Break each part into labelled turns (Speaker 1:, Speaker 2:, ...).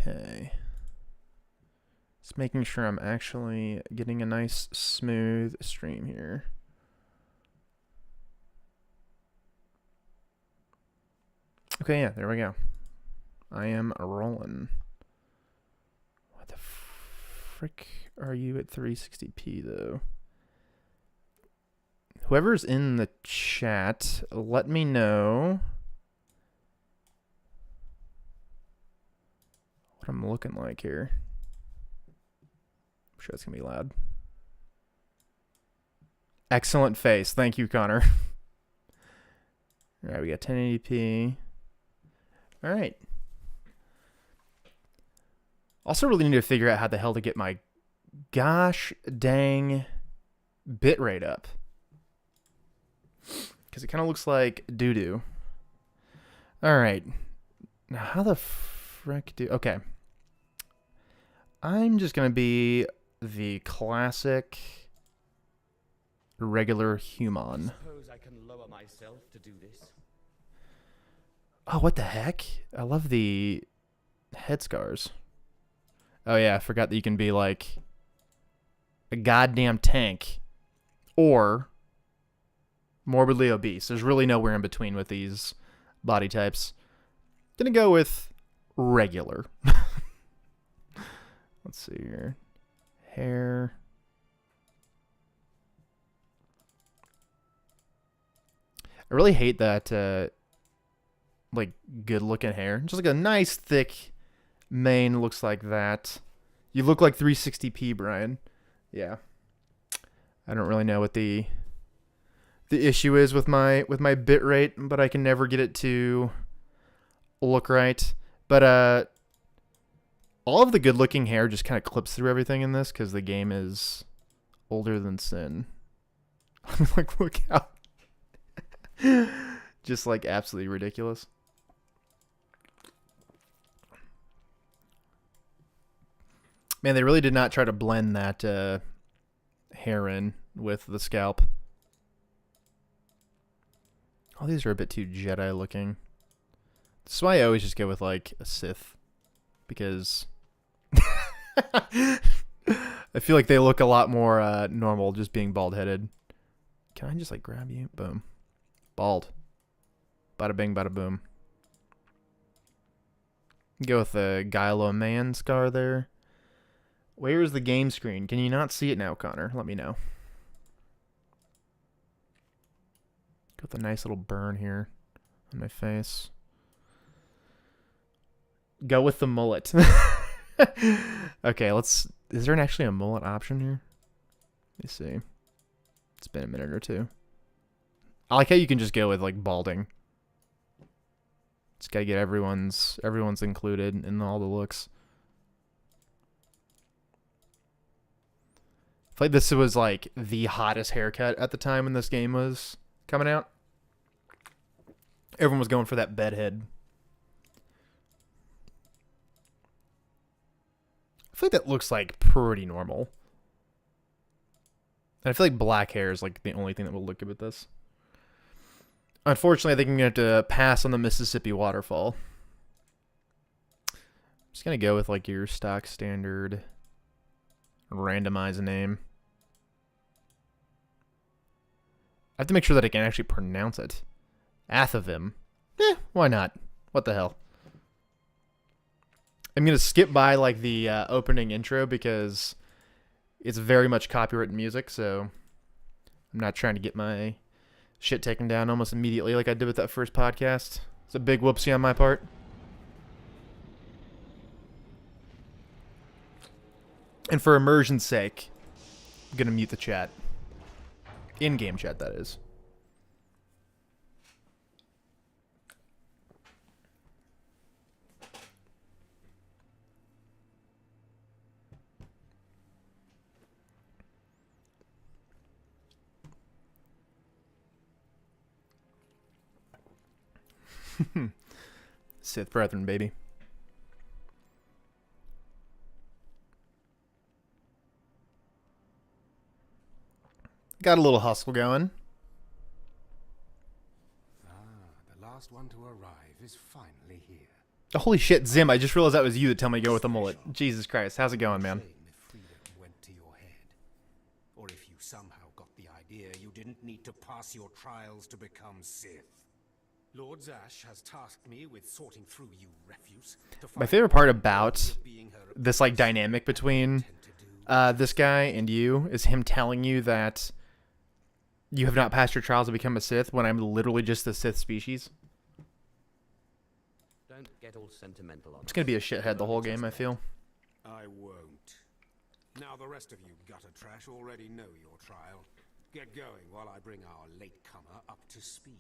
Speaker 1: Okay. Just making sure I'm actually getting a nice smooth stream here. Okay, yeah, there we go. I am rolling. What the frick are you at 360p though? Whoever's in the chat, let me know what I'm looking like here. I'm sure it's gonna be loud. Excellent face. Thank you, Connor. All right, we got 1080p. All right. Also really need to figure out how the hell to get my gosh dang bitrate up. Because it kind of looks like doo-doo. All right. Now, how the frick do... Okay. I'm just going to be the classic regular human.
Speaker 2: Suppose I can lower myself to do this.
Speaker 1: Oh, what the heck? I love the head scars. Oh, yeah. I forgot that you can be like a goddamn tank or morbidly obese. There's really nowhere in between with these body types. Gonna go with regular. Let's see here. Hair. I really hate that, like, good-looking hair. Just like a nice, thick mane looks like that. You look like 360p, Brian. Yeah. I don't really know what the issue is with my bit rate, but I can never get it to look right. But all of the good-looking hair just kind of clips through everything in this because the game is older than sin. Like, look out. Just like absolutely ridiculous. Man, they really did not try to blend that hair in with the scalp. All these are a bit too Jedi looking. That's why I always just go with like a Sith. Because I feel like they look a lot more normal just being bald headed. Can I just like grab you? Boom. Bald. Bada bing, bada boom. Go with the Gylo Man scar there. Where is the game screen? Can you not see it now, Connor? Let me know. Got the nice little burn here on my face. Go with the mullet. Okay, let's... Is there actually a mullet option here? Let me see. It's been a minute or two. I like how you can just go with, like, balding. Just gotta get everyone's included in all the looks. I feel like this was, like, the hottest haircut at the time when this game was coming out. Everyone was going for that bedhead. I feel like that looks, like, pretty normal. And I feel like black hair is, like, the only thing that will look good with this. Unfortunately, I think I'm going to have to pass on the Mississippi waterfall. I'm just going to go with, like, your stock standard randomize name. I have to make sure that I can actually pronounce it. Athavim. Why not? What the hell? I'm going to skip by, like, the opening intro because it's very much copyrighted music, so I'm not trying to get my shit taken down almost immediately like I did with that first podcast. It's a big whoopsie on my part. And for immersion's sake, I'm going to mute the chat. In-game chat, that is. Sith Brethren, baby. Got a little hustle going.
Speaker 3: Ah, the last one to arrive is finally here.
Speaker 1: Holy shit, Zim, I just realized that was you that told me to go with the mullet. Jesus Christ, how's it going, man?
Speaker 3: Shame if freedom went to your head. Or if you somehow got the idea you didn't need to pass your trials to become Sith. Lord Zash has tasked me with sorting through you refuse.
Speaker 1: My favorite part about this like dynamic between this guy and you is him telling you that you have not passed your trials to become a Sith when I'm literally just the Sith species.
Speaker 2: Don't get all sentimental on
Speaker 1: It's gonna be a shithead the whole game, I feel.
Speaker 3: I won't. Now the rest of you gutter trash already know your trial. Get going while I bring our latecomer up to speed.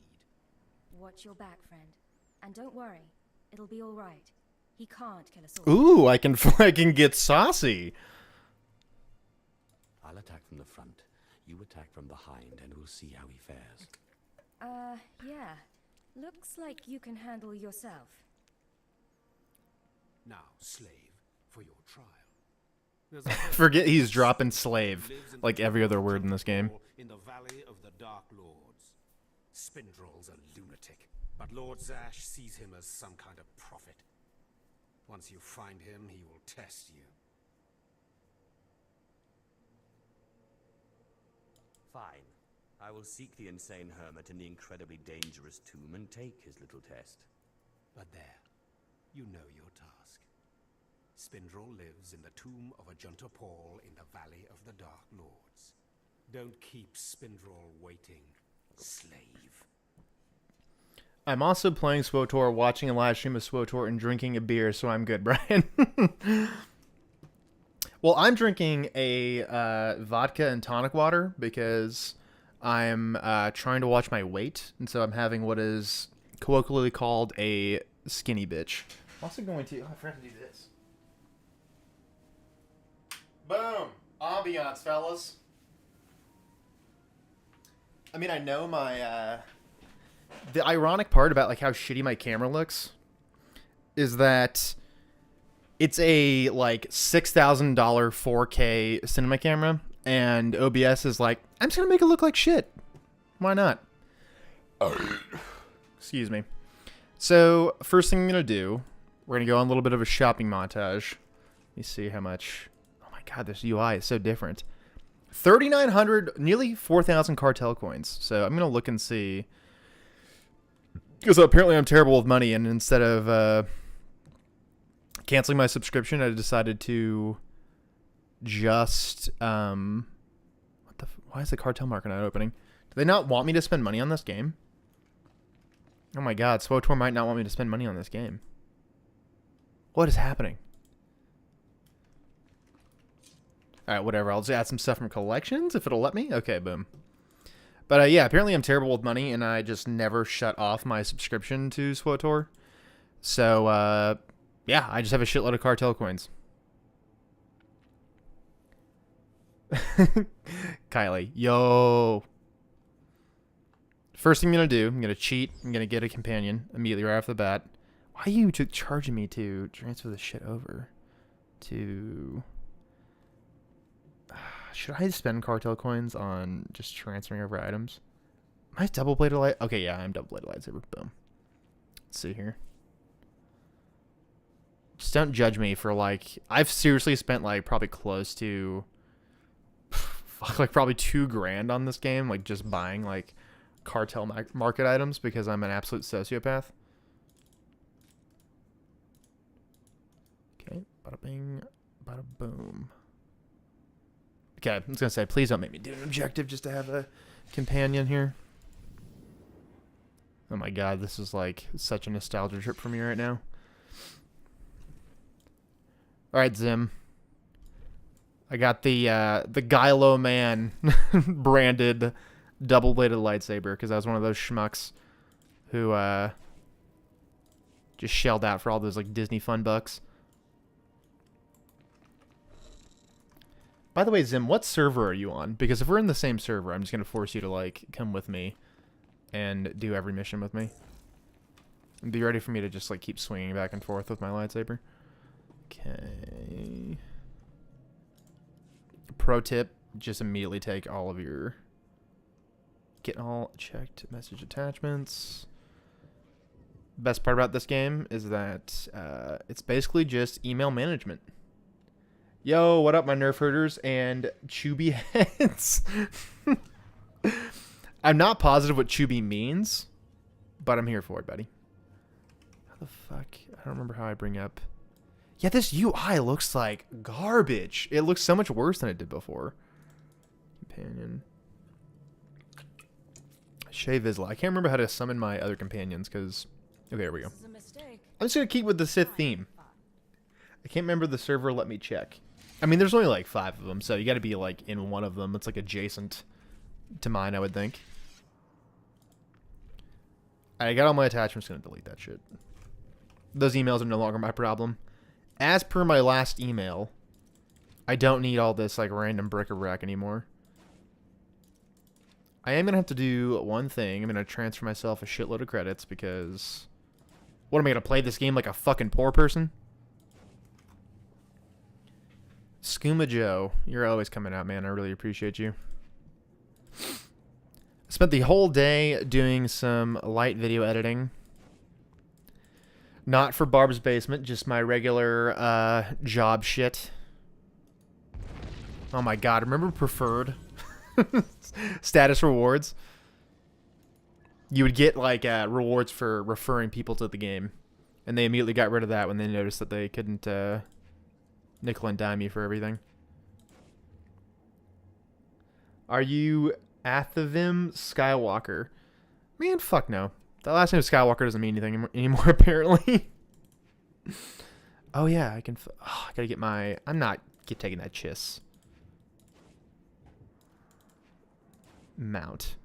Speaker 4: Watch your back, friend. And don't worry. It'll be all right. He can't kill us all.
Speaker 1: Ooh, I can get saucy.
Speaker 2: I'll attack from the front. You attack from behind, and we'll see how he fares.
Speaker 4: Yeah. Looks like you can handle yourself.
Speaker 3: Now, slave, for your trial. There's a
Speaker 1: Forget he's dropping slave like every other word in this game.
Speaker 3: in the Valley of the Dark Lords. Spindrel's a lunatic, but Lord Zash sees him as some kind of prophet. Once you find him, he will test you.
Speaker 2: Fine. I will seek the insane hermit in the incredibly dangerous tomb and take his little test.
Speaker 3: But there, you know your task. Spindrel lives in the tomb of a Junta Paul in the Valley of the Dark Lords. Don't keep Spindrel waiting, slave.
Speaker 1: I'm also playing SWOTOR, watching a live stream of SWOTOR, and drinking a beer, so I'm good, Brian. Well, I'm drinking a vodka and tonic water because I'm trying to watch my weight, and so I'm having what is colloquially called a skinny bitch. I'm also going to... Oh, I forgot to do this. Boom! Ambiance, fellas. I mean, I know my... The ironic part about like how shitty my camera looks is that it's a like $6,000 4K cinema camera, and OBS is like, I'm just gonna make it look like shit. Why not? Excuse me. So first thing I'm gonna do, we're gonna go on a little bit of a shopping montage. Let me see how much. Oh my god, this UI is so different. 3,900, nearly 4,000 cartel coins. So I'm gonna look and see. Because apparently I'm terrible with money, and instead of canceling my subscription, I decided to just why is the cartel market not opening? Do they not want me to spend money on this game? Oh my god, SWOTOR might not want me to spend money on this game. What is happening? Alright, whatever. I'll just add some stuff from collections if it'll let me. Okay, boom. But yeah, apparently I'm terrible with money, and I just never shut off my subscription to SWOTOR. So, yeah, I just have a shitload of cartel coins. Kylie, yo. First thing I'm going to do, I'm going to cheat. I'm going to get a companion immediately right off the bat. Why are you charging me to transfer this shit over to... Should I spend cartel coins on just transferring over items? Am I double-bladed light? Okay, yeah, I'm double-bladed lightsaber. Boom. Let's see here. Just don't judge me for, like... I've seriously spent, like, probably close to... Fuck, like, probably $2,000 on this game. Like, just buying, like, cartel market items because I'm an absolute sociopath. Okay. Bada bing, bada boom. Okay, I was going to say, please don't make me do an objective just to have a companion here. Oh my god, this is like such a nostalgia trip for me right now. Alright, Zim. I got the Gylo Man branded double-bladed lightsaber because I was one of those schmucks who just shelled out for all those like Disney fun bucks. By the way, Zim, what server are you on? Because if we're in the same server, I'm just going to force you to, like, come with me and do every mission with me. And be ready for me to just, like, keep swinging back and forth with my lightsaber. Okay. Pro tip, just immediately take all of your... Get all checked message attachments. best part about this game is that it's basically just email management. Yo, what up, my nerf herders and chubby heads? I'm not positive what chubby means, but I'm here for it, buddy. How the fuck? I don't remember how I bring up. Yeah, this UI looks like garbage. It looks so much worse than it did before. Companion. Shay Vizsla. I can't remember how to summon my other companions because... Okay, there we go. I'm just going to keep with the Sith theme. I can't remember the server. Let me check. I mean, there's only like 5 of them, so you got to be like in one of them. It's like adjacent to mine, I would think. I got all my attachments. Going to delete that shit. Those emails are no longer my problem. As per my last email, I don't need all this like random bric-a-brac anymore. I am going to have to do one thing. I'm going to transfer myself a shitload of credits because... What, am I going to play this game like a fucking poor person? Skooma Joe, you're always coming out, man. I really appreciate you. Spent the whole day doing some light video editing. Not for Barb's Basement, just my regular job shit. Oh my god, remember preferred status rewards? You would get like rewards for referring people to the game. And they immediately got rid of that when they noticed that they couldn't nickel and dime you for everything. Are you Athevim Skywalker? Man, fuck no. The last name Skywalker doesn't mean anything anymore, apparently. Oh, yeah, I can... I gotta get my... I'm not taking that chiss. Mount.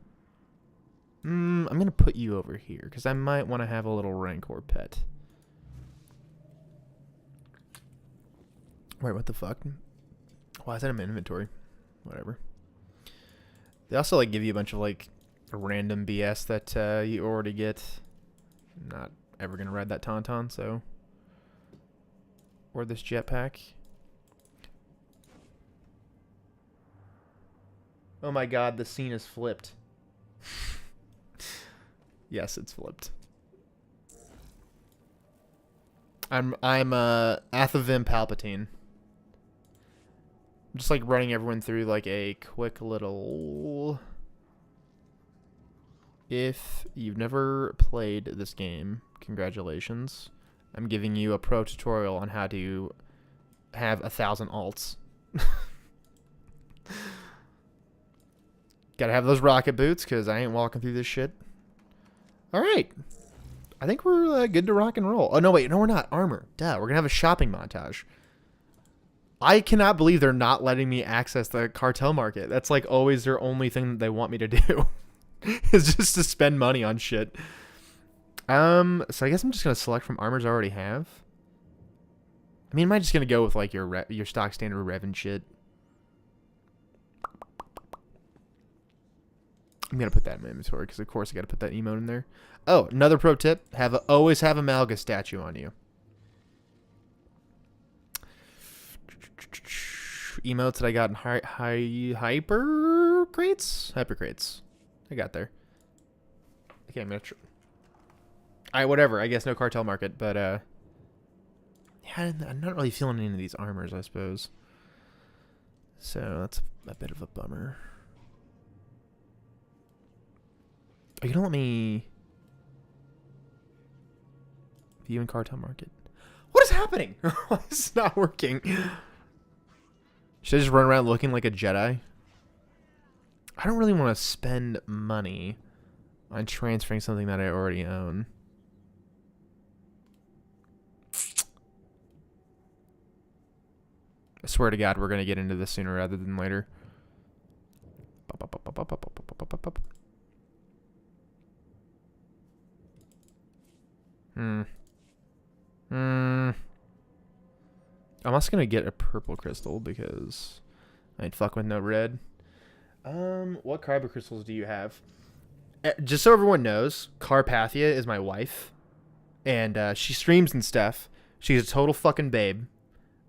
Speaker 1: I'm gonna put you over here, because I might want to have a little Rancor pet. Wait, what the fuck? Why is that in my inventory? Whatever. They also, like, give you a bunch of, like, random BS that you already get. I'm not ever gonna ride that Tauntaun, so... Or this jetpack. Oh my god, the scene is flipped. Yes, it's flipped. I'm Athevim Palpatine. I'm just like running everyone through like a quick little... If you've never played this game, congratulations. I'm giving you a pro tutorial on how to have 1,000 alts. Gotta have those rocket boots, because I ain't walking through this shit. Alright. I think we're good to rock and roll. Oh, no, wait. No, we're not. Armor. Duh. We're gonna have a shopping montage. I cannot believe they're not letting me access the cartel market. That's like always their only thing that they want me to do. Is just to spend money on shit. So I guess I'm just gonna select from armors I already have. I mean, am I just gonna go with like your stock standard rev and shit? I'm gonna put that in my inventory because of course I gotta put that emote in there. Oh, another pro tip: always have a Malga statue on you. Emotes that I got in hyper crates. I got there. Okay, I'm gonna. Alright, whatever. I guess no cartel market, but yeah, I'm not really feeling any of these armors, I suppose. So that's a bit of a bummer. Are you gonna let me view in cartel market? What is happening? Why is it not working? Should I just run around looking like a Jedi? I don't really want to spend money on transferring something that I already own. I swear to God, we're going to get into this sooner rather than later. I'm also going to get a purple crystal because I ain't fuck with no red. What Kyber crystals do you have? Just so everyone knows, Carpathia is my wife. And she streams and stuff. She's a total fucking babe.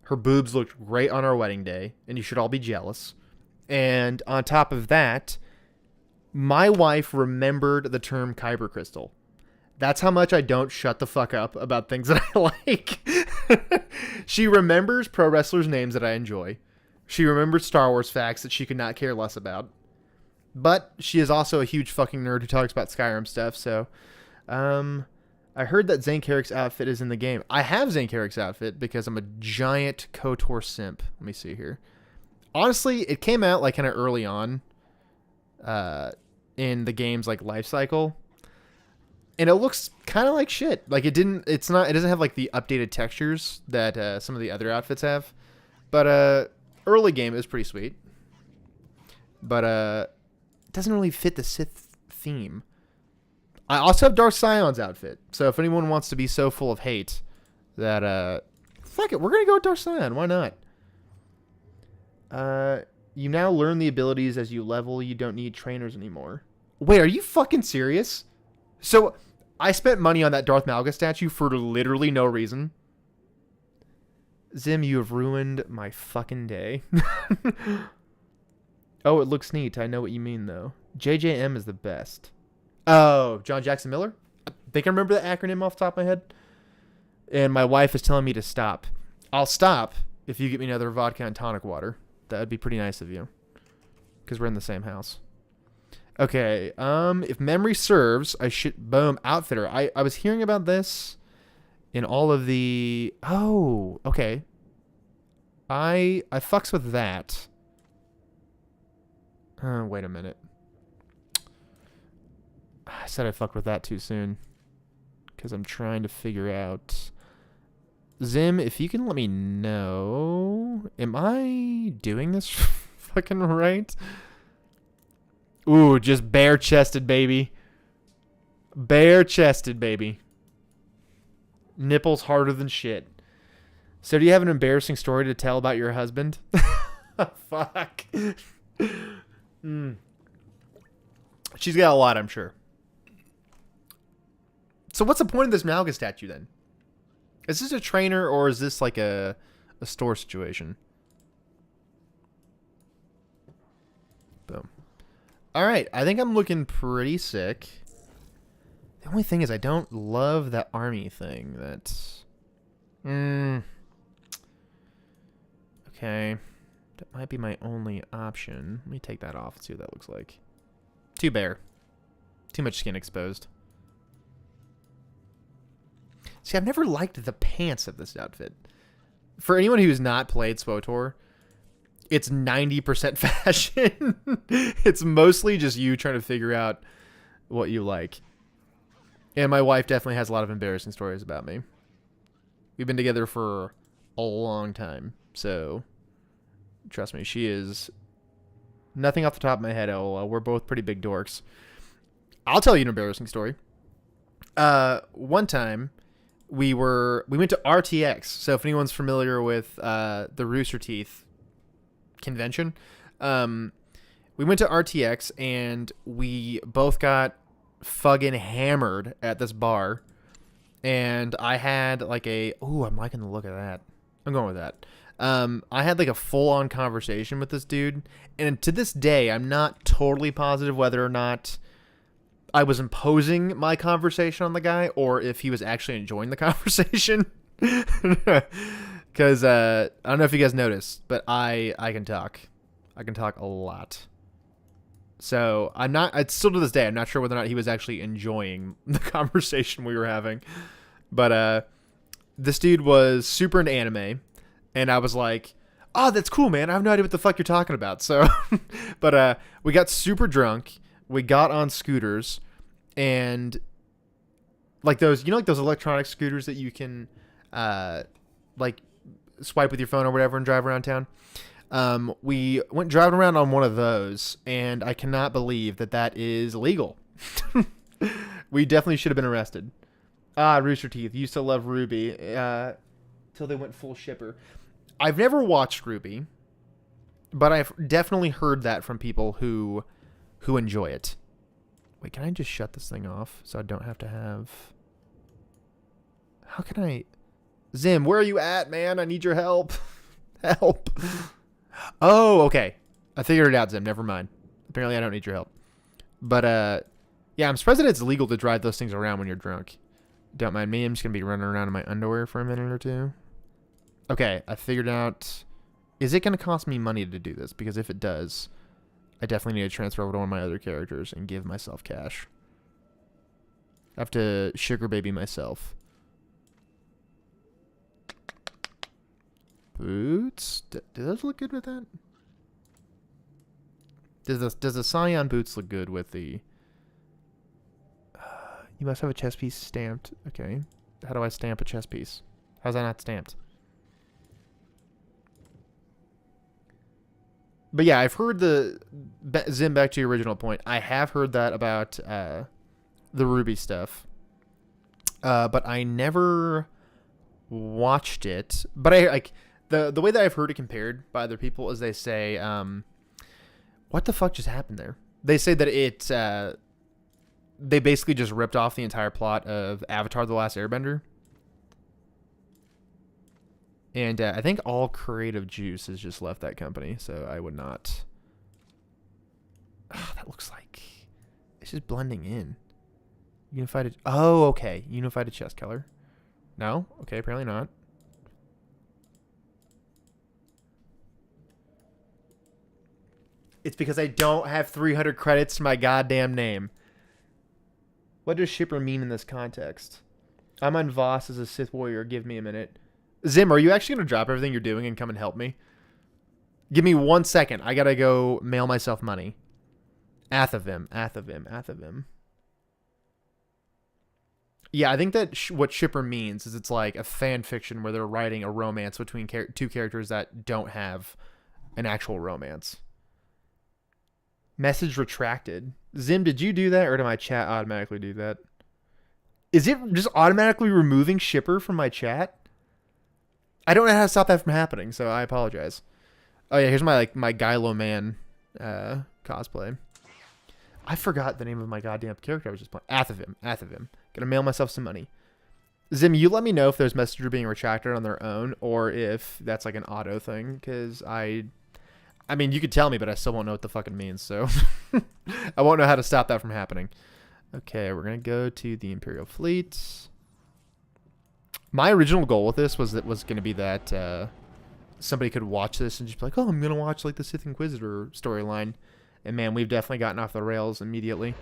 Speaker 1: Her boobs looked great on our wedding day, and you should all be jealous. And on top of that, my wife remembered the term Kyber crystal. That's how much I don't shut the fuck up about things that I like. She remembers pro wrestlers' names that I enjoy. She remembers Star Wars facts that she could not care less about. But she is also a huge fucking nerd who talks about Skyrim stuff, so... I heard that Zankarik's outfit is in the game. I have Zankarik's outfit because I'm a giant KOTOR simp. Let me see here. Honestly, it came out like kind of early on in the game's like life cycle. And it looks kind of like shit. Like it doesn't have like the updated textures that some of the other outfits have. But early game is pretty sweet. But it doesn't really fit the Sith theme. I also have Darth Sion's outfit. So if anyone wants to be so full of hate that fuck it, we're going to go with Darth Sion. Why not? You now learn the abilities as you level. You don't need trainers anymore. Wait, are you fucking serious? So I spent money on that Darth Malgus statue for literally no reason. Zim, you have ruined my fucking day. Oh, it looks neat. I know what you mean, though. JJM is the best. Oh, John Jackson Miller? I think I remember the acronym off the top of my head. And my wife is telling me to stop. I'll stop if you get me another vodka and tonic water. That would be pretty nice of you. Because we're in the same house. Okay, if memory serves, I should... Boom, Outfitter. I was hearing about this in all of the... Oh, okay. I fucks with that. Wait a minute. I said I fucked with that too soon. Because I'm trying to figure out... Zim, if you can let me know... Am I doing this fucking right? Ooh, just bare-chested, baby. Bare-chested, baby. Nipples harder than shit. So do you have an embarrassing story to tell about your husband? Fuck. She's got a lot, I'm sure. So what's the point of this Malgus statue, then? Is this a trainer, or is this like a store situation? Boom. Alright, I think I'm looking pretty sick. The only thing is I don't love that army thing. That's... Okay. That might be my only option. Let me take that off and see what that looks like. Too bare. Too much skin exposed. See, I've never liked the pants of this outfit. For anyone who's not played SWTOR, it's 90% fashion. It's mostly just you trying to figure out what you like. And my wife definitely has a lot of embarrassing stories about me. We've been together for a long time, so trust me, she is nothing off the top of my head. We're both pretty big dorks. I'll tell you an embarrassing story. One time we went to RTX. So if anyone's familiar with the Rooster Teeth convention, we went to RTX and we both got fucking hammered at this bar. And I had like I'm liking the look of that. I'm going with that. I had like a full-on conversation with this dude. And to this day, I'm not totally positive whether or not I was imposing my conversation on the guy or if he was actually enjoying the conversation. Because I don't know if you guys noticed, but I can talk. I can talk a lot. So it's still to this day, I'm not sure whether or not he was actually enjoying the conversation we were having. But this dude was super into anime. And I was like, oh, that's cool, man. I have no idea what the fuck you're talking about. So, but we got super drunk. We got on scooters. And like those, like those electronic scooters that you can like swipe with your phone or whatever and drive around town. We went driving around on one of those, and I cannot believe that is illegal. We definitely should have been arrested. Rooster Teeth. Used to love Ruby till they went full shipper. I've never watched Ruby, but I've definitely heard that from people who enjoy it. Wait, can I just shut this thing off so I don't have to have... How can I... Zim, where are you at, man? I need your help. Help. Oh, okay. I figured it out, Zim. Never mind. Apparently I don't need your help. But Yeah, I'm surprised that it's legal to drive those things around when you're drunk. Don't mind me. I'm just going to be running around in my underwear for a minute or two. Okay, I figured out... Is it going to cost me money to do this? Because if it does, I definitely need to transfer over to one of my other characters and give myself cash. I have to sugar baby myself. Boots? Do those look good with that? Does the Scion boots look good with the... you must have a chess piece stamped. Okay. How do I stamp a chess piece? How's that not stamped? But yeah, I've heard Zim, back to your original point. I have heard that about the Ruby stuff. But I never watched it. But I like the way that I've heard it compared by other people is they say, what the fuck just happened there? They say that it they basically just ripped off the entire plot of Avatar: The Last Airbender. And I think all creative juice has just left that company, so I would not... Oh, that looks like... It's just blending in. Unified... Oh, okay. Unified chest color. No? Okay, apparently not. It's because I don't have 300 credits to my goddamn name. What does shipper mean in this context? I'm on Voss as a Sith warrior. Give me a minute. Zim, are you actually going to drop everything you're doing and come and help me? Give me 1 second. I got to go mail myself money. Athavim. Yeah, I think that what shipper means is it's like a fan fiction where they're writing a romance between two characters that don't have an actual romance. Message retracted. Zim, did you do that or did my chat automatically do that? Is it just automatically removing shipper from my chat? I don't know how to stop that from happening, so I apologize. Oh yeah, here's my Gylo Man cosplay. I forgot the name of my goddamn character I was just playing. Athavim. Gonna mail myself some money. Zim, you let me know if there's messenger being retracted on their own or if that's like an auto thing, because I mean, you could tell me, but I still won't know what the fuck it means, so I won't know how to stop that from happening. Okay, we're gonna go to the Imperial Fleet. My original goal with this was going to be that somebody could watch this and just be like, oh, I'm going to watch like the Sith Inquisitor storyline. And man, we've definitely gotten off the rails immediately.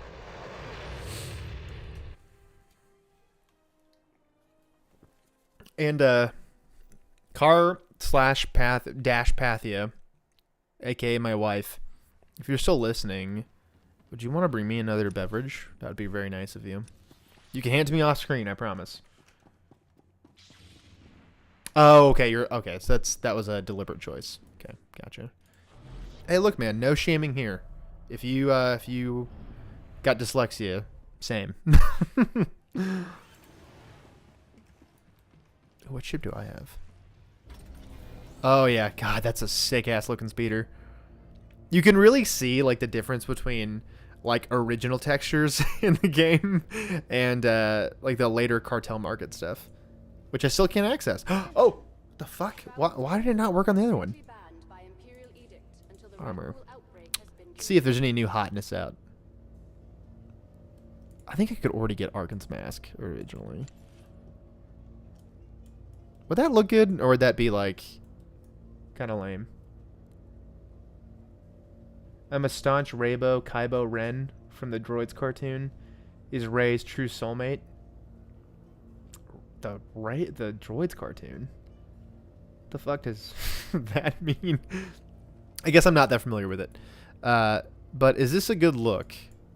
Speaker 1: And Car/Pathia, aka my wife, if you're still listening, would you want to bring me another beverage? That would be very nice of you. You can hand it to me off screen, I promise. Oh, okay. Okay. So that was a deliberate choice. Okay, gotcha. Hey, look, man. No shaming here. If you got dyslexia, same. What ship do I have? Oh yeah, God, that's a sick ass looking speeder. You can really see like the difference between like original textures in the game and like the later cartel market stuff. Which I still can't access. Oh, the fuck? Why did it not work on the other one? Armor. Let's see if there's any new hotness out. I think I could already get Arkan's mask originally. Would that look good, or would that be like kind of lame? I'm a staunch Raybo Kaibo Ren from the Droids cartoon. Is Rey's true soulmate? The Droids cartoon? What the fuck does that mean? I guess I'm not that familiar with it. But is this a good look?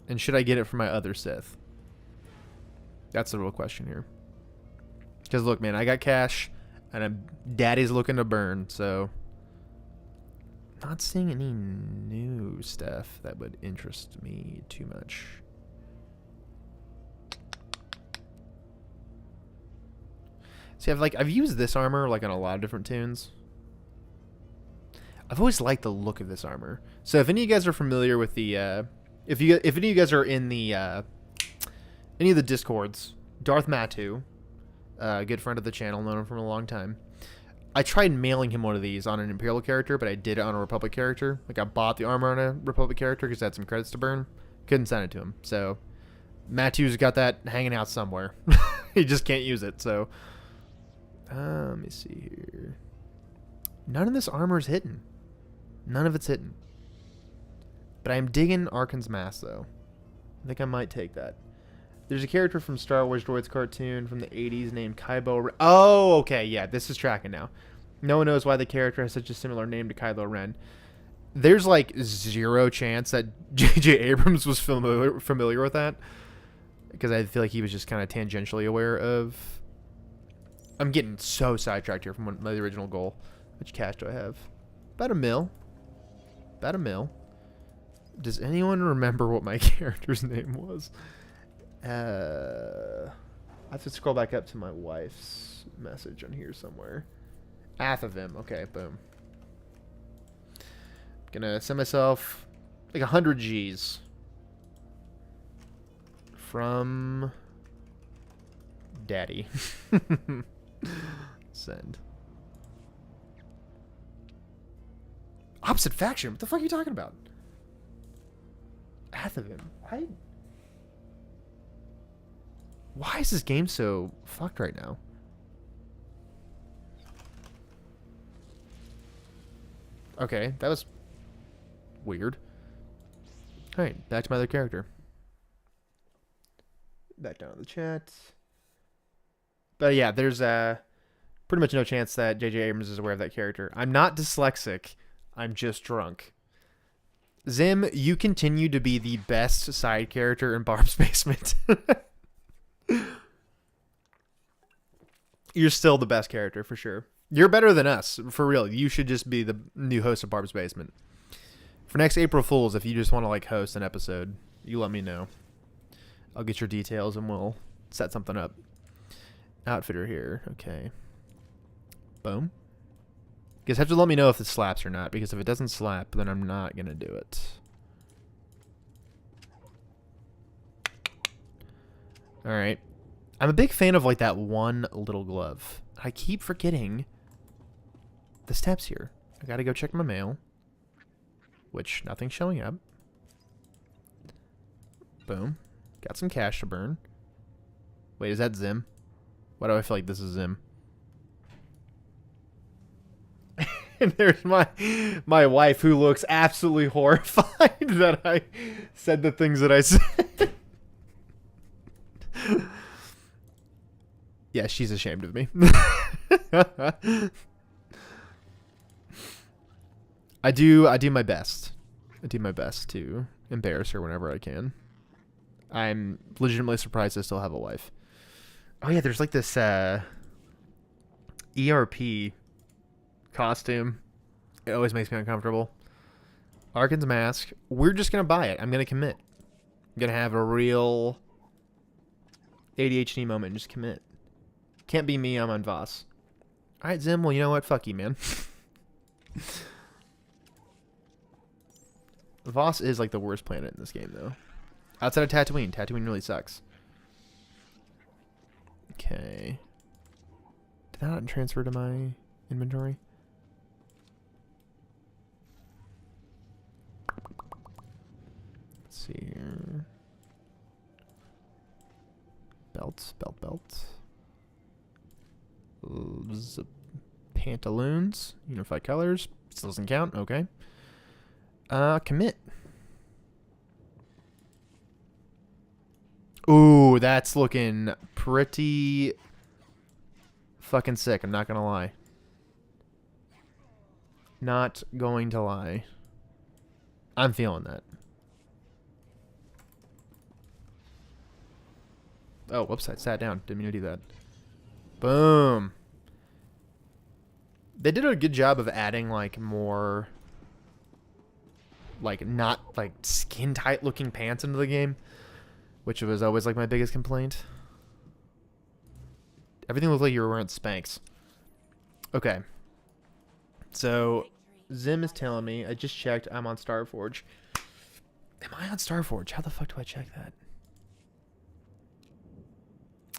Speaker 1: And should I get it for my other Sith? That's the real question here. Because look, man, I got cash, and daddy's looking to burn, so... Not seeing any new stuff that would interest me too much. See, I've used this armor like on a lot of different tunes. I've always liked the look of this armor. So if any of you guys are familiar with the, if any of you guys are in the any of the Discords, Darth Matu, a good friend of the channel, known him from a long time. I tried mailing him one of these on an Imperial character, but I did it on a Republic character. Like I bought the armor on a Republic character because I had some credits to burn. Couldn't send it to him. So Matthew's got that hanging out somewhere. He just can't use it, so. Let me see here. None of this armor is hidden. None of it's hidden. But I'm digging Arkan's mask, though. I think I might take that. There's a character from Star Wars Droids cartoon from the 80s named Kylo Ren. Oh, okay, yeah, this is tracking now. No one knows why the character has such a similar name to Kylo Ren. There's like 0 chance that J.J. Abrams was familiar with that. Because I feel like he was just kind of tangentially aware of... I'm getting so sidetracked here from my original goal. Which cash do I have? About $1 mil. About $1 mil. Does anyone remember what my character's name was? I have to scroll back up to my wife's message on here somewhere. Athavim. Okay, boom. Gonna send myself like 100 G's from Daddy. Send. Opposite faction? What the fuck are you talking about? Athavim. Why is this game so fucked right now? Okay, that was weird. Alright, back to my other character. Back down to the chat. But yeah, there's pretty much no chance that J.J. Abrams is aware of that character. I'm not dyslexic. I'm just drunk. Zim, you continue to be the best side character in Barb's Basement. You're still the best character, for sure. You're better than us, for real. You should just be the new host of Barb's Basement. For next April Fools, if you just want to like host an episode, you let me know. I'll get your details and we'll set something up. Outfitter here. Okay. Boom. Guess have to let me know if it slaps or not, because if it doesn't slap, then I'm not going to do it. Alright. I'm a big fan of like that one little glove. I keep forgetting the steps here. I gotta go check my mail. Which, nothing's showing up. Boom. Got some cash to burn. Wait, is that Zim? Why do I feel like this is Zim? And there's my wife, who looks absolutely horrified that I said the things that I said. Yeah, she's ashamed of me. I do my best. I do my best to embarrass her whenever I can. I'm legitimately surprised I still have a wife. Oh yeah, there's like this ERP costume. It always makes me uncomfortable. Arkan's mask. We're just gonna buy it. I'm gonna commit. I'm gonna have a real ADHD moment and just commit. Can't be me, I'm on Voss. Alright, Zim, well, you know what? Fuck you, man. Voss is like the worst planet in this game, though. Outside of Tatooine. Tatooine really sucks. Okay. Did that not transfer to my inventory? Let's see here. Belts, belt. Pantaloons, unified colors. Still doesn't count. Okay. Commit. Ooh, that's looking pretty fucking sick. I'm not gonna lie. Not going to lie. I'm feeling that. Oh, whoops, I sat down. Didn't mean to do that. Boom. They did a good job of adding, like, more, like, not, like, skin-tight looking pants into the game, which was always, like, my biggest complaint. Everything looked like you were wearing Spanx. Okay. So, Zim is telling me, I just checked, I'm on Starforge. Am I on Starforge? How the fuck do I check that?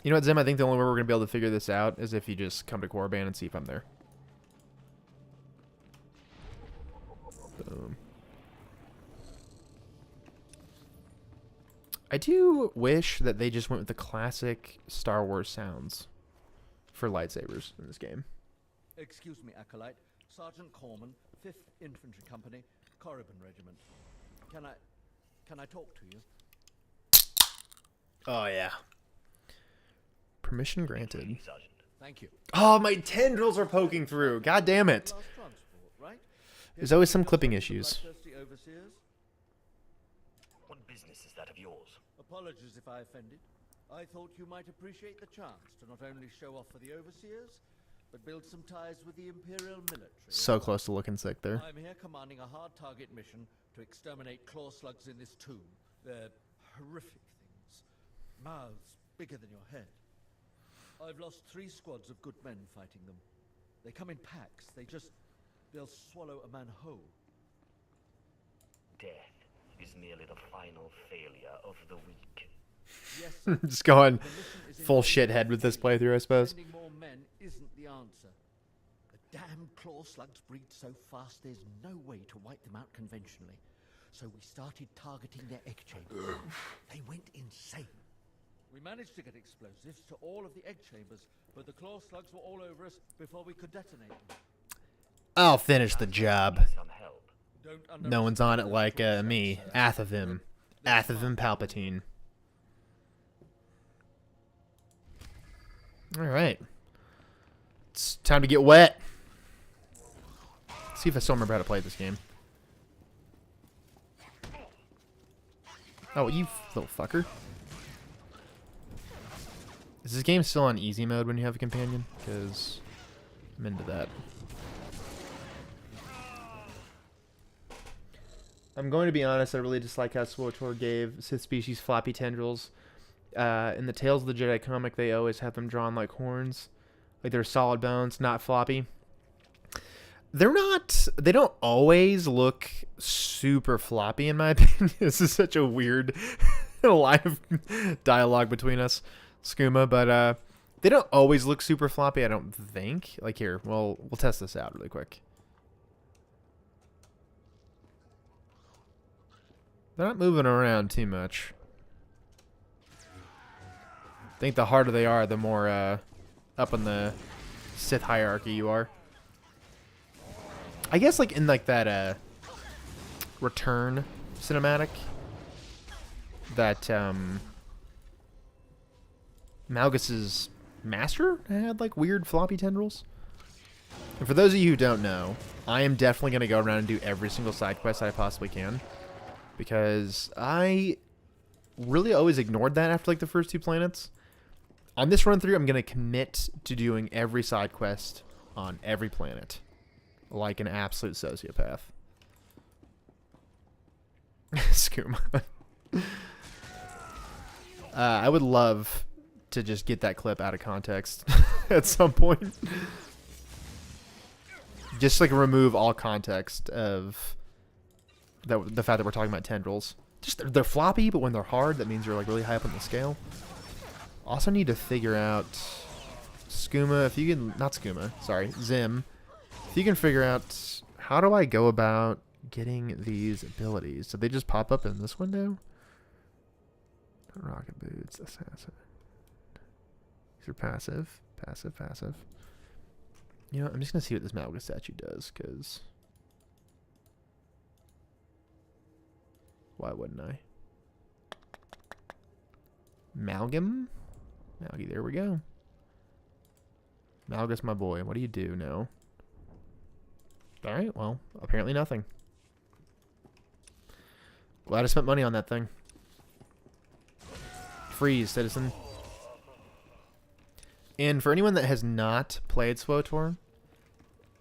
Speaker 1: You know what, Zim? I think the only way we're going to be able to figure this out is if you just come to Korriban and see if I'm there. Boom. I do wish that they just went with the classic Star Wars sounds for lightsabers in this game.
Speaker 5: Excuse me, Acolyte. Sergeant Corman, 5th Infantry Company, Korriban Regiment. Can I talk to you?
Speaker 1: Oh, yeah. Permission granted.
Speaker 5: Thank you.
Speaker 1: Oh, my tendrils are poking through. God damn it.
Speaker 5: Last transport, right?
Speaker 1: There's always some clipping issues.
Speaker 5: Bloodthirsty overseers?
Speaker 2: What business is that of yours?
Speaker 5: Apologies if I offended. I thought you might appreciate the chance to not only show off for the overseers, but build some ties with the Imperial military.
Speaker 1: So close to looking sick there.
Speaker 5: I'm here commanding a hard target mission to exterminate claw slugs in this tomb. They're horrific things. Mouths bigger than your head. I've lost 3 squads of good men fighting them. They come in packs. They'll swallow a man whole.
Speaker 2: Death is merely the final failure of the weak.
Speaker 5: Yes, sir.
Speaker 1: Just going
Speaker 5: The mission is
Speaker 1: full
Speaker 5: intended
Speaker 1: shithead
Speaker 5: to
Speaker 1: with this
Speaker 5: succeed.
Speaker 1: playthrough, I suppose.
Speaker 5: Sending more men isn't the answer. The damn claw slugs breed so fast there's no way to wipe them out conventionally. So we started targeting their egg chambers. They went insane. We managed to get explosives to all of the egg chambers, but the claw slugs were all over us before we could detonate them.
Speaker 1: I'll finish the job.
Speaker 2: Some help.
Speaker 5: Don't
Speaker 1: No one's on it like
Speaker 5: underestimate
Speaker 1: me.
Speaker 5: the claw slugs,
Speaker 1: Athavim.
Speaker 5: They're
Speaker 1: Athavim
Speaker 5: fine.
Speaker 1: Palpatine. Alright. It's time to get wet. See if I still remember how to play this game. Oh, you little fucker. Is this game still on easy mode when you have a companion? Because I'm into that. I'm going to be honest, I really dislike how SWTOR gave Sith species floppy tendrils. In the Tales of the Jedi comic, they always have them drawn like horns. Like they're solid bones, not floppy. They don't always look super floppy in my opinion. This is such a weird line of dialogue between us, Skooma, but they don't always look super floppy, I don't think. Like here, we'll test this out really quick. They're not moving around too much. I think the harder they are, the more up in the Sith hierarchy you are. I guess like in like that Return cinematic that Malgus's master had like weird floppy tendrils. And for those of you who don't know, I am definitely going to go around and do every single side quest I possibly can. Because I really always ignored that after like the first 2 planets. On this run through, I'm going to commit to doing every side quest on every planet. Like an absolute sociopath. Skooma. I would love to just get that clip out of context at some point. Just like remove all context of the fact that we're talking about tendrils. Just they're floppy, but when they're hard, that means you're like really high up on the scale. Also need to figure out Skooma, if you can, not Skooma, sorry, Zim. If you can figure out how do I go about getting these abilities? Did they just pop up in this window? Rocket boots, assassin. These are passive, passive, passive. You know, I'm just gonna see what this Malgus statue does, because why wouldn't I? Malgam? Malgi, there we go. Malgus, my boy. What do you do now? Alright, well, apparently nothing. Glad I spent money on that thing. Freeze, citizen. And for anyone that has not played SWTOR,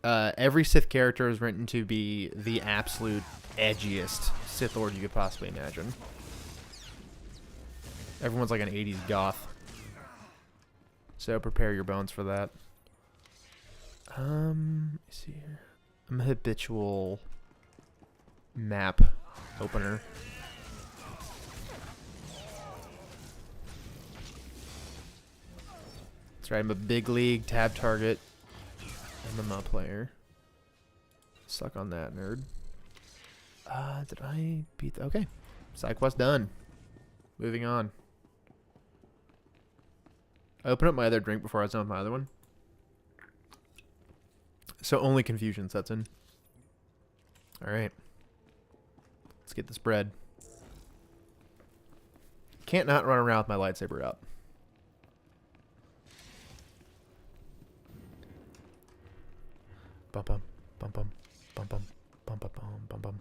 Speaker 1: every Sith character is written to be the absolute edgiest Sith Lord you could possibly imagine. Everyone's like an 80s goth. So prepare your bones for that. Let me see here. I'm a habitual map opener. That's right, I'm a big league tab target MMA player. Suck on that, nerd. Did I beat okay. Side quest done. Moving on. I opened up my other drink before I was done with my other one. So only confusion sets in. Alright. Let's get this bread. Can't not run around with my lightsaber out. Bum bum bum bum bum bum bum bum bum bum bum.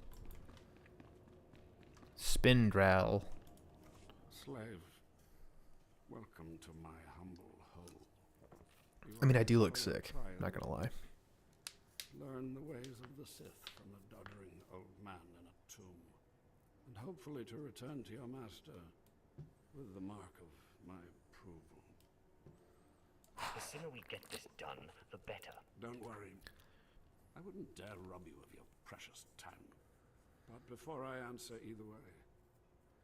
Speaker 1: Spindral.
Speaker 3: Slave, welcome to my humble home.
Speaker 1: I mean, I do look sick. Not gonna lie.
Speaker 3: Learn the ways of the Sith from a doddering old man in a tomb, and hopefully to return to your master with the mark of my approval.
Speaker 6: The sooner we get this done, the better.
Speaker 3: Don't worry. I wouldn't dare rob you of your precious time. But before I answer either way,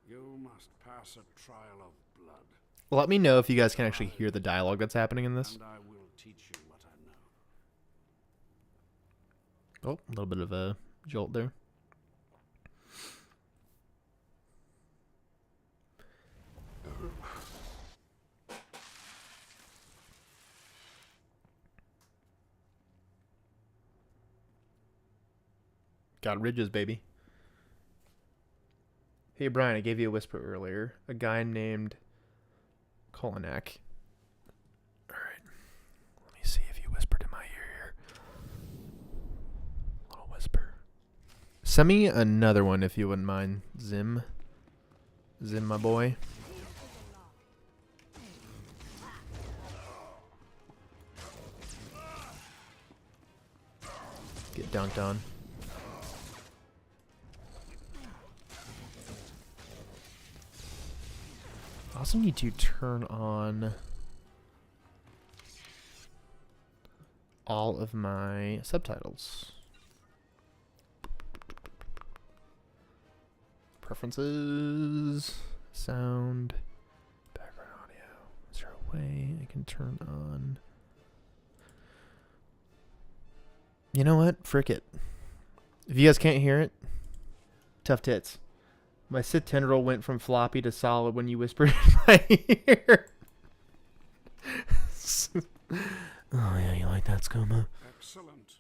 Speaker 3: you must pass a trial of blood.
Speaker 1: Let me know if you guys can actually hear the dialogue that's happening in this.
Speaker 3: And I will teach you what I know.
Speaker 1: Oh, a little bit of a jolt there. Got ridges, baby. Hey, Brian, I gave you a whisper earlier. A guy named Kolinak. Alright. Let me see if you whispered in my ear here. Little whisper. Send me another one if you wouldn't mind, Zim. Zim, my boy. Get dunked on. I also need to turn on all of my subtitles. Preferences, sound, background audio. Is there a way I can turn on? You know what? Frick it. If you guys can't hear it, tough tits. My Sith tendril went from floppy to solid when you whispered in my ear. Oh yeah, you like that, Skoma?
Speaker 3: Excellent.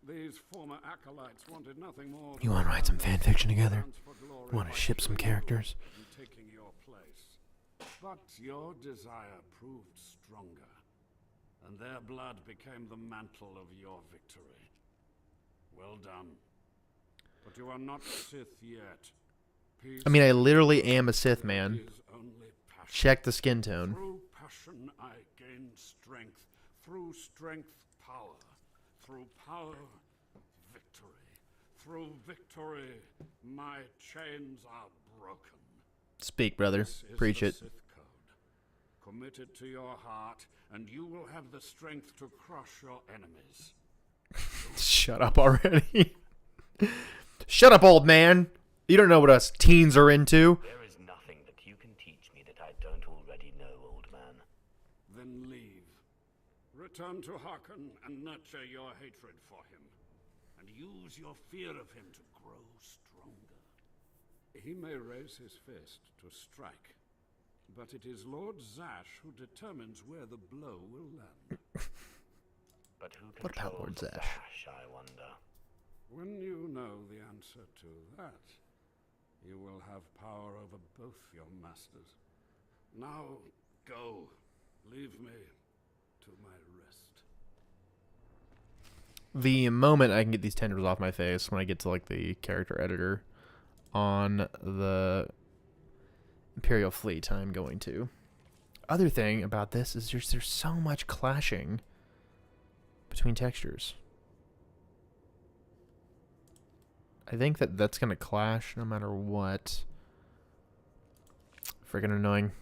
Speaker 3: These former acolytes wanted nothing more.
Speaker 1: You want to write some fan fiction together? You want to ship some characters?
Speaker 3: Taking your place. But your desire proved stronger, and their blood became the mantle of your victory. Well done. But you are not Sith yet. Peace
Speaker 1: I mean, I literally am a Sith, man.
Speaker 3: is only passion.
Speaker 1: Check the skin tone.
Speaker 3: Through passion I gain strength. Through strength, power. Through power, victory. Through victory, my chains are broken.
Speaker 1: Speak, brother.
Speaker 3: This is
Speaker 1: Preach
Speaker 3: the
Speaker 1: it.
Speaker 3: Sith code. Commit it to your heart, and you will have the strength to crush your enemies.
Speaker 1: Shut up already. Shut up, old man. You don't know what us teens are into.
Speaker 6: There is nothing that you can teach me that I don't already know, old man.
Speaker 3: Then leave. Return to Harkon and nurture your hatred for him. And use your fear of him to grow stronger. He may raise his fist to strike, but it is Lord Zash who determines where the blow will land.
Speaker 6: But who
Speaker 1: What about
Speaker 6: controls
Speaker 1: Lord
Speaker 6: the
Speaker 1: Zash?
Speaker 6: Zash, I wonder?
Speaker 3: When you know the answer to that, you will have power over both your masters. Now, go. Leave me to my rest.
Speaker 1: The moment I can get these tendrils off my face, when I get to like the character editor on the Imperial fleet, I'm going to. Other thing about this is there's so much clashing between textures. I think that's going to clash no matter what. Freaking annoying.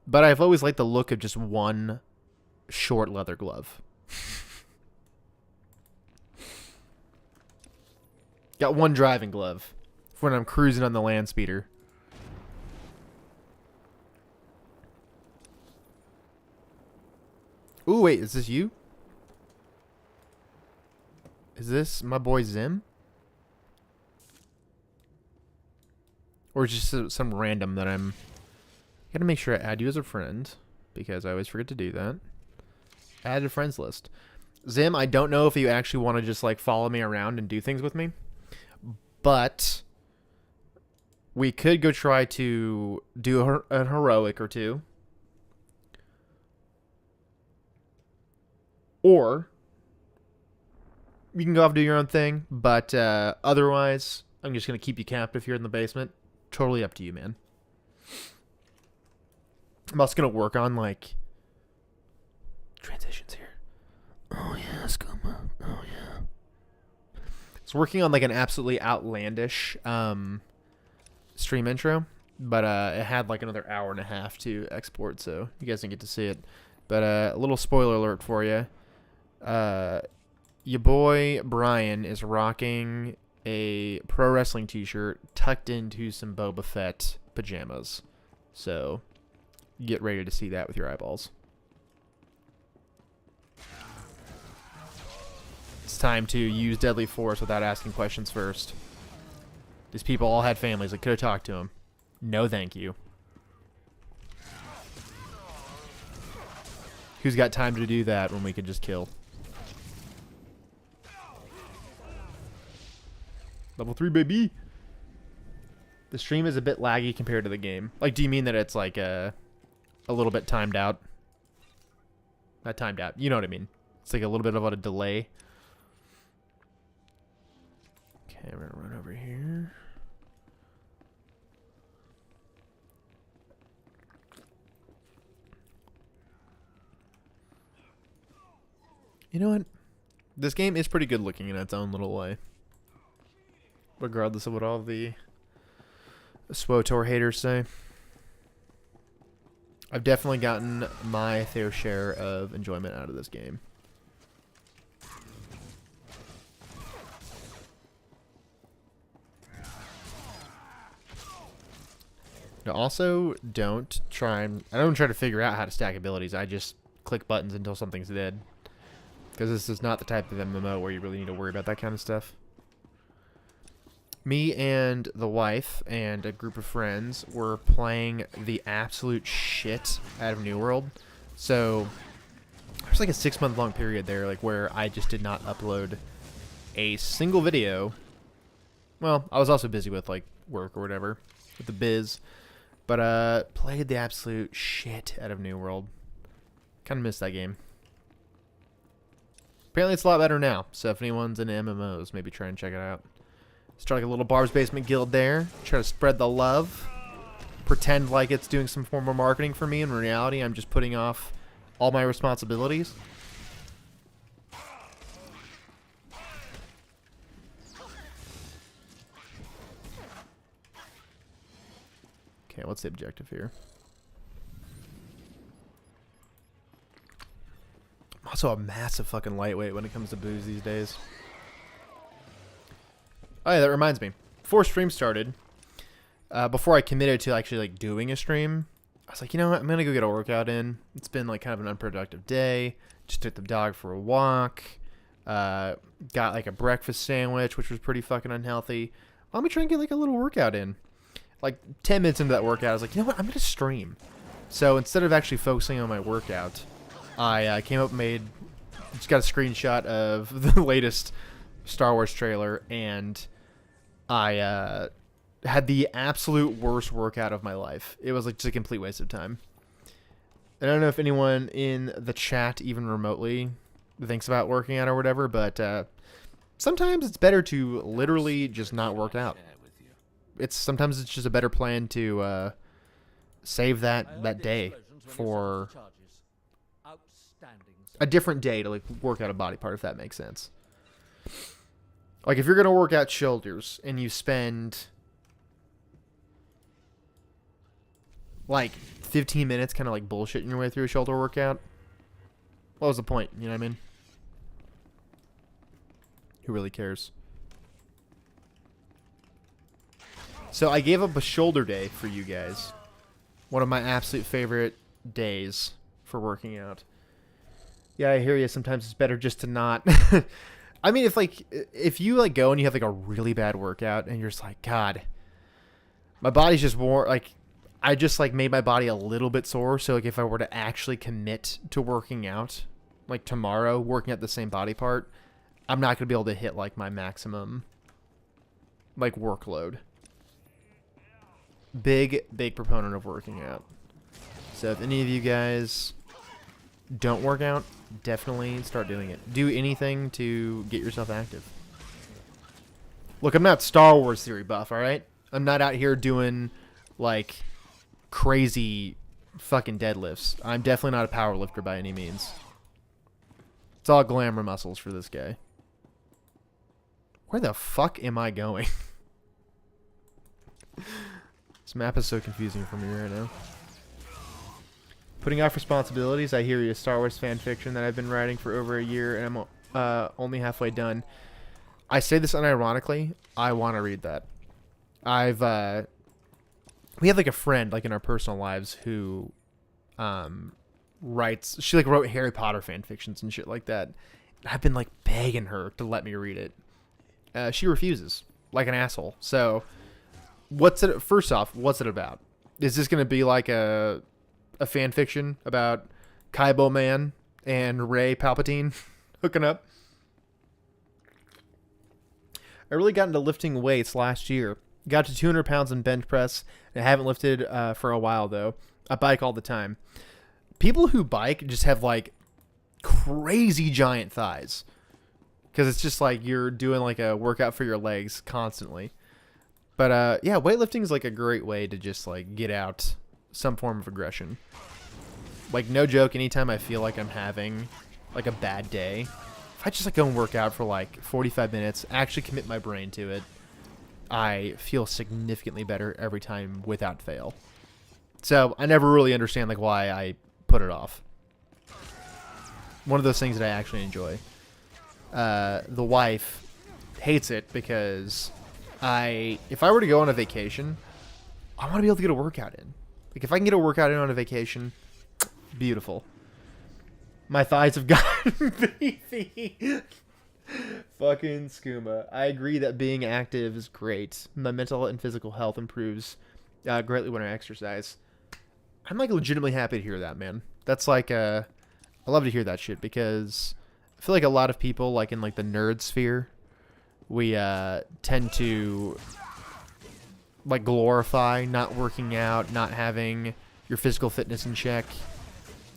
Speaker 1: But I've always liked the look of just one short leather glove. Got one driving glove for when I'm cruising on the land speeder. Ooh, wait, is this you? Is this my boy Zim? Or just some random that I'm Gotta make sure I add you as a friend, because I always forget to do that. Add to friends list. Zim, I don't know if you actually want to just like follow me around and do things with me, but we could go try to do a heroic or two. Or you can go off and do your own thing, but otherwise, I'm just going to keep you captive here in the basement. Totally up to you, man. I'm also going to work on, like, transitions here. Oh, yeah, Skooma. Oh, yeah. It's working on, like, an absolutely outlandish stream intro, but it had, like, another hour and a half to export, so you guys didn't get to see it. But a little spoiler alert for you. Your boy Brian is rocking a pro wrestling t-shirt tucked into some Boba Fett pajamas. So get ready to see that with your eyeballs. It's time to use deadly force without asking questions first. These people all had families. I could have talked to them. No thank you. Who's got time to do that when we could just kill? Level 3, baby. The stream is a bit laggy compared to the game. Like, do you mean that it's like a little bit timed out? Not timed out. You know what I mean. It's like a little bit of a delay. Okay, we're gonna run over here. You know what? This game is pretty good looking in its own little way. Regardless of what all the SWOTOR haters say. I've definitely gotten my fair share of enjoyment out of this game. Now also, I don't try to figure out how to stack abilities. I just click buttons until something's dead. Because this is not the type of MMO where you really need to worry about that kind of stuff. Me and the wife and a group of friends were playing the absolute shit out of New World. So there's like a 6-month long period there, like where I just did not upload a single video. Well, I was also busy with like work or whatever with the biz, but played the absolute shit out of New World. Kind of missed that game. Apparently it's a lot better now, so if anyone's into MMOs, maybe try and check it out. Start like a little Barb's Basement guild there. Try to spread the love. Pretend like it's doing some form of marketing for me. In reality, I'm just putting off all my responsibilities. Okay, what's the objective here? I'm also a massive fucking lightweight when it comes to booze these days. Oh yeah, that reminds me. Before stream started, before I committed to actually like doing a stream, I was like, you know what, I'm gonna go get a workout in. It's been like kind of an unproductive day. Just took the dog for a walk. Got like a breakfast sandwich, which was pretty fucking unhealthy. Why don't we try and get like a little workout in? Like 10 minutes into that workout, I was like, you know what, I'm gonna stream. So instead of actually focusing on my workout, I came up and just got a screenshot of the latest Star Wars trailer, and I had the absolute worst workout of my life. It was like just a complete waste of time. I don't know if anyone in the chat even remotely thinks about working out or whatever, but sometimes it's better to literally just not work out. Sometimes it's just a better plan to save that day for a different day to like work out a body part, if that makes sense. Like if you're gonna work out shoulders and you spend like 15 minutes kind of like bullshitting your way through a shoulder workout, what was the point? You know what I mean? Who really cares? So I gave up a shoulder day for you guys. One of my absolute favorite days for working out. Yeah, I hear you. Sometimes it's better just to not. I mean, if you like go and you have like a really bad workout and you're just like, God, my body's just like, I just like made my body a little bit sore. So like if I were to actually commit to working out, like tomorrow, working at the same body part, I'm not gonna be able to hit like my maximum like workload. Big proponent of working out. So if any of you guys don't work out, definitely start doing it. Do anything to get yourself active. Look, I'm not Star Wars theory buff, alright? I'm not out here doing like crazy fucking deadlifts. I'm definitely not a power lifter by any means. It's all glamour muscles for this guy. Where the fuck am I going? This map is so confusing for me right now. Putting off responsibilities. I hear you. Star Wars fan fiction that I've been writing for over a year, and I'm only halfway done. I say this unironically. I want to read that. We have like a friend like in our personal lives who writes. She like wrote Harry Potter fan fictions and shit like that. I've been like begging her to let me read it. She refuses, like an asshole. So, first off, what's it about? Is this gonna be like a fan fiction about Kybo Man and Rey Palpatine hooking up? I really got into lifting weights last year. Got to 200 pounds in bench press. I haven't lifted for a while though. I bike all the time. People who bike just have like crazy giant thighs. Because it's just like you're doing like a workout for your legs constantly. But yeah, weightlifting is like a great way to just like get out some form of aggression. Like no joke, anytime I feel like I'm having like a bad day, if I just like go and work out for like 45 minutes, actually commit my brain to it, I feel significantly better every time without fail. So I never really understand like why I put it off. One of those things that I actually enjoy. The wife hates it because if I were to go on a vacation, I want to be able to get a workout in. Like if I can get a workout in on a vacation, beautiful. My thighs have gotten beefy. Fucking skooma. I agree that being active is great. My mental and physical health improves greatly when I exercise. I'm like legitimately happy to hear that, man. That's like I love to hear that shit because I feel like a lot of people like in like the nerd sphere, we tend to like glorify not working out, not having your physical fitness in check.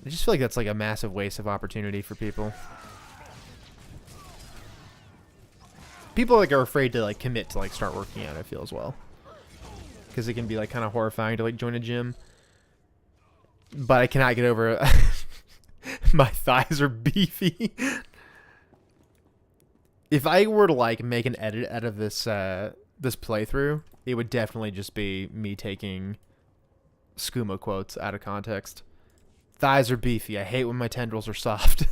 Speaker 1: I just feel like that's like a massive waste of opportunity for people. People like are afraid to like commit to like start working out, I feel, as well, because it can be like kind of horrifying to like join a gym. But I cannot get over my thighs are beefy. If I were to like make an edit out of this this playthrough, it would definitely just be me taking skooma quotes out of context. Thighs are beefy. I hate when my tendrils are soft.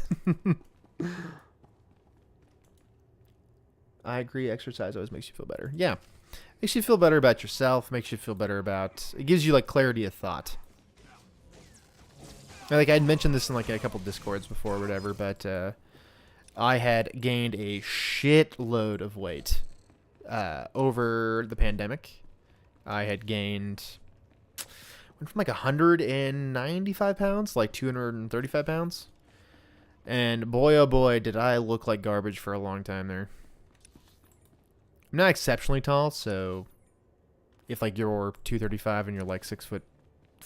Speaker 1: I agree. Exercise always makes you feel better. Yeah. Makes you feel better about yourself. Makes you feel better about... It gives you, like, clarity of thought. Like, I'd mentioned this in, like, a couple Discords before or whatever, but I had gained a shitload of weight over the pandemic. I had gained... Went from, like, 195 pounds, like 235 pounds. And boy, oh boy, did I look like garbage for a long time there. I'm not exceptionally tall, so if like you're 235 and you're like 6'4"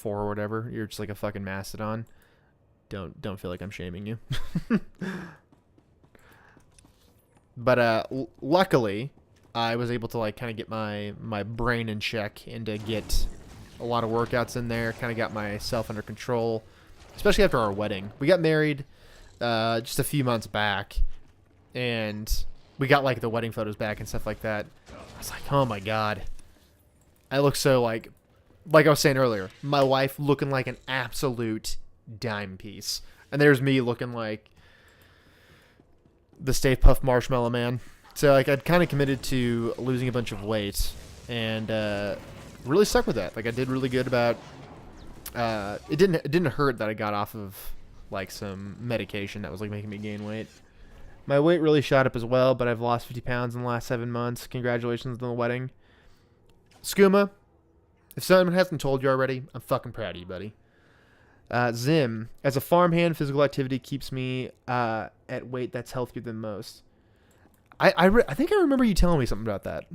Speaker 1: or whatever, you're just like a fucking mastodon. Don't feel like I'm shaming you. But luckily, I was able to like kind of get my brain in check and to get a lot of workouts in there. Kind of got myself under control, especially after our wedding. We got married just a few months back, and we got like the wedding photos back and stuff like that. I was like, oh my god, I look so like I was saying earlier, my wife looking like an absolute dime piece, and there's me looking like the Stay Puft Marshmallow Man. So like I'd kind of committed to losing a bunch of weight, and really stuck with that. Like I did really good about. It didn't hurt that I got off of like some medication that was like making me gain weight. My weight really shot up as well, but I've lost 50 pounds in the last 7 months. Congratulations on the wedding. Skooma, If someone hasn't told you already, I'm fucking proud of you, buddy. Zim, as a farmhand, physical activity keeps me at weight that's healthier than most. I think I remember you telling me something about that.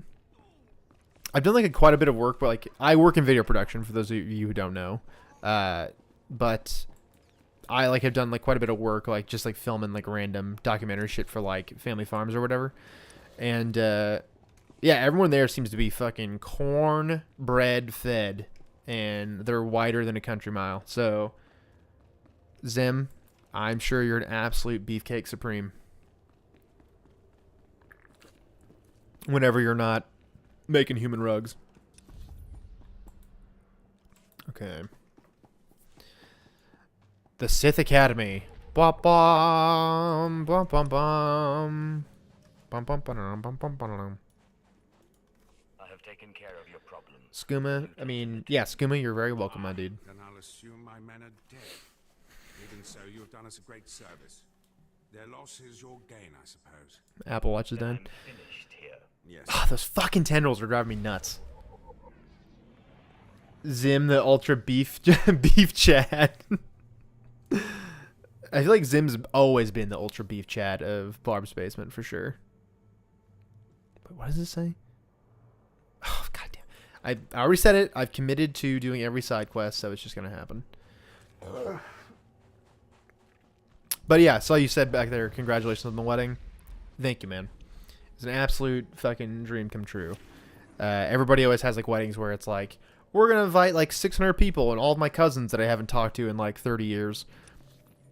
Speaker 1: I've done like quite a bit of work, but like I work in video production for those of you who don't know. But I like have done like quite a bit of work, like just like filming like random documentary shit for like family farms or whatever. And yeah, everyone there seems to be fucking cornbread fed, and they're wider than a country mile. So, Zim, I'm sure you're an absolute beefcake supreme. Whenever you're not making human rugs. Okay. The Sith Academy. Bum bum bum bum bum. Bum bum bum bum bum bum.
Speaker 6: I have taken care of your problem.
Speaker 1: Skooma, Skooma, you're very welcome, my dude.
Speaker 3: Then I'll assume my men are dead. Even so, you have done us a great service. Their loss is your gain, I suppose.
Speaker 1: Apple Watch is
Speaker 6: Then
Speaker 1: done.
Speaker 6: I'm finished here.
Speaker 3: Yes.
Speaker 1: Oh, those fucking tendrils are driving me nuts. Zim, the ultra beef beef Chad. I feel like Zim's always been the ultra beef Chad of Barb's Basement for sure. But what does it say? Oh, goddamn. I already said it. I've committed to doing every side quest, so it's just going to happen. But yeah, saw you said back there, congratulations on the wedding. Thank you, man. It's an absolute fucking dream come true. Everybody always has like weddings where it's like, we're going to invite like 600 people and all of my cousins that I haven't talked to in like 30 years.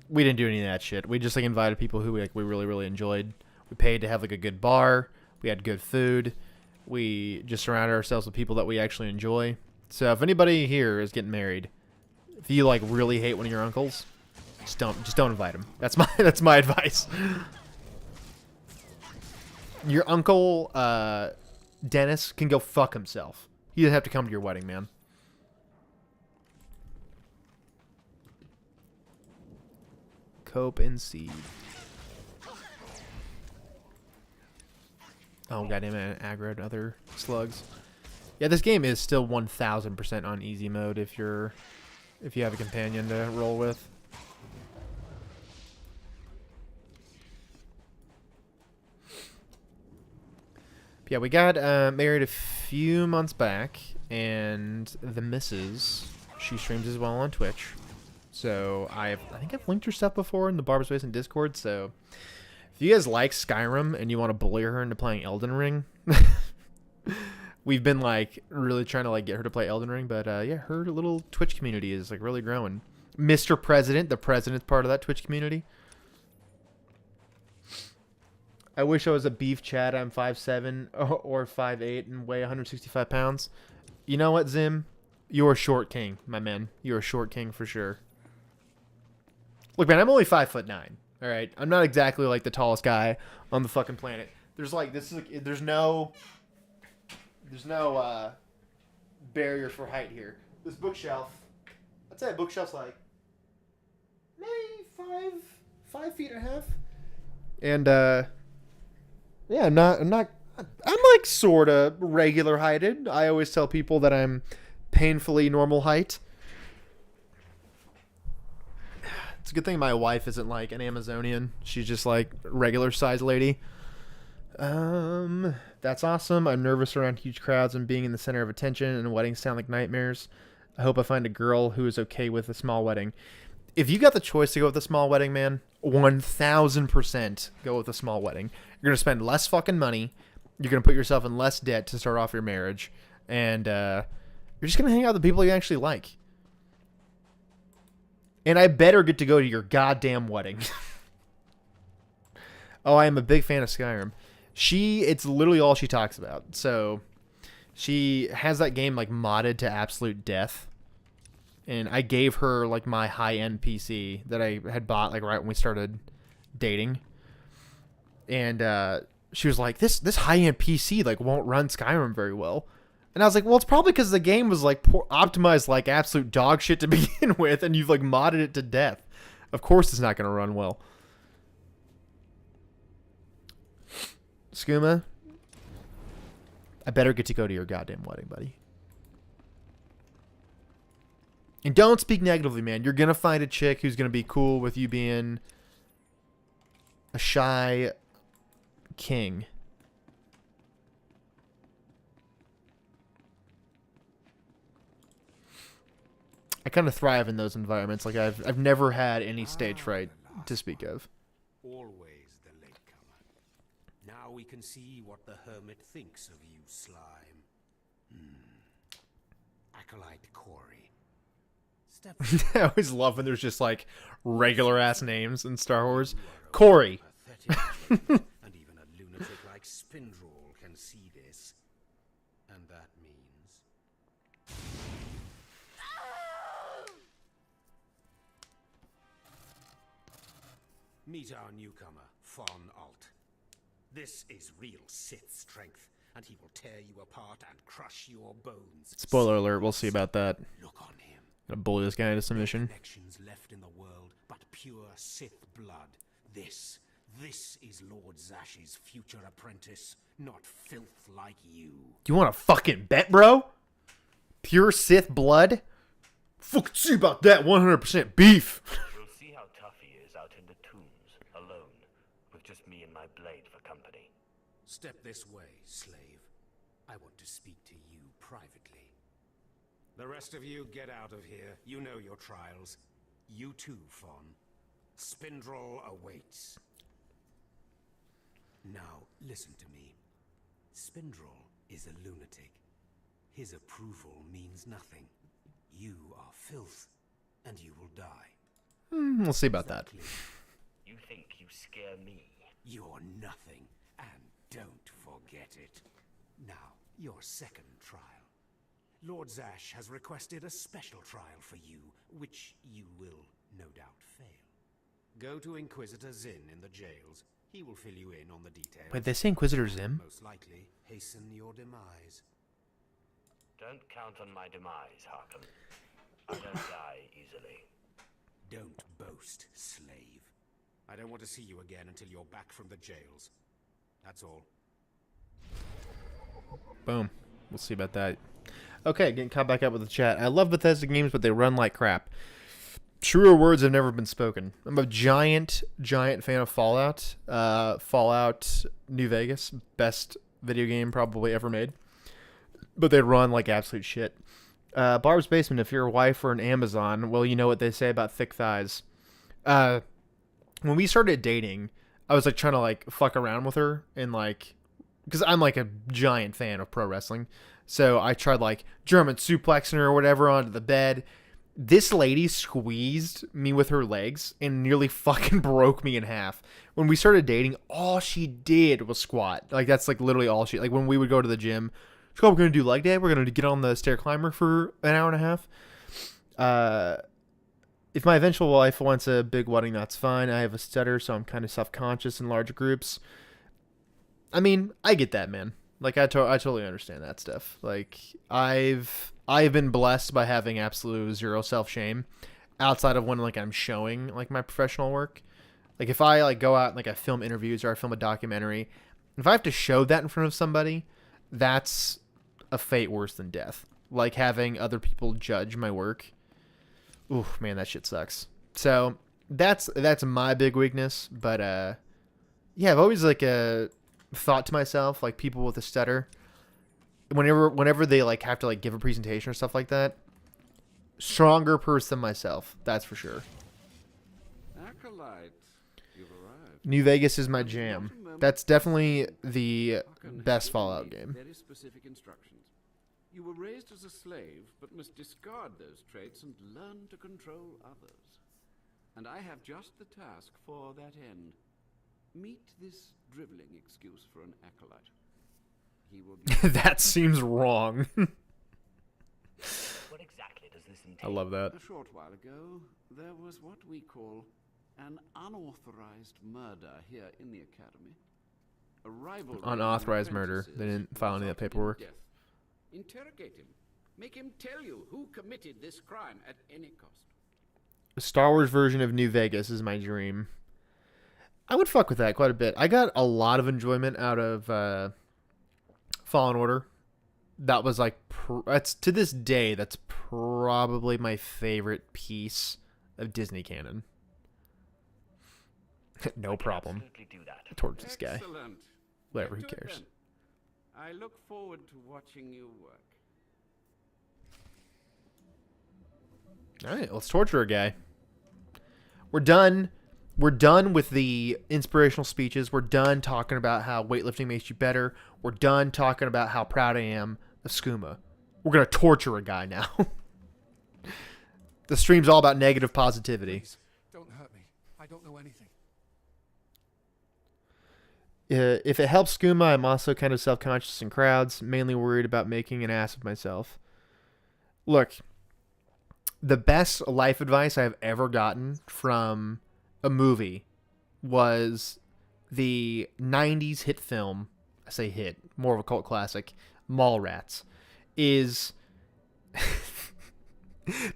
Speaker 1: We didn't do any of that shit. We just like invited people who we really, really enjoyed. We paid to have like a good bar. We had good food. We just surrounded ourselves with people that we actually enjoy. So if anybody here is getting married, if you like really hate one of your uncles, just don't invite him. That's my advice. Your uncle Dennis can go fuck himself. He doesn't have to come to your wedding, man. Cope and seed. Oh goddamn it! Aggroed other slugs. Yeah, this game is still 1000% on easy mode if you have a companion to roll with. Yeah, we got married a few months back, and the missus, she streams as well on Twitch. So I think I've linked her stuff before in the Barb's Basement Discord. So if you guys like Skyrim and you want to bully her into playing Elden Ring, we've been like really trying to like get her to play Elden Ring. But yeah, her little Twitch community is like really growing. Mr. President, the president's part of that Twitch community. I wish I was a beef Chad. I'm 5'7" or 5'8" and weigh 165 pounds. You know what, Zim? You're a short king, my man. You're a short king for sure. Look, man, I'm only 5'9". All right, I'm not exactly like the tallest guy on the fucking planet. There's like there's no barrier for height here. This bookshelf, I'd say a bookshelf's like maybe 5 feet and a half. And yeah, I'm like sort of regular heighted. I always tell people that I'm painfully normal height. It's a good thing my wife isn't like an Amazonian. She's just like regular size lady. That's awesome. I'm nervous around huge crowds and being in the center of attention, and weddings sound like nightmares. I hope I find a girl who is okay with a small wedding. If you got the choice to go with a small wedding, man, 1000% go with a small wedding. You're going to spend less fucking money. You're going to put yourself in less debt to start off your marriage. And you're just going to hang out with the people you actually like. And I better get to go to your goddamn wedding. Oh, I am a big fan of Skyrim. It's literally all she talks about. So she has that game like modded to absolute death. And I gave her like my high-end PC that I had bought like right when we started dating. And she was like, this high-end PC like won't run Skyrim very well. And I was like, well, it's probably because the game was like optimized like absolute dog shit to begin with, and you've like modded it to death. Of course it's not going to run well. Skooma, I better get to go to your goddamn wedding, buddy. And don't speak negatively, man. You're going to find a chick who's going to be cool with you being a shy king. I kind of thrive in those environments. Like I've never had any stage fright to speak of.
Speaker 3: Always the latecomer. Now we can see what the hermit thinks of you, slime. Acolyte Corey. Step
Speaker 1: I always love when there's just like regular ass names in Star Wars. Corey.
Speaker 3: pathetic, and even a lunatic like Spindrel can see this. And that means... Meet our newcomer, Von Alt. This is real Sith strength, and he will tear you apart and crush your bones.
Speaker 1: Spoiler alert, we'll see about that.
Speaker 3: Look on him.
Speaker 1: Gonna bully this guy into submission.
Speaker 3: Connections left in the world, but pure Sith blood. This is Lord Zash's future apprentice, not filth like you.
Speaker 1: You want to fucking bet, bro? Pure Sith blood? Fucking see about that. 100% beef.
Speaker 6: We'll see how tough he is out in the tombs, alone, with just me and my blade for company.
Speaker 3: Step this way, slave. I want to speak to you privately. The rest of you get out of here. You know your trials. You too, Fawn. Spindrel awaits. Now, listen to me. Spindrel is a lunatic. His approval means nothing. You are filth, and you will die.
Speaker 1: We'll see about that.
Speaker 3: Clear?
Speaker 6: You think you scare me?
Speaker 3: You're nothing, and don't forget it. Now, your second trial. Lord Zash has requested a special trial for you, which you will no doubt fail. Go to Inquisitor Zinn in the jails. He will fill you in on the details.
Speaker 1: Wait, they say Inquisitor Zim?
Speaker 3: Most likely, hasten your demise.
Speaker 6: Don't count on my demise, Harkham. I don't die easily.
Speaker 3: Don't boast, slave. I don't want to see you again until you're back from the jails. That's all.
Speaker 1: Boom. We'll see about that. Okay, getting caught back up with the chat. I love Bethesda games, but they run like crap. Truer words have never been spoken. I'm a giant fan of Fallout. Fallout New Vegas, best video game probably ever made. But they run like absolute shit. Barb's Basement, if you're a wife or an Amazon, well, you know what they say about thick thighs. When we started dating, I was like trying to like fuck around with her and like, because I'm like a giant fan of pro wrestling. So I tried like German suplexing her or whatever onto the bed. This lady squeezed me with her legs and nearly fucking broke me in half. When we started dating, all she did was squat. Like, that's like literally all she, like when we would go to the gym, she's like, oh, we're going to do leg day. We're going to get on the stair climber for an hour and a half. If my eventual wife wants a big wedding, that's fine. I have a stutter, so I'm kind of self-conscious in large groups. I mean, I get that, man. Like, I totally understand that stuff. Like, I've been blessed by having absolute zero self-shame outside of when, like, I'm showing, like, my professional work. Like, if I, like, go out and, like, I film interviews or I film a documentary, if I have to show that in front of somebody, that's a fate worse than death. Like, having other people judge my work. Ooh, man, that shit sucks. So, that's my big weakness. But, yeah, I've always, like, thought to myself, like, people with a stutter, whenever they like have to like give a presentation or stuff like that, stronger person than myself, that's for sure.
Speaker 7: Acolyte, you've arrived.
Speaker 1: New Vegas is my jam. That's definitely the best Fallout game.
Speaker 7: Very specific instructions. You were raised as a slave, but must discard those traits and learn to control others. And I have just the task for that end. Meet this driveling excuse for an acolyte. He will be
Speaker 1: That seems wrong.
Speaker 6: What exactly does this entail?
Speaker 1: I love that.
Speaker 7: A short while ago, there was what we call an unauthorized murder here in the academy. A rivalry
Speaker 1: Unauthorized
Speaker 7: among
Speaker 1: murder. They didn't
Speaker 7: apprentices
Speaker 1: file any of that
Speaker 7: resulted in
Speaker 1: paperwork.
Speaker 7: death. Interrogate him. Make him tell you who committed this crime at any cost.
Speaker 1: A Star Wars version of New Vegas is my dream. I would fuck with that quite a bit. I got a lot of enjoyment out of Fallen Order. that was like that's to this day that's probably my favorite piece of Disney canon. No problem.
Speaker 6: Absolutely do that.
Speaker 1: Towards this guy.
Speaker 7: Excellent.
Speaker 1: Whatever,
Speaker 7: Get
Speaker 1: who
Speaker 7: to it
Speaker 1: cares?
Speaker 7: then. I look forward to watching you work.
Speaker 1: Alright, let's torture a guy. We're done. We're done with the inspirational speeches. We're done talking about how weightlifting makes you better. We're done talking about how proud I am of Skooma. We're going to torture a guy now. The stream's all about negative positivity.
Speaker 3: Please, don't hurt me. I don't know anything.
Speaker 1: If it helps Skooma, I'm also kind of self-conscious in crowds, mainly worried about making an ass of myself. Look, the best life advice I've ever gotten from a movie was the 90s hit film, I say hit, more of a cult classic, Mallrats, is...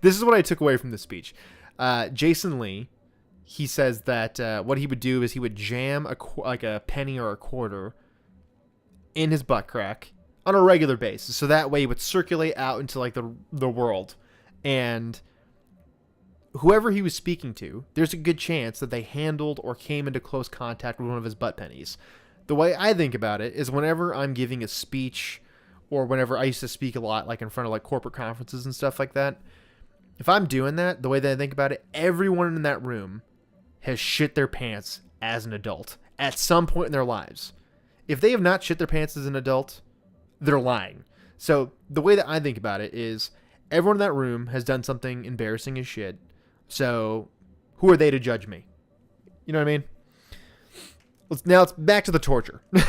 Speaker 1: This is what I took away from the speech. Jason Lee, he says that what he would do is he would jam a penny or a quarter in his butt crack on a regular basis, so that way it would circulate out into like the world, and whoever he was speaking to, there's a good chance that they handled or came into close contact with one of his butt pennies. The way I think about it is whenever I'm giving a speech, or whenever I used to speak a lot, like in front of like corporate conferences and stuff like that, if I'm doing that, the way that I think about it, everyone in that room has shit their pants as an adult at some point in their lives. If they have not shit their pants as an adult, they're lying. So the way that I think about it is everyone in that room has done something embarrassing as shit. So who are they to judge me? You know what I mean? Now it's back to the torture.
Speaker 6: Weakling,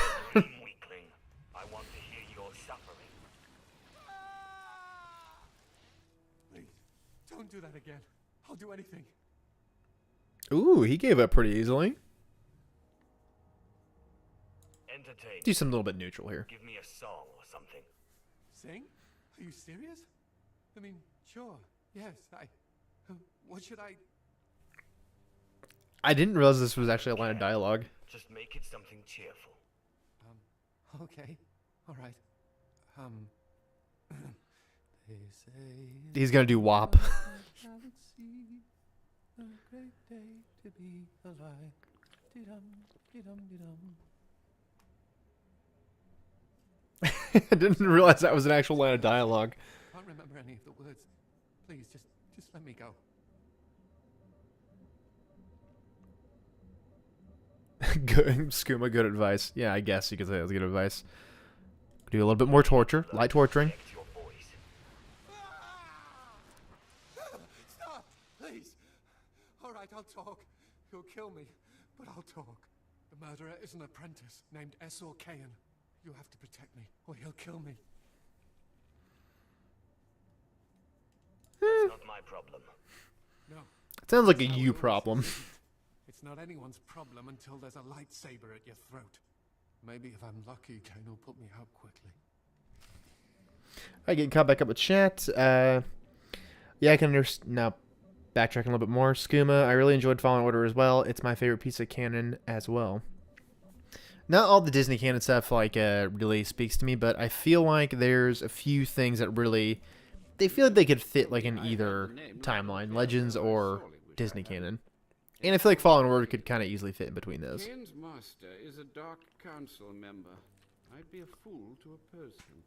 Speaker 6: I want to hear your suffering.
Speaker 3: Please, don't do that again. I'll do anything.
Speaker 1: Ooh, he gave up pretty easily.
Speaker 6: Entertain.
Speaker 1: Do something a little bit neutral here.
Speaker 6: Give me a song or something.
Speaker 3: Sing? Are you serious? I mean, sure. Yes, what should I...
Speaker 1: I didn't realize this was actually a line of dialogue.
Speaker 6: Just make it something cheerful.
Speaker 3: Okay. All right. They say...
Speaker 1: He's gonna do WAP.
Speaker 3: A great day to be alive. Dee-dum, dee-dum, dee-dum.
Speaker 1: I didn't realize that was an actual line of dialogue.
Speaker 3: I can't remember any of the words. Please, just let me go.
Speaker 1: Good, Skooma, good advice. Yeah, I guess you could say that was good advice. Do a little bit more torture, light torturing.
Speaker 6: Protect your voice.
Speaker 3: Stop, please. All right, I'll talk. He'll kill me, but I'll talk. The murderer is an apprentice named Essor Kayan. You have to protect me, or he'll kill me.
Speaker 6: It's not my problem.
Speaker 3: No.
Speaker 1: Sounds like a
Speaker 3: No,
Speaker 1: you
Speaker 3: it
Speaker 1: problem.
Speaker 3: isn't. It's not anyone's problem until there's a lightsaber at your throat. Maybe if I'm lucky, Kain will put me out quickly.
Speaker 1: I get caught back up with chat. Yeah, I can understand. Now, backtracking a little bit more. Skooma, I really enjoyed Fallen Order as well. It's my favorite piece of canon as well. Not all the Disney canon stuff really speaks to me, but I feel like there's a few things that really they feel like they could fit like in either timeline, Legends or Disney canon. And I feel like Fallen Order could kind of easily fit in between those.
Speaker 7: Kane's master is a Dark Council member. I'd be a fool to oppose him.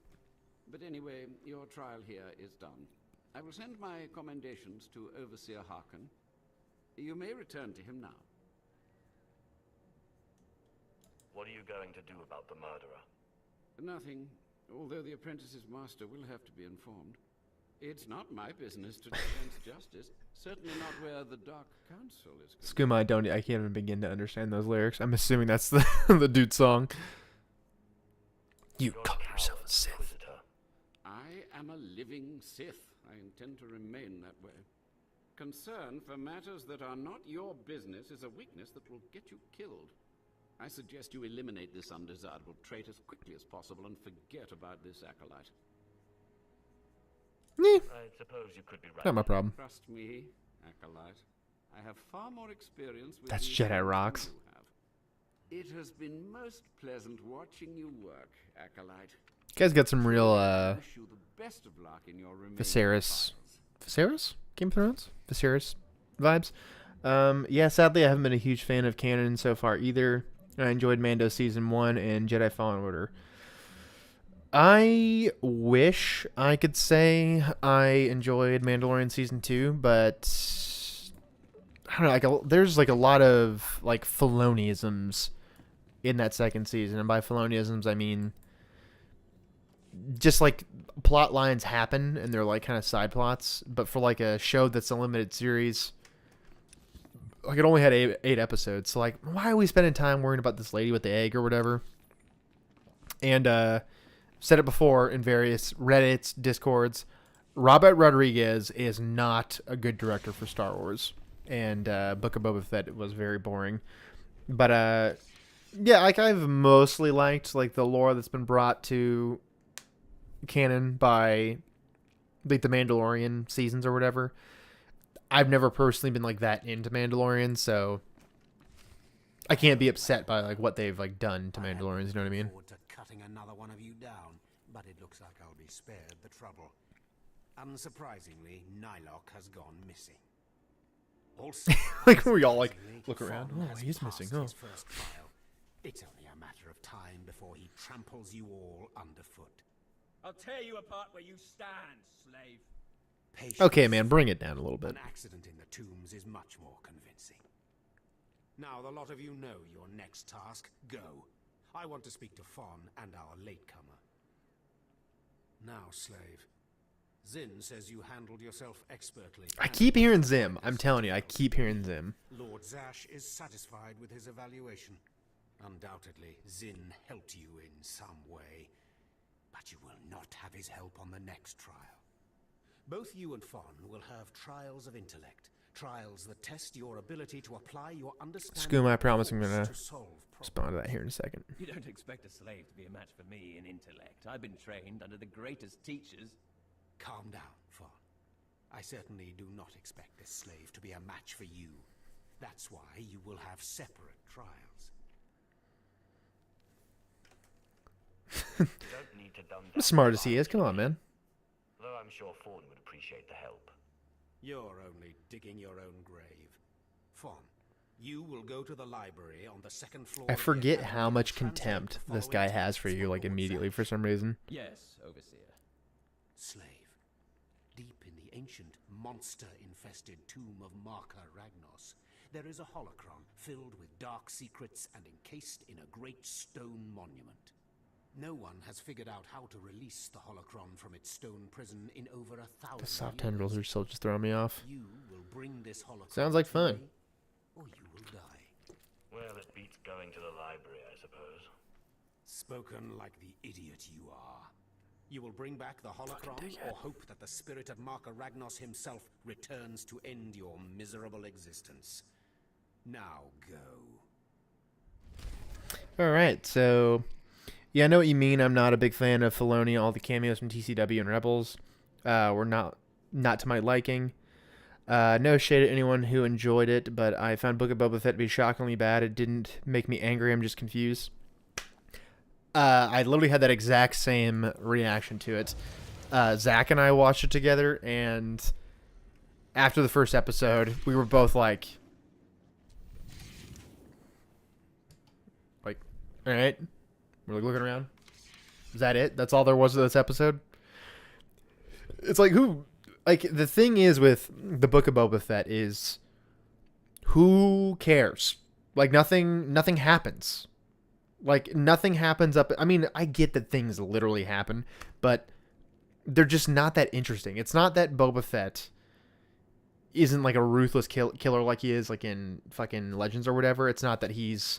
Speaker 7: But anyway, your trial here is done. I will send my commendations to Overseer Harkin. You may return to him now.
Speaker 6: What are you going to do about the murderer?
Speaker 7: Nothing, although the apprentice's master will have to be informed. It's not my business to dispense justice. Certainly not where the Dark Council is concerned.
Speaker 1: Skooma, I can't even begin to understand those lyrics. I'm assuming that's the the dude's song. You
Speaker 6: You're
Speaker 1: call
Speaker 6: a
Speaker 1: yourself a
Speaker 6: coward,
Speaker 1: Sith.
Speaker 6: Inquisitor.
Speaker 7: I am a living Sith. I intend to remain that way. Concern for matters that are not your business is a weakness that will get you killed. I suggest you eliminate this undesirable trait as quickly as possible and forget about this acolyte.
Speaker 6: I suppose you could be right.
Speaker 1: Not my problem.
Speaker 7: Trust me, acolyte. I have far more experience with
Speaker 1: That's
Speaker 7: these
Speaker 1: Jedi
Speaker 7: things than
Speaker 1: rocks.
Speaker 7: you have. It has been most pleasant watching you work, acolyte.
Speaker 1: Guy's got some real
Speaker 7: Wish you the best of luck in your remaining
Speaker 1: Viserys.
Speaker 7: trials.
Speaker 1: Viserys? Game of Thrones? Viserys vibes. Yeah, sadly, I haven't been a huge fan of canon so far either. I enjoyed Mando Season 1 and Jedi Fallen Order. I wish I could say I enjoyed Mandalorian Season 2, but I don't know, there's like a lot of like Filoniisms in that second season. And by Filoniisms, I mean just like plot lines happen and they're like kind of side plots, but for like a show that's a limited series, like it only had eight episodes, so like why are we spending time worrying about this lady with the egg or whatever? And said it before in various Reddits, Discords, Robert Rodriguez is not a good director for Star Wars, and Book of Boba Fett was very boring. But yeah, like I've mostly liked like the lore that's been brought to canon by like the Mandalorian seasons or whatever. I've never personally been like that into Mandalorian, so I can't be upset by like what they've like done to Mandalorians. You know what I mean?
Speaker 3: Forward to cutting another one of you down, but it looks like I'll be spared the trouble. Unsurprisingly, Nylock has gone missing. Also,
Speaker 1: Like we all like look
Speaker 3: Fawn
Speaker 1: around. Oh,
Speaker 3: has
Speaker 1: he's
Speaker 3: passed
Speaker 1: missing. Oh,
Speaker 3: his first trial. It's only a matter of time before he tramples you all underfoot.
Speaker 2: I'll tear you apart where you stand, slave.
Speaker 3: Patience.
Speaker 1: okay, man, bring it down a little bit.
Speaker 3: An accident in the tombs is much more convincing. Now, the lot of you know your next task. Go. I want to speak to Fawn and our latecomer. Now, slave. Zin says you handled yourself expertly.
Speaker 1: I keep hearing Zim. I'm telling you, I keep hearing Zim.
Speaker 3: Lord Zash is satisfied with his evaluation. Undoubtedly, Zin helped you in some way. But you will not have his help on the next trial. Both you and Fawn will have trials of intellect. Trials that test your ability to apply your understanding.
Speaker 1: Skooma, I promise I'm gonna
Speaker 3: to solve problems.
Speaker 1: respond to that here in a second.
Speaker 2: You don't expect a slave to be a match for me in intellect. I've been trained under the greatest teachers.
Speaker 3: Calm down, Fawn. I certainly do not expect this slave to be a match for you. That's why you will have separate trials.
Speaker 6: You don't need to dumb down
Speaker 1: As smart as
Speaker 6: the
Speaker 1: he is, come on,
Speaker 6: biology.
Speaker 1: man.
Speaker 6: Though I'm sure Fawn would appreciate the help.
Speaker 3: You're only digging your own grave. Fawn, you will go to the library on the second floor.
Speaker 1: I
Speaker 3: of the
Speaker 1: forget
Speaker 3: academy
Speaker 1: how
Speaker 3: and
Speaker 1: much
Speaker 3: translate
Speaker 1: contempt
Speaker 3: the
Speaker 1: this
Speaker 3: following
Speaker 1: guy has for
Speaker 3: texts
Speaker 1: you, like
Speaker 3: Lord
Speaker 1: immediately
Speaker 3: Zash.
Speaker 1: for some reason.
Speaker 2: Yes, Overseer.
Speaker 3: Slave, deep in the ancient, monster-infested tomb of Marka Ragnos, there is a holocron filled with dark secrets and encased in a great stone monument. No one has figured out how to release the holocron from its stone prison in over 1,000
Speaker 1: The soft
Speaker 3: years.
Speaker 1: tendrils are still just throwing me off.
Speaker 3: You will bring this holocron
Speaker 1: Sounds like
Speaker 3: to
Speaker 1: fun.
Speaker 3: me, or you will die.
Speaker 6: Well, it beats going to the library, I suppose.
Speaker 3: Spoken like the idiot you are. You will bring back the holocron, or hope that the spirit of Marka Ragnos himself returns to end your miserable existence. Now go.
Speaker 1: All right, so yeah, I know what you mean. I'm not a big fan of Filoni. All the cameos from TCW and Rebels were not to my liking. No shade at anyone who enjoyed it, but I found Book of Boba Fett to be shockingly bad. It didn't make me angry. I'm just confused. I literally had that exact same reaction to it. Zach and I watched it together, and after the first episode, we were both like, all right. We're like looking around. Is that it? That's all there was to this episode? It's like the thing is with the Book of Boba Fett is who cares? Like nothing happens. Like nothing happens I mean, I get that things literally happen, but they're just not that interesting. It's not that Boba Fett isn't like a ruthless killer like he is like in fucking Legends or whatever. It's not that he's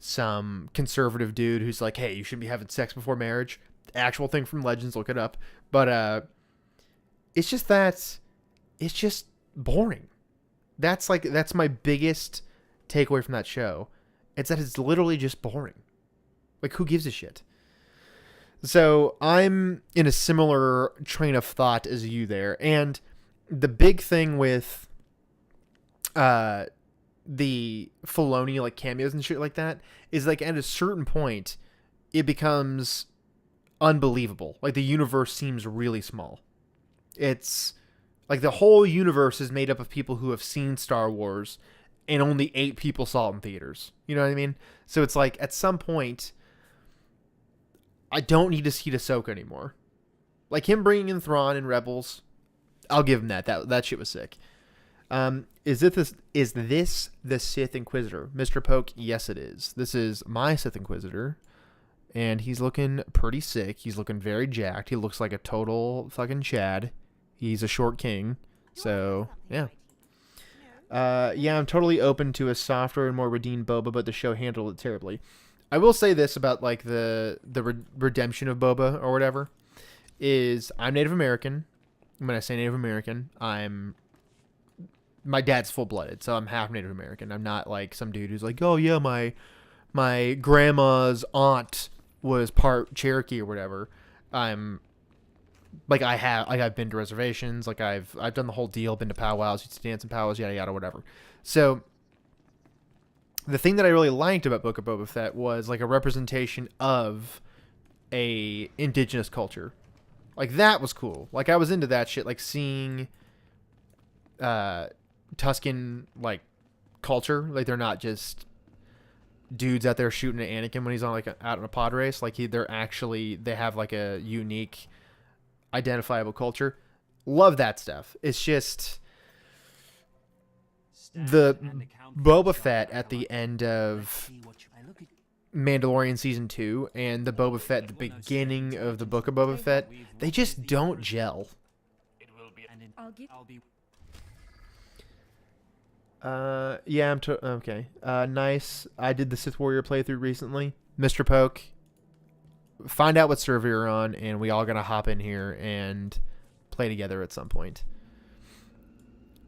Speaker 1: some conservative dude who's like, hey, you shouldn't be having sex before marriage. Actual thing from Legends, look it up. But it's just that it's just boring. That's my biggest takeaway from that show. It's that it's literally just boring. Like, who gives a shit? So I'm in a similar train of thought as you there. And the big thing with the Filoni like cameos and shit like that is like at a certain point it becomes unbelievable. Like the universe seems really small. It's like the whole universe is made up of people who have seen Star Wars, and only 8 people saw it in theaters. You know what I mean? So it's like at some point, I don't need to see Ahsoka anymore. Like him bringing in Thrawn and Rebels, I'll give him that. That shit was sick. Is this the Sith Inquisitor? Mr. Poke, yes it is. This is my Sith Inquisitor. And he's looking pretty sick. He's looking very jacked. He looks like a total fucking Chad. He's a short king. So, yeah. Yeah, I'm totally open to a softer and more redeemed Boba, but the show handled it terribly. I will say this about like the redemption of Boba or whatever, is I'm Native American. When I say Native American, my dad's full-blooded, so I'm half Native American. I'm not like some dude who's like, oh yeah, my grandma's aunt was part Cherokee or whatever. I'm like I've been to reservations, like I've done the whole deal, been to powwows, used to dance in powwows, yada yada, whatever. So the thing that I really liked about Book of Boba Fett was like a representation of a indigenous culture. Like that was cool. Like I was into that shit, like seeing Tusken like culture. Like they're not just dudes out there shooting at Anakin when he's on like out on a pod race. Like they have like a unique identifiable culture. Love that stuff. It's just the Boba Fett at the end of Mandalorian Season 2 and the Boba Fett at the beginning of the Book of Boba Fett, they just don't gel. Yeah, okay. Nice. I did the Sith Warrior playthrough recently. Mr. Poke, find out what server you're on, and we all gotta hop in here and play together at some point.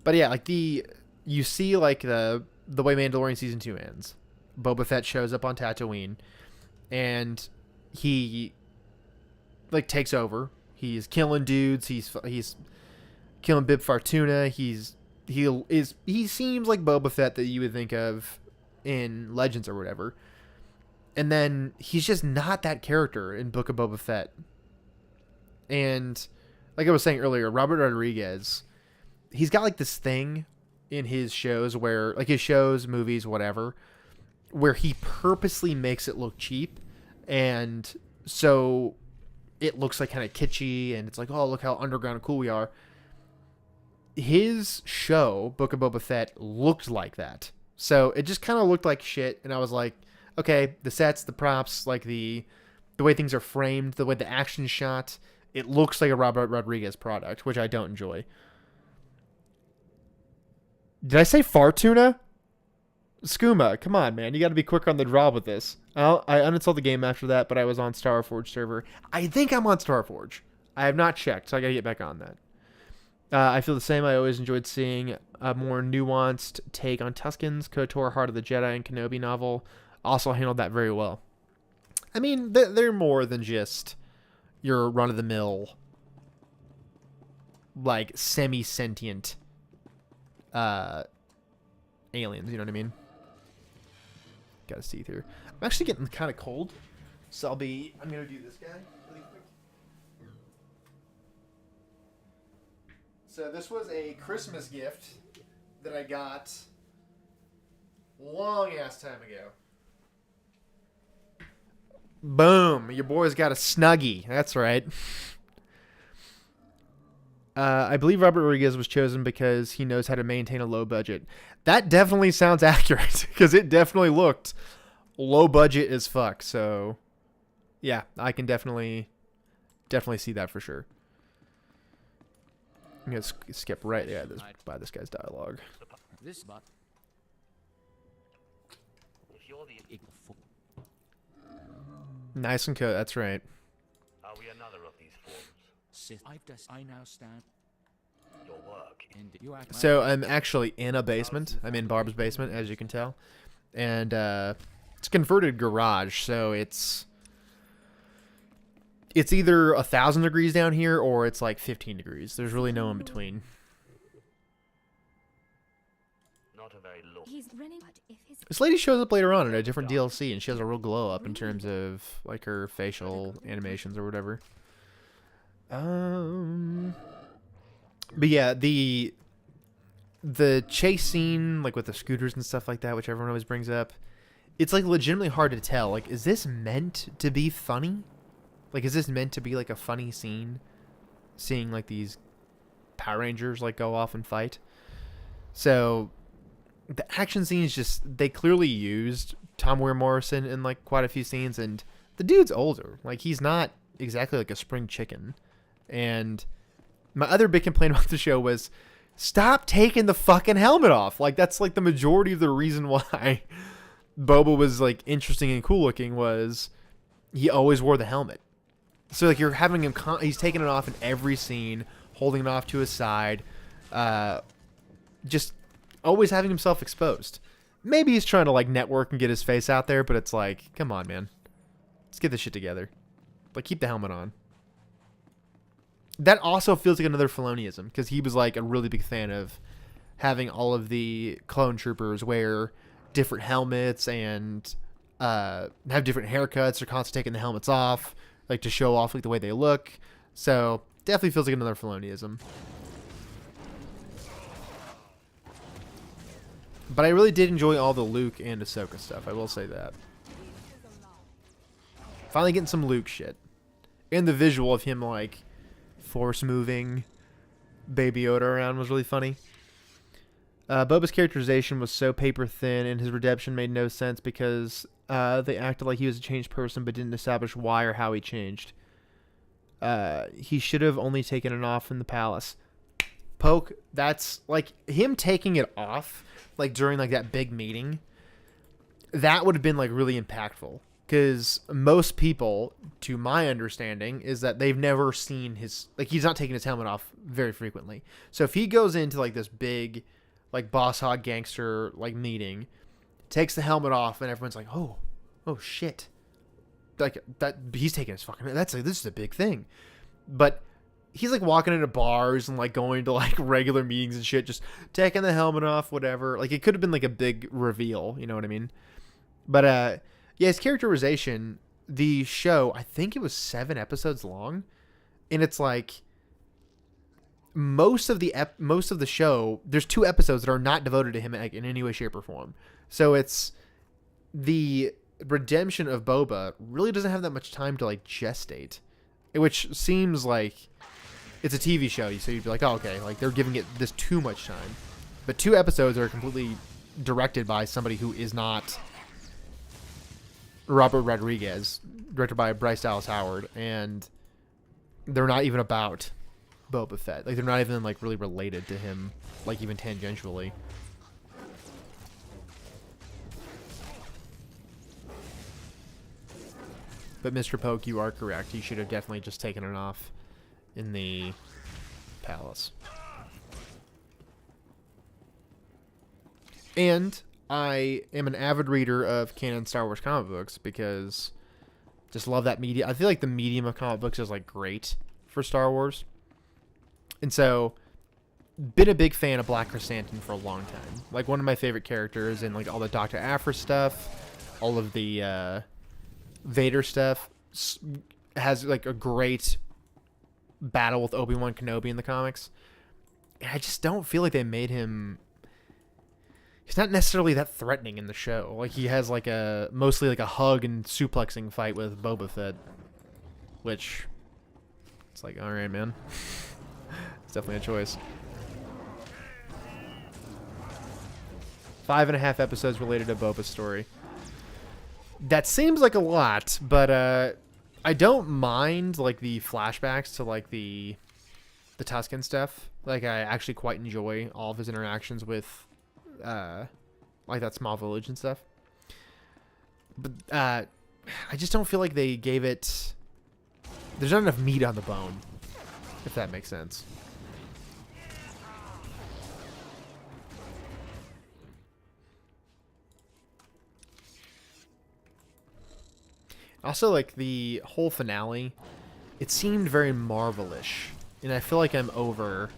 Speaker 1: But yeah, like you see like the way Mandalorian Season 2 ends. Boba Fett shows up on Tatooine, and he like takes over. He's killing dudes. He's killing Bib Fortuna. He seems like Boba Fett that you would think of in Legends or whatever. And then he's just not that character in Book of Boba Fett. And like I was saying earlier, Robert Rodriguez, he's got like this thing in his shows where like his shows, movies, whatever, where he purposely makes it look cheap. And so it looks like kind of kitschy and it's like, oh, look how underground and cool we are. His show, Book of Boba Fett, looked like that. So it just kind of looked like shit. And I was like, okay, the sets, the props, like the way things are framed, the way the action's shot, it looks like a Robert Rodriguez product, which I don't enjoy. Did I say Fartuna? Skooma, come on, man. You got to be quicker on the draw with this. I uninstalled the game after that, but I was on Starforge server. I think I'm on Starforge. I have not checked, so I got to get back on that. I feel the same. I always enjoyed seeing a more nuanced take on Tuskens. KOTOR, Heart of the Jedi, and Kenobi novel also handled that very well. I mean, they're more than just your run-of-the-mill, like, semi-sentient aliens, you know what I mean? Gotta see through. I'm actually getting kind of cold, so I'm gonna do this guy really quick. So this was a Christmas gift that I got long ass time ago. Boom, your boy's got a Snuggie. That's right. I believe Robert Rodriguez was chosen because he knows how to maintain a low budget. That definitely sounds accurate because it definitely looked low budget as fuck. So, yeah, I can definitely see that for sure. I'm gonna skip right by this guy's dialogue. Nice and cut. That's right.
Speaker 6: Are we another of these forms?
Speaker 5: Sith, I now stand.
Speaker 6: Your work.
Speaker 1: So I'm actually in a basement. I'm in Barb's basement, as you can tell, and it's a converted garage. So it's either 1,000 degrees down here or it's like 15 degrees. There's really no in between.
Speaker 6: Not a very long.
Speaker 4: He's running, but If his
Speaker 1: This lady shows up later on in a different DLC, and she has a real glow up in terms of like her facial animations or whatever. But yeah, the chase scene, like with the scooters and stuff like that, which everyone always brings up, it's like legitimately hard to tell. Like, is this meant to be funny? Like, is this meant to be like a funny scene? Seeing like these Power Rangers like go off and fight. So the action scenes, just they clearly used Tom Weir Morrison in like quite a few scenes, and the dude's older. Like, he's not exactly like a spring chicken. And my other big complaint about the show was, stop taking the fucking helmet off. Like, that's like the majority of the reason why Boba was like interesting and cool looking, was he always wore the helmet. So like, you're having him, he's taking it off in every scene, holding it off to his side, just always having himself exposed. Maybe he's trying to like network and get his face out there, but it's like, come on, man, let's get this shit together. Like, keep the helmet on. That also feels like another Filoniism, because he was like a really big fan of having all of the clone troopers wear different helmets and have different haircuts. They're constantly taking the helmets off, like to show off like the way they look. So definitely feels like another Filoniism. But I really did enjoy all the Luke and Ahsoka stuff. I will say that. Finally getting some Luke shit, and the visual of him like force moving Baby Yoda around was really funny. Boba's characterization was so paper thin, and his redemption made no sense because they acted like he was a changed person but didn't establish why or how he changed. He should have only taken it off in the palace. Poke, that's like him taking it off like during like that big meeting. That would have been like really impactful, because most people, to my understanding, is that they've never seen his, like, he's not taking his helmet off very frequently. So if he goes into like this big like boss hog gangster like meeting, takes the helmet off, and everyone's like, oh shit, like that, he's taking his fucking, that's like, this is a big thing. But he's like walking into bars and like going to like regular meetings and shit, just taking the helmet off, whatever. Like, it could have been like a big reveal, you know what I mean? But yeah, his characterization, the show, I think it was 7 episodes long, and it's like most of the show, there's 2 episodes that are not devoted to him like in any way, shape, or form. So it's the redemption of Boba really doesn't have that much time to like gestate, which seems like it's a TV show, so you'd be like, oh, okay, like they're giving it this too much time. But 2 episodes are completely directed by somebody who is not Robert Rodriguez, directed by Bryce Dallas Howard, and they're not even about Boba Fett. Like, they're not even like really related to him, like even tangentially. But Mr. Poke, you are correct. He should have definitely just taken it off in the palace. And I am an avid reader of canon Star Wars comic books, because just love that media. I feel like the medium of comic books is like great for Star Wars. And so been a big fan of Black Chrysanthemum for a long time. Like, one of my favorite characters in like all the Dr. Aphra stuff, all of the Vader stuff, has like a great battle with Obi-Wan Kenobi in the comics. And I just don't feel like they made him, he's not necessarily that threatening in the show. Like, he has like a mostly like a hug and suplexing fight with Boba Fett, which it's like, all right, man. It's definitely a choice. 5.5 episodes related to Boba's story. That seems like a lot, but I don't mind like the flashbacks to like the Tusken stuff. Like, I actually quite enjoy all of his interactions with like that small village and stuff. But I just don't feel like they gave it, there's not enough meat on the bone, if that makes sense. Also, like, the whole finale, it seemed very Marvel-ish. And I feel like I'm over,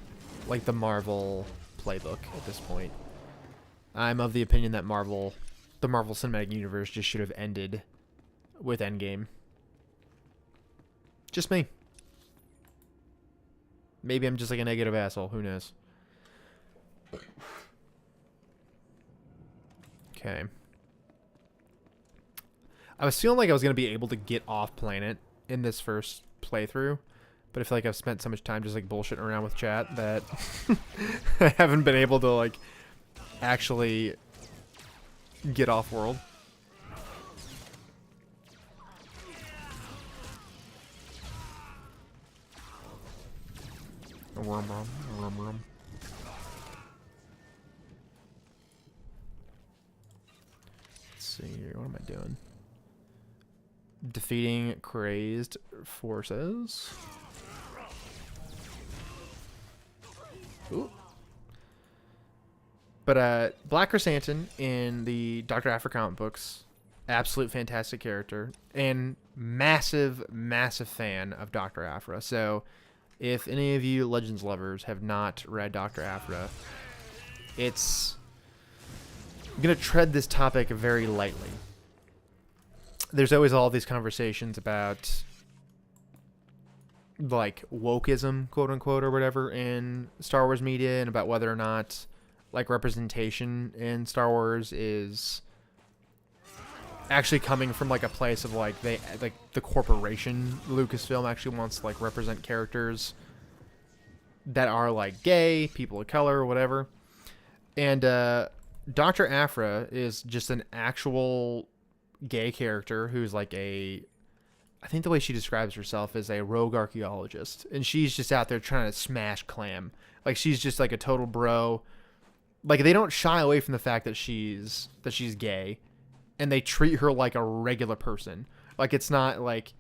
Speaker 1: like, the Marvel playbook at this point. I'm of the opinion that Marvel the Marvel Cinematic Universe just should have ended with Endgame. Just me. Maybe I'm just like a negative asshole. Who knows? Okay. I was feeling like I was going to be able to get off planet in this first playthrough, but I feel like I've spent so much time just like bullshitting around with chat that I haven't been able to like actually get off world. Let's see here. What am I doing? Defeating crazed forces. Ooh. But Black Chrysanthemum in the Dr. Aphra comic books, absolute fantastic character, and massive, massive fan of Dr. Aphra. So if any of you Legends lovers have not read Dr. Aphra, I'm going to tread this topic very lightly. There's always all these conversations about like wokeism, quote unquote, or whatever in Star Wars media, and about whether or not like representation in Star Wars is actually coming from like a place of like the corporation Lucasfilm actually wants to like represent characters that are like gay, people of color, or whatever. And Dr. Aphra is just an actual gay character who's like I think the way she describes herself is a rogue archaeologist, and she's just out there trying to smash Clam. Like she's just like a total bro. Like they don't shy away from the fact that she's gay, and they treat her like a regular person. Like it's not like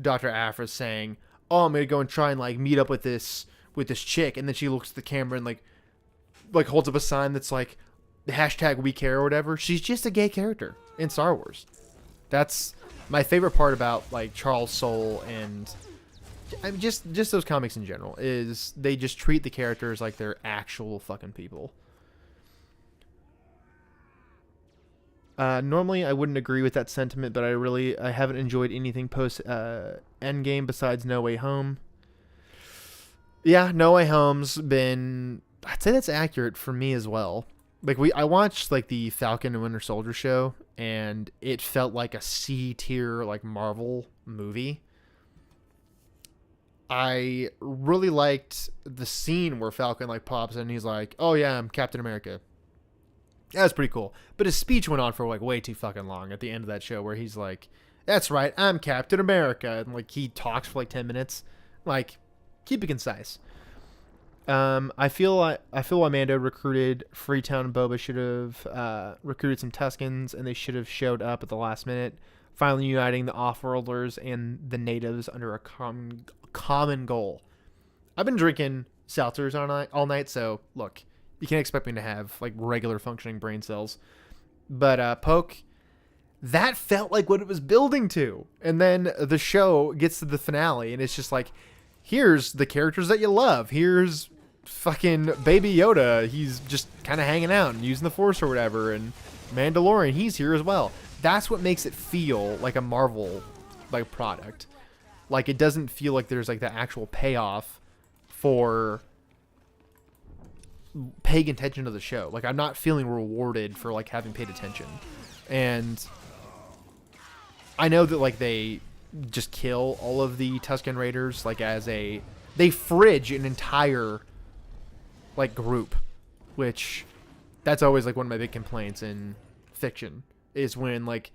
Speaker 1: Dr. Aphra saying, "Oh, I'm gonna go and try and like meet up with this chick," and then she looks at the camera and like holds up a sign that's like #we care or whatever. She's just a gay character in Star Wars. That's my favorite part about like Charles Soule and I mean, just those comics in general, is they just treat the characters like they're actual fucking people. Normally I wouldn't agree with that sentiment, but I haven't enjoyed anything post Endgame besides No Way Home. Yeah, No Way Home's been, I'd say that's accurate for me as well. Like I watched like the Falcon and Winter Soldier show, and it felt like a C tier like Marvel movie. I really liked the scene where Falcon like pops in and he's like, "Oh yeah, I'm Captain America." That was pretty cool. But his speech went on for like way too fucking long at the end of that show, where he's like, "That's right, I'm Captain America," and like he talks for like 10 minutes. Like, keep it concise. I feel why Mando recruited Freetown and Boba should have recruited some Tuskens, and they should have showed up at the last minute, finally uniting the Offworlders and the natives under a common goal. I've been drinking seltzers all night, so look, you can't expect me to have like regular functioning brain cells. But Poke, that felt like what it was building to, and then the show gets to the finale, and it's just like, here's the characters that you love. Here's fucking Baby Yoda. He's just kind of hanging out and using the Force or whatever. And Mandalorian, he's here as well. That's what makes it feel like a Marvel like product. Like it doesn't feel like there's like the actual payoff for paying attention to the show. Like I'm not feeling rewarded for like having paid attention. And I know that like they just kill all of the Tusken Raiders like they fridge an entire like group, which that's always like one of my big complaints in fiction, is when like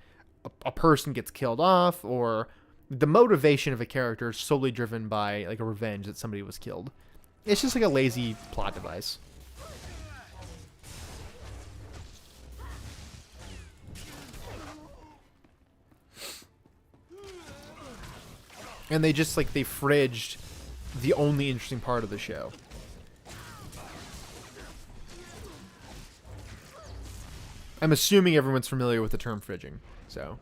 Speaker 1: a person gets killed off, or the motivation of a character is solely driven by like a revenge that somebody was killed. It's just like a lazy plot device. And they just like they fridged the only interesting part of the show. I'm assuming everyone's familiar with the term fridging, so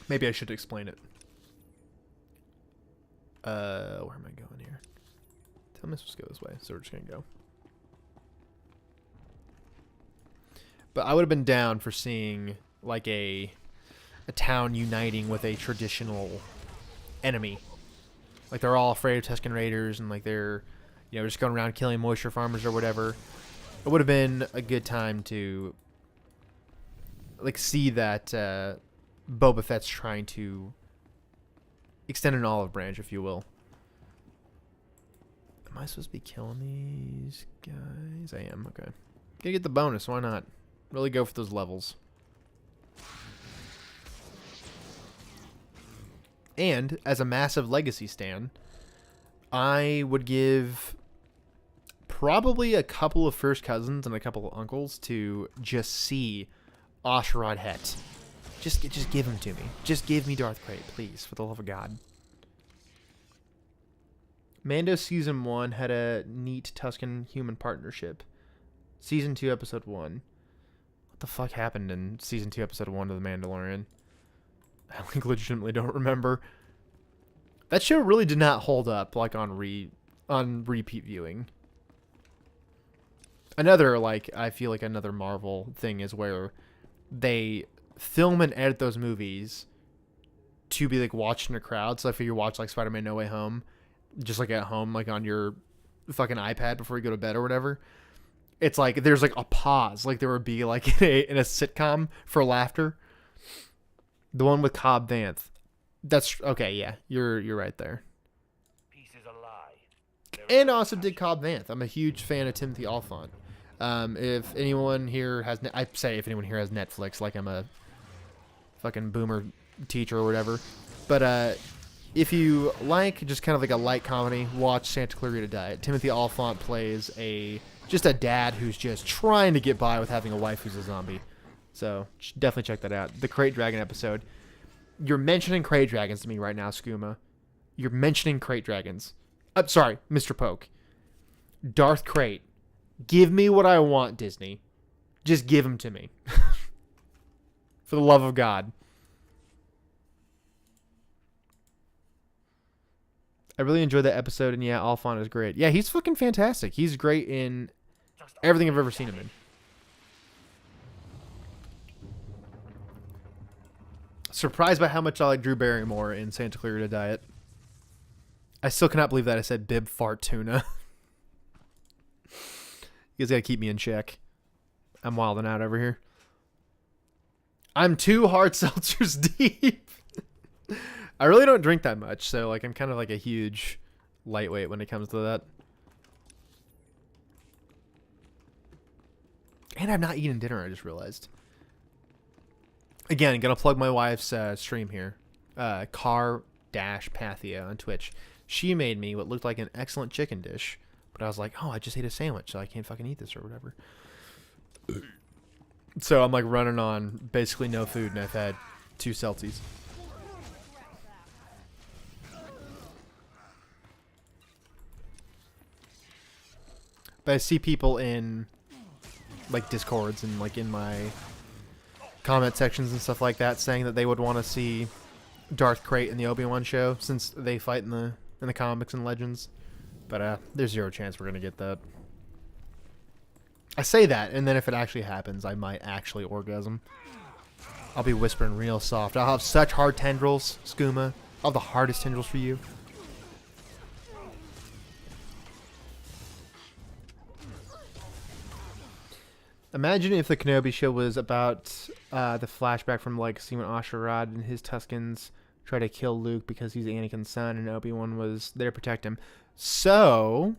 Speaker 1: maybe I should explain it. Where am I going here? Tell me I'm supposed to go this way, so we're just gonna go. But I would have been down for seeing like a town uniting with a traditional enemy. Like they're all afraid of Tusken Raiders and like they're, you know, just going around killing moisture farmers or whatever. It would have been a good time to like see that Boba Fett's trying to extend an olive branch, if you will. Am I supposed to be killing these guys? I am, okay. Gonna get the bonus, why not? Really go for those levels. And, as a massive Legacy stan, I would give probably a couple of first cousins and a couple of uncles to just see Asherad Het. Just give him to me. Just give me Darth Krayt, please, for the love of God. Mando Season 1 had a neat Tusken-human partnership. Season 2, Episode 1. What the fuck happened in Season 2, Episode 1 of The Mandalorian? I like legitimately don't remember. That show really did not hold up like on repeat viewing. Another, like, I feel like another Marvel thing is where they film and edit those movies to be like watched in a crowd. So if you watch like Spider-Man No Way Home, just like at home, like on your fucking iPad before you go to bed or whatever, it's like there's like a pause, like there would be like in a sitcom for laughter. The one with Cobb Vanth. That's okay. Yeah, you're right there.
Speaker 6: Peace is a lie.
Speaker 1: And also did Cobb Vanth. I'm a huge fan of Timothy Olyphant. If anyone here has, I say if anyone here has Netflix, like I'm a fucking boomer teacher or whatever. But if you like just kind of like a light comedy, watch Santa Clarita Diet. Timothy Olyphant plays just a dad who's just trying to get by with having a wife who's a zombie. So definitely check that out. The Krayt Dragon episode. You're mentioning Krayt Dragons to me right now, Skooma. You're mentioning Krayt Dragons. I'm sorry, Mr. Poke. Darth Krayt. Give me what I want, Disney. Just give him to me. For the love of God. I really enjoyed that episode, and yeah, Alphon is great. Yeah, he's fucking fantastic. He's great in everything I've ever seen him in. Surprised by how much I like Drew Barrymore in Santa Clarita Diet. I still cannot believe that I said Bib Fart Tuna. You guys gotta keep me in check. I'm wilding out over here. I'm 2 hard seltzers deep. I really don't drink that much, so like I'm kind of like a huge lightweight when it comes to that. And I'm not eating dinner, I just realized. Again, gonna plug my wife's stream here. Car-Pathia on Twitch. She made me what looked like an excellent chicken dish. But I was like, oh, I just ate a sandwich, so I can't fucking eat this or whatever. So I'm like running on basically no food, and I've had 2 Celsius. But I see people in like Discords and like in my comment sections and stuff like that saying that they would want to see Darth Krayt in the Obi-Wan show since they fight in the comics and Legends. But there's 0 chance we're gonna get that. I say that, and then if it actually happens, I might actually orgasm. I'll be whispering real soft. I'll have such hard tendrils, Skooma. I'll have the hardest tendrils for you. Imagine if the Kenobi show was about the flashback from Legacy when Asherad and his Tuskens try to kill Luke because he's Anakin's son and Obi-Wan was there to protect him. So,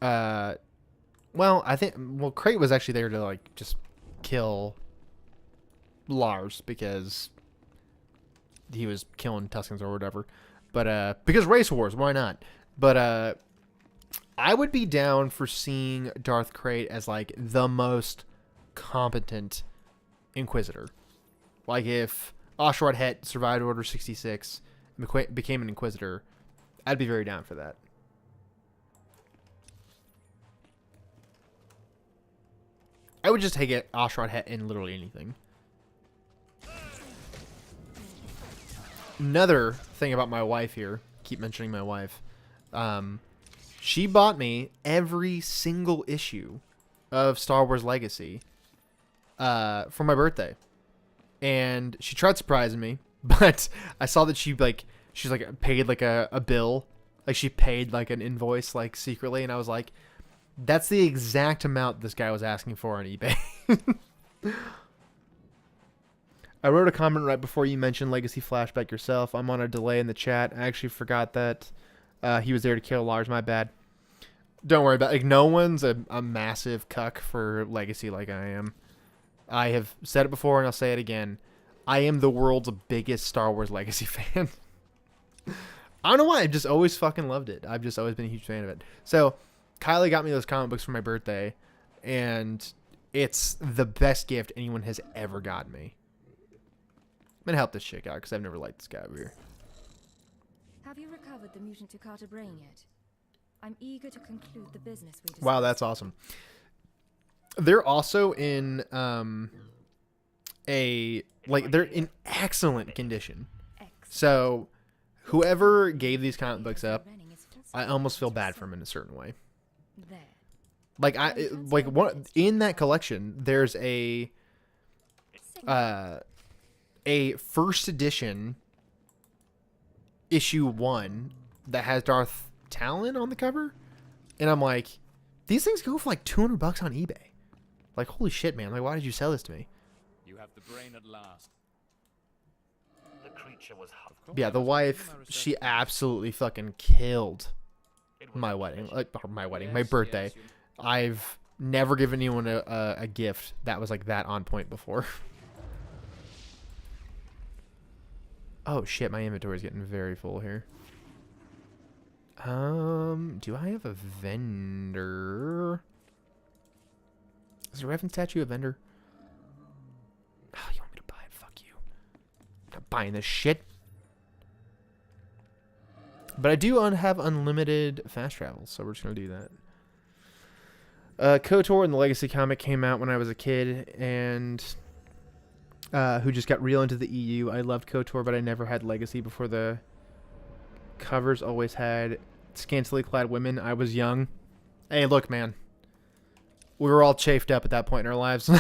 Speaker 1: well, Krayt was actually there to, like, just kill Lars because he was killing Tuskens or whatever. But, because race wars, why not? But, I would be down for seeing Darth Krayt as, like, the most competent Inquisitor. Like, if Asherad Het survived Order 66 and became an Inquisitor, I'd be very down for that. I would just take it Asherad Het in literally anything. Another thing about my wife here, keep mentioning my wife, she bought me every single issue of Star Wars Legacy for my birthday. And she tried surprising me, but I saw that she's like paid like a bill. Like she paid like an invoice like secretly, and I was like, that's the exact amount this guy was asking for on eBay. I wrote a comment right before you mentioned Legacy Flashback yourself. I'm on a delay in the chat. I actually forgot that he was there to kill Lars. My bad. Don't worry about it. Like, no one's a massive cuck for Legacy like I am. I have said it before and I'll say it again. I am the world's biggest Star Wars Legacy fan. I don't know why. I've just always fucking loved it. I've just always been a huge fan of it. So, Kylie got me those comic books for my birthday, and it's the best gift anyone has ever got me. I'm gonna help this chick out because I've never liked this guy over here.
Speaker 4: Have you recovered the mutant Takata brain yet? I'm eager to conclude the business we discussed.
Speaker 1: Wow, that's awesome. They're also in they're in excellent condition. So whoever gave these comic books up, I almost feel bad for him in a certain way. Like one in that collection, there's a first edition issue 1 that has Darth Talon on the cover, and I'm like, these things go for like $200 on eBay. Like, holy shit, man! Like, why did you sell this to me?
Speaker 8: You have the brain at last.
Speaker 6: The creature was
Speaker 1: Yeah, the wife, she absolutely fucking killed my wedding, my birthday.
Speaker 8: Yes,
Speaker 1: I've never given anyone a gift that was like that on point before. Oh shit, my inventory is getting very full here. Do I have a vendor? Is the Revan statue a vendor? Oh, you want me to buy it? Fuck you. I'm not buying this shit. But I do have unlimited fast travel, so we're just going to do that. KOTOR in the Legacy comic came out when I was a kid, and who just got real into the EU. I loved KOTOR, but I never had Legacy before the covers always had scantily clad women. I was young. Hey, look, man. We were all chafed up at that point in our lives.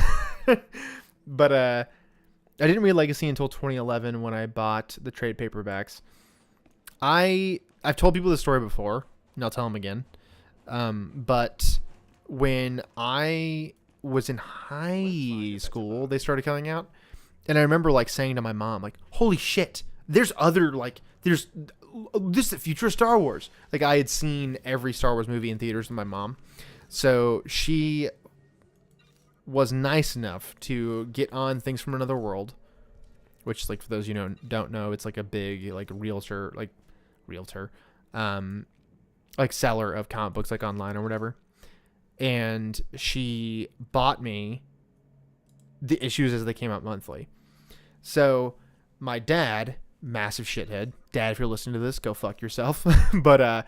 Speaker 1: But I didn't read Legacy until 2011 when I bought the trade paperbacks. I've told people this story before, and I'll tell them again. But when I was in high school, they started coming out. And I remember like saying to my mom, like, holy shit, this is the future of Star Wars. Like, I had seen every Star Wars movie in theaters with my mom. So she was nice enough to get on Things from Another World, which, like, for those don't know, it's like a big like realtor, like seller of comic books, like online or whatever. And she bought me the issues as they came out monthly. So my dad, massive shithead. Dad, if you're listening to this, go fuck yourself. But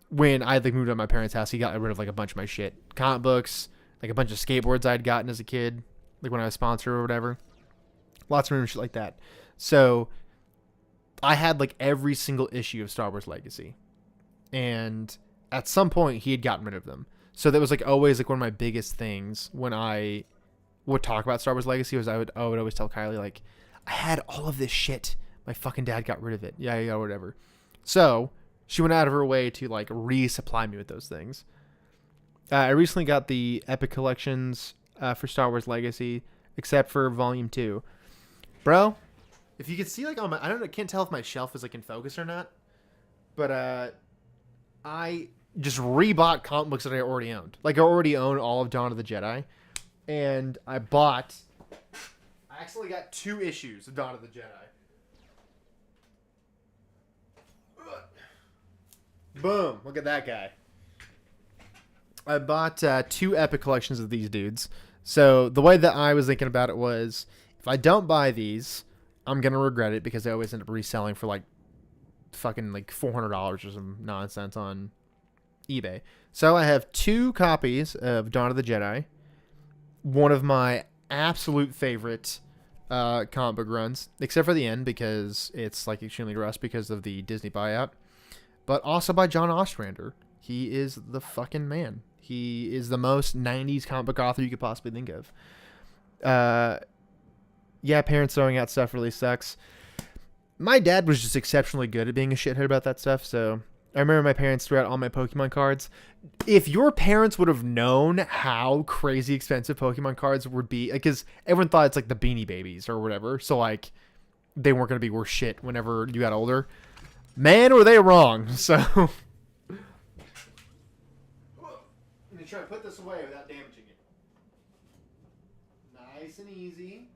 Speaker 1: when I like moved to my parents' house, he got rid of like a bunch of my shit, comic books, like a bunch of skateboards I'd gotten as a kid, like when I was sponsored or whatever. Lots of random shit like that. So I had like every single issue of Star Wars Legacy, and at some point he had gotten rid of them. So that was like always like one of my biggest things when I would talk about Star Wars Legacy was I would always tell Kylie, like, I had all of this shit. My fucking dad got rid of it. Yeah, whatever. So she went out of her way to like resupply me with those things. I recently got the Epic Collections for Star Wars Legacy, except for Volume 2. Bro, if you could see like on my, I can't tell if my shelf is like in focus or not, but I just rebought comic books that I already owned. Like, I already own all of Dawn of the Jedi, and I actually got 2 issues of Dawn of the Jedi. Boom. Look at that guy. I bought 2 Epic Collections of these dudes. So the way that I was thinking about it was, if I don't buy these, I'm going to regret it because I always end up reselling for like fucking like $400 or some nonsense on eBay. So I have 2 copies of Dawn of the Jedi. One of my absolute favorite comic book runs, except for the end because it's like extremely gross because of the Disney buyout. But also by John Ostrander. He is the fucking man. He is the most 90s comic book author you could possibly think of. Yeah, parents throwing out stuff really sucks. My dad was just exceptionally good at being a shithead about that stuff, so I remember my parents threw out all my Pokemon cards. If your parents would have known how crazy expensive Pokemon cards would be, because everyone thought it's like the Beanie Babies or whatever, so like they weren't going to be worth shit whenever you got older. Man, were they wrong. So I'm going to try to put this away without damaging it. Nice and easy.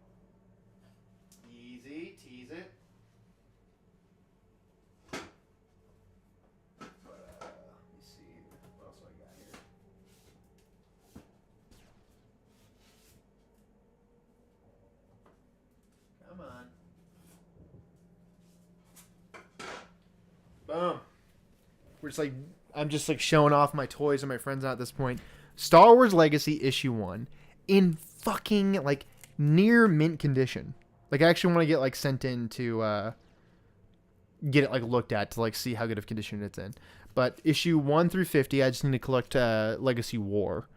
Speaker 1: Easy, tease it. Boom. We're just like, I'm just like showing off my toys and my friends at this point. Star Wars Legacy issue 1 in fucking like near mint condition. Like I actually want to get like sent in to get it like looked at to like see how good of condition it's in. But issue 1 through 50, I just need to collect Legacy War.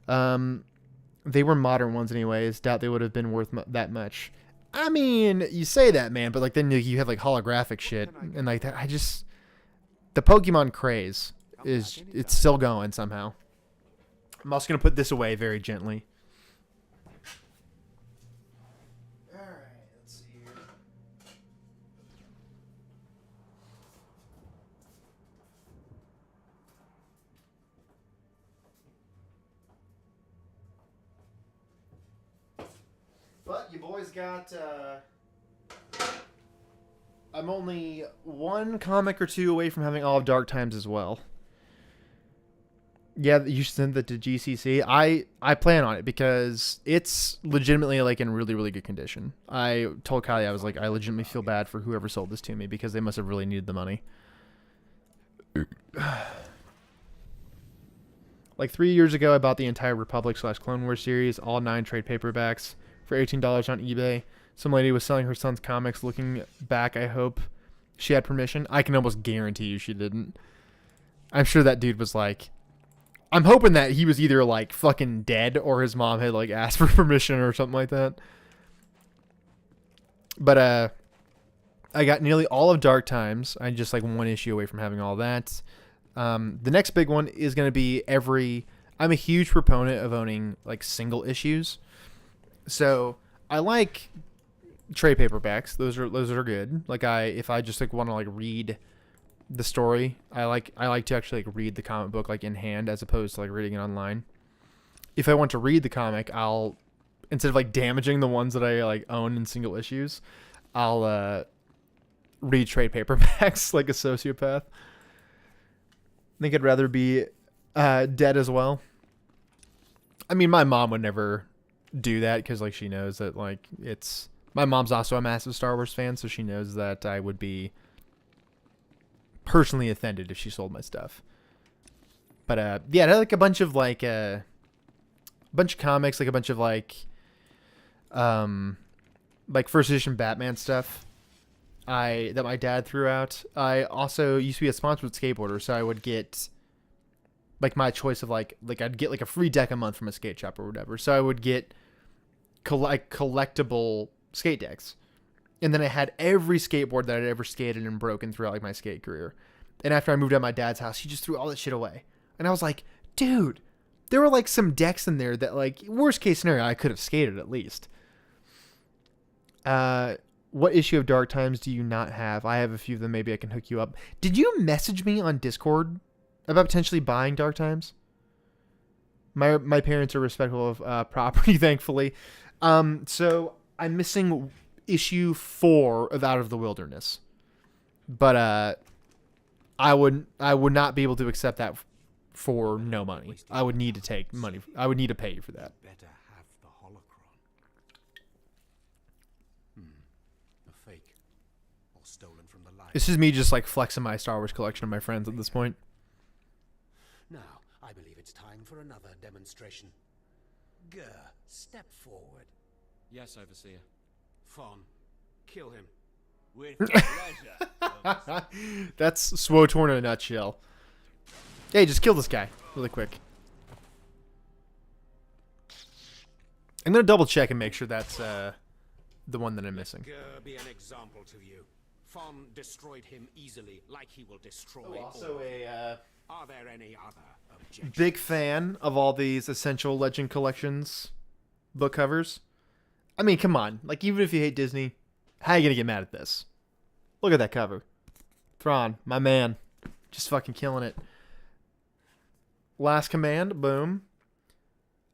Speaker 1: They were modern ones anyways. Doubt they would have been worth that much. I mean, you say that, man, but like then you have like holographic shit and like that. The Pokemon craze it's still going somehow. I'm also gonna put this away very gently. All right, let's see here. But you boys got, I'm only one comic or two away from having all of Dark Times as well. Yeah, you sent that to GCC. I plan on it because it's legitimately like in really, really good condition. I told Kylie, I was like, I legitimately feel bad for whoever sold this to me because they must have really needed the money. Like 3 years ago, I bought the entire Republic / Clone Wars series, all 9 trade paperbacks, for $18 on eBay. Some lady was selling her son's comics. Looking back, I hope she had permission. I can almost guarantee you she didn't. I'm sure that dude was like, I'm hoping that he was either like fucking dead or his mom had like asked for permission or something like that. But I got nearly all of Dark Times. I'm just like one issue away from having all that. The next big one is going to be I'm a huge proponent of owning like single issues. So I like trade paperbacks. Those are good. Like if I just like want to like read the story, I like to actually like read the comic book like in hand as opposed to like reading it online. If I want to read the comic, I'll, instead of like damaging the ones that I like own in single issues, I'll read trade paperbacks like a sociopath. I think I'd rather be dead as well. I mean, my mom would never do that because like she knows that like my mom's also a massive Star Wars fan, so she knows that I would be personally offended if she sold my stuff. But yeah, I had like a bunch of like comics, like a bunch of like first edition Batman stuff that my dad threw out. I also used to be a sponsored skateboarder, so I would get like my choice of like I'd get like a free deck a month from a skate shop or whatever. So I would get collectible skate decks. And then I had every skateboard that I'd ever skated and broken throughout like my skate career. And after I moved out of my dad's house, he just threw all that shit away. And I was like, dude, there were like some decks in there that like worst case scenario, I could have skated at least. What issue of Dark Times do you not have? I have a few of them. Maybe I can hook you up. Did you message me on Discord about potentially buying Dark Times? My parents are respectful of property, thankfully. So I'm missing issue 4 of Out of the Wilderness, but I would not be able to accept that for no money. I would need to take money. I would need to pay you for that.
Speaker 3: Better have the holocron. A fake, or stolen from the library.
Speaker 1: This is me just like flexing my Star Wars collection of my friends at this point.
Speaker 3: Now, I believe it's time for another demonstration. Gur, step forward.
Speaker 8: Yes, Overseer.
Speaker 3: Fawn, kill him.
Speaker 2: With pleasure.
Speaker 1: That's SWOTOR in a nutshell. Hey, just kill this guy really quick. I'm gonna double check and make sure that's the one that I'm missing.
Speaker 3: Gur be an example to you. Fon destroyed him easily, like he will destroy
Speaker 1: Also
Speaker 3: all.
Speaker 1: a
Speaker 3: Are there any other objections?
Speaker 1: big fan of all these Essential Legend Collections book covers. I mean, come on. Like, even if you hate Disney, how are you gonna get mad at this? Look at that cover. Thrawn, my man. Just fucking killing it. Last Command, boom.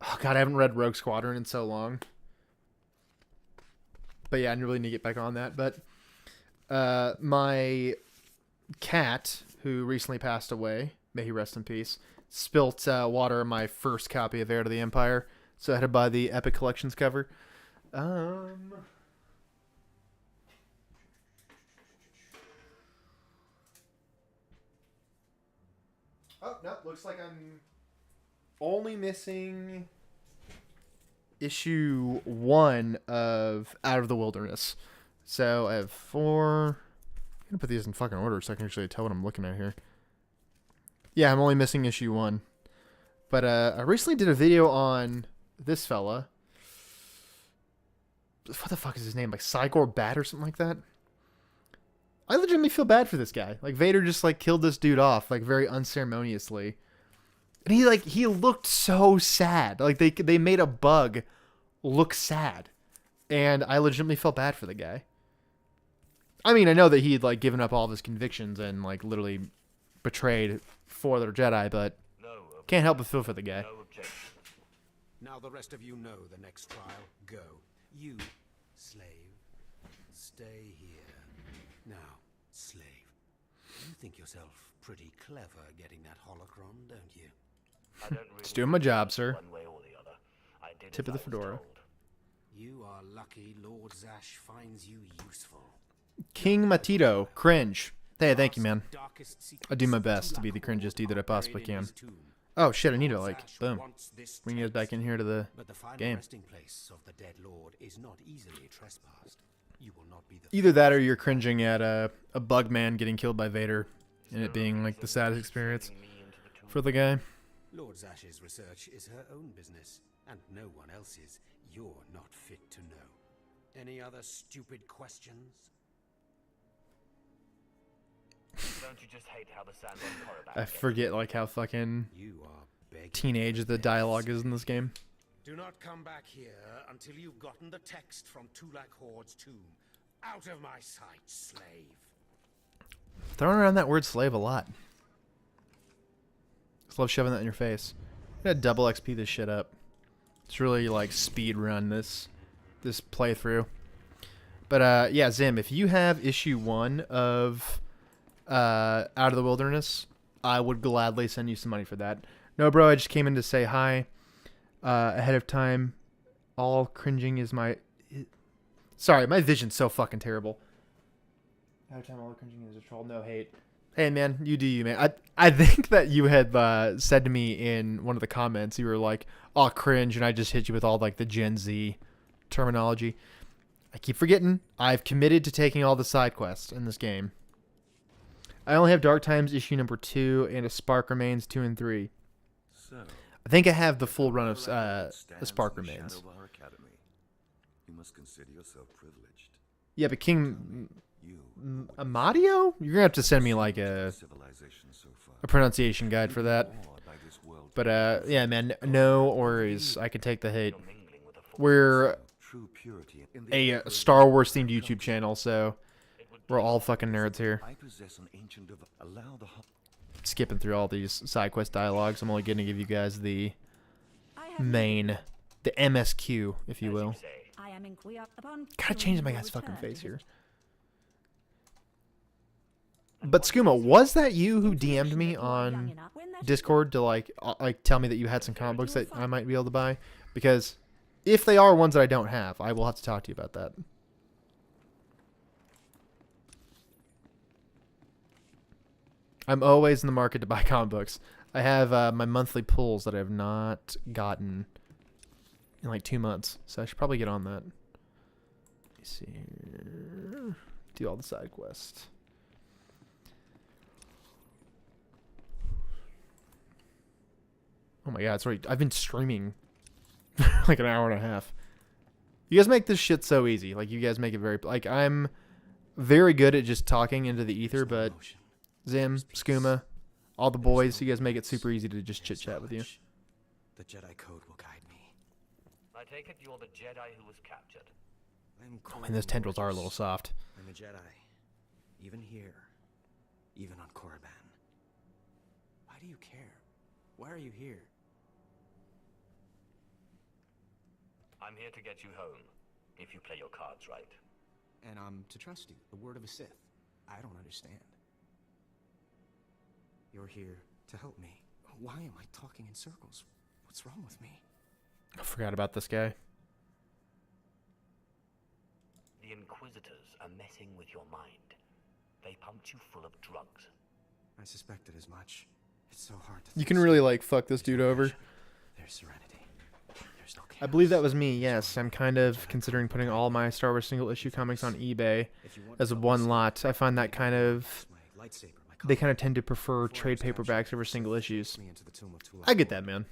Speaker 1: Oh, God, I haven't read Rogue Squadron in so long. But yeah, I really need to get back on that. But my cat, who recently passed away, may he rest in peace, spilt water on my first copy of Heir to the Empire. So I had to buy the Epic Collections cover. Oh, no, looks like I'm only missing issue 1 of Out of the Wilderness. So I have 4. I'm going to put these in fucking order so I can actually tell what I'm looking at here. Yeah, I'm only missing issue 1. But I recently did a video on this fella. What the fuck is his name? Like Cygor Bat or something like that? I legitimately feel bad for this guy. Like, Vader just, like, killed this dude off, like, very unceremoniously. And he looked so sad. Like, they made a bug look sad. And I legitimately felt bad for the guy. I mean, I know that he'd, like, given up all of his convictions and, like, literally betrayed 4 other Jedi, but can't help but feel for the guy.
Speaker 6: No objection.
Speaker 3: Now the rest of you know the next trial. Go. You, slave, stay here. Now, slave, you think yourself pretty clever getting that holocron, don't you?
Speaker 6: I don't really
Speaker 1: Just doing my job, sir.
Speaker 6: one way or the other. I did
Speaker 1: Tip
Speaker 6: as
Speaker 1: of the
Speaker 6: I was
Speaker 1: fedora.
Speaker 6: told.
Speaker 3: You are lucky Lord Zash finds you useful.
Speaker 1: King Matito, cringe. Hey, thank you, man.
Speaker 3: Darkest
Speaker 1: I do my
Speaker 3: secrets
Speaker 1: best to be the cringest dude that I possibly can. Oh shit, I need to, like, boom. Bring you guys back in here to the
Speaker 3: But the final
Speaker 1: game.
Speaker 3: resting place of the dead lord is not easily trespassed. You will not be the
Speaker 1: Either that or you're cringing at a bug man getting killed by Vader and it being, like, the saddest experience for the guy.
Speaker 3: Lord Zash's research is her own business, and no one else's. You're not fit to know. Any other stupid questions?
Speaker 6: Don't you just hate how the sand on Korriban
Speaker 1: I
Speaker 6: gets
Speaker 1: forget, like, how fucking
Speaker 3: You are begging.
Speaker 1: teenage the dialogue is in this game.
Speaker 3: Do not come back here until you've gotten the text from Tulak Horde's tomb. Out of my sight, slave.
Speaker 1: Throwing around that word slave a lot. Just love shoving that in your face. I'm gonna double XP this shit up. It's really, like, speed run this playthrough. But yeah, Zim, if you have issue 1 of Out of the Wilderness, I would gladly send you some money for that. No, bro, I just came in to say hi ahead of time. All cringing is my... Sorry, my vision's so fucking terrible. Ahead of time, all cringing is a troll. No hate. Hey, man, you do you, man. I think that you had said to me in one of the comments, you were like, oh, cringe, and I just hit you with all, like, the Gen Z terminology. I keep forgetting. I've committed to taking all the side quests in this game. I only have Dark Times issue number 2 and a Spark Remains 2 and 3.
Speaker 9: So,
Speaker 1: I think I have the full run of the Spark Remains.
Speaker 9: You must consider yourself privileged.
Speaker 1: Yeah, but King
Speaker 9: You,
Speaker 1: Amadio? You're gonna have to send me like a
Speaker 9: civilization so far.
Speaker 1: pronunciation guide for that.
Speaker 9: Awed by this world.
Speaker 1: But yeah, man, no worries. I can take the hate.
Speaker 6: you're mingling with the Force.
Speaker 1: We're
Speaker 9: True purity in the
Speaker 1: a Star Wars themed YouTube channel, so we're all fucking nerds here.
Speaker 9: I possess an ancient allow the
Speaker 1: Skipping through all these side quest dialogues, I'm only going to give you guys the main, the MSQ, if you will.
Speaker 4: I am inquired upon.
Speaker 1: Gotta change my guy's fucking face here. But Skooma, was that you who DM'd me on Discord to like tell me that you had some comic books that I might be able to buy? Because if they are ones that I don't have, I will have to talk to you about that. I'm always in the market to buy comic books. I have my monthly pulls that I have not gotten in like 2 months, so I should probably get on that. Let me see here. Do all the side quests. Oh my god, sorry. I've been streaming like an hour and a half. You guys make this shit so easy. Like, you guys make it very... Like, I'm very good at just talking into the ether, but Zim, Skooma, all the boys, you guys make it super easy to just chit-chat with you.
Speaker 10: The Jedi Code will guide me.
Speaker 6: I take it you're the Jedi who was captured.
Speaker 1: And those tendrils are a little soft.
Speaker 10: I'm a Jedi. Even here. Even on Korriban. Why do you care? Why are you here?
Speaker 6: I'm here to get you home, if you play your cards right.
Speaker 10: And I'm to trust you, the word of a Sith. I don't understand. You're here to help me. Why am I talking in circles? What's wrong with me?
Speaker 1: I forgot about this guy.
Speaker 6: The Inquisitors are messing with your mind. They pumped you full of drugs.
Speaker 10: I suspected as much. It's so hard to
Speaker 1: You can really, like, fuck this dude over.
Speaker 10: There's serenity. There's no chaos.
Speaker 1: I believe that was me, yes. I'm kind of considering putting all my Star Wars single-issue comics on eBay as one lot. I find that kind of... They kind of tend to prefer trade paperbacks over single issues. I get that, man.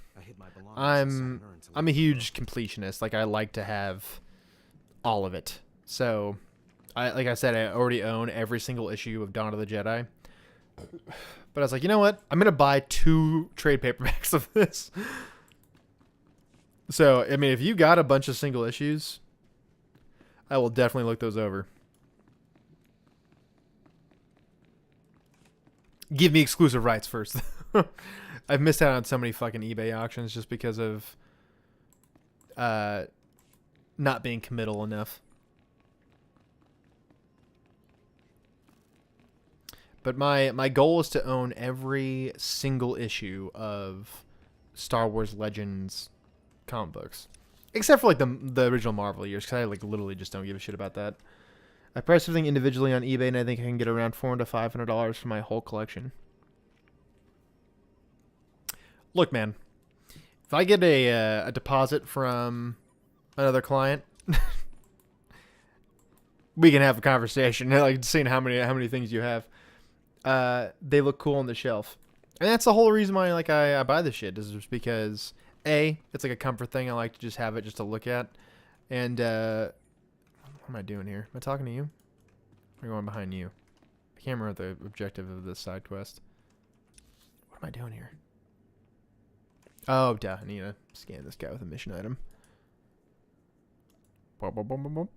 Speaker 1: I'm a huge completionist. Like, I like to have all of it. So, like I said, I already own every single issue of Dawn of the Jedi. But I was like, you know what? I'm going to buy 2 trade paperbacks of this. So, I mean, if you got a bunch of single issues, I will definitely look those over. Give me exclusive rights first. I've missed out on so many fucking eBay auctions just because of not being committal enough. But my goal is to own every single issue of Star Wars Legends comic books. Except for like the original Marvel years, because I like literally just don't give a shit about that. I price everything individually on eBay, and I think I can get around $400 to $500 for my whole collection. Look, man, if I get a deposit from another client, we can have a conversation. Like seeing how many things you have. They look cool on the shelf, and that's the whole reason why like I buy this shit is just because A, it's like a comfort thing. I like to just have it just to look at, and what am I doing here? Am I talking to you? Or going behind you? I can't remember the objective of this side quest. What am I doing here? Oh, duh. I need to scan this guy with a mission item. Boom, boom, boom, boom, boom.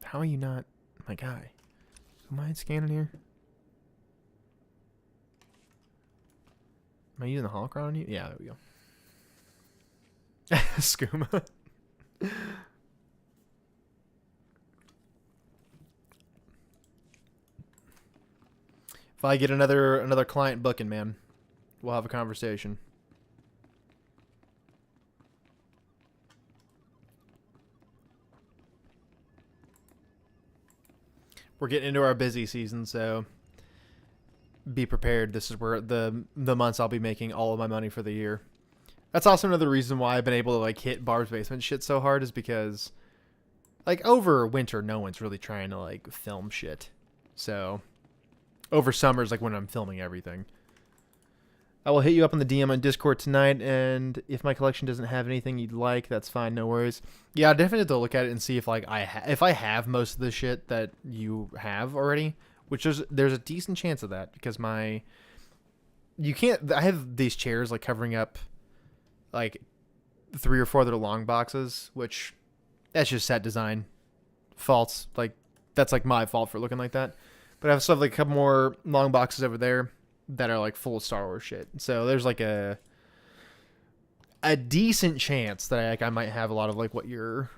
Speaker 1: How are you not my guy? Who am I scanning here? Am I using the holocron on you? Yeah, there we go. Skooma. If I get another client booking, man, we'll have a conversation. We're getting into our busy season, so be prepared. This is where the months I'll be making all of my money for the year. That's also another reason why I've been able to like hit Barb's Basement shit so hard is because like over winter no one's really trying to like film shit. So over summer is like when I'm filming everything. I will hit you up on the DM on Discord tonight, and if my collection doesn't have anything you'd like, that's fine, no worries. Yeah, I definitely have to look at it and see if like if I have most of the shit that you have already, which there's a decent chance of that because I have these chairs like covering up like 3 or 4 other long boxes, which that's just set design faults. Like that's like my fault for looking like that. But I have stuff like a couple more long boxes over there that are like full of Star Wars shit. So there's like a decent chance that I might have a lot of like what you're.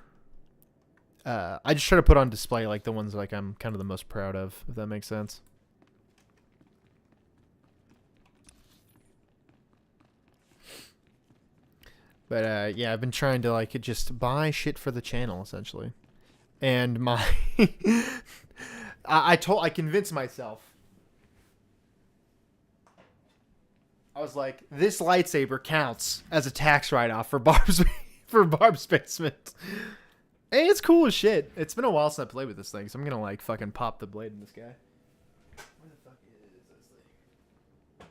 Speaker 1: I just try to put on display like the ones like I'm kind of the most proud of, if that makes sense. But yeah, I've been trying to like just buy shit for the channel essentially, and my I convinced myself. I was like, this lightsaber counts as a tax write-off for Barb's Basement. Hey, it's cool as shit. It's been a while since I played with this thing, so I'm gonna like fucking pop the blade in this guy. Where the fuck is this thing?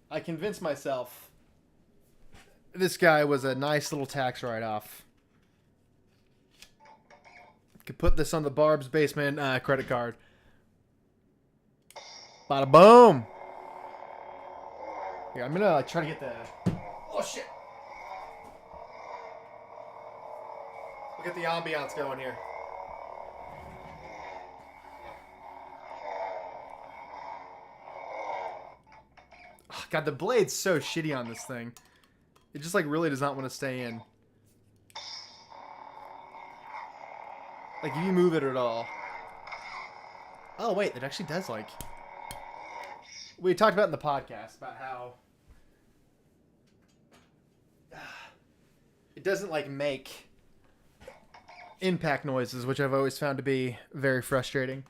Speaker 1: I convinced myself this guy was a nice little tax write-off. Could put this on the Barb's Basement credit card. Bada boom. Here, I'm gonna try to get the... Oh, shit. Look at the ambiance going here. Oh, God, the blade's so shitty on this thing. It just, like, really does not want to stay in. Like, if you move it at all. Oh, wait, it actually does, like... We talked about in the podcast about how... It doesn't, like, make impact noises, which I've always found to be very frustrating.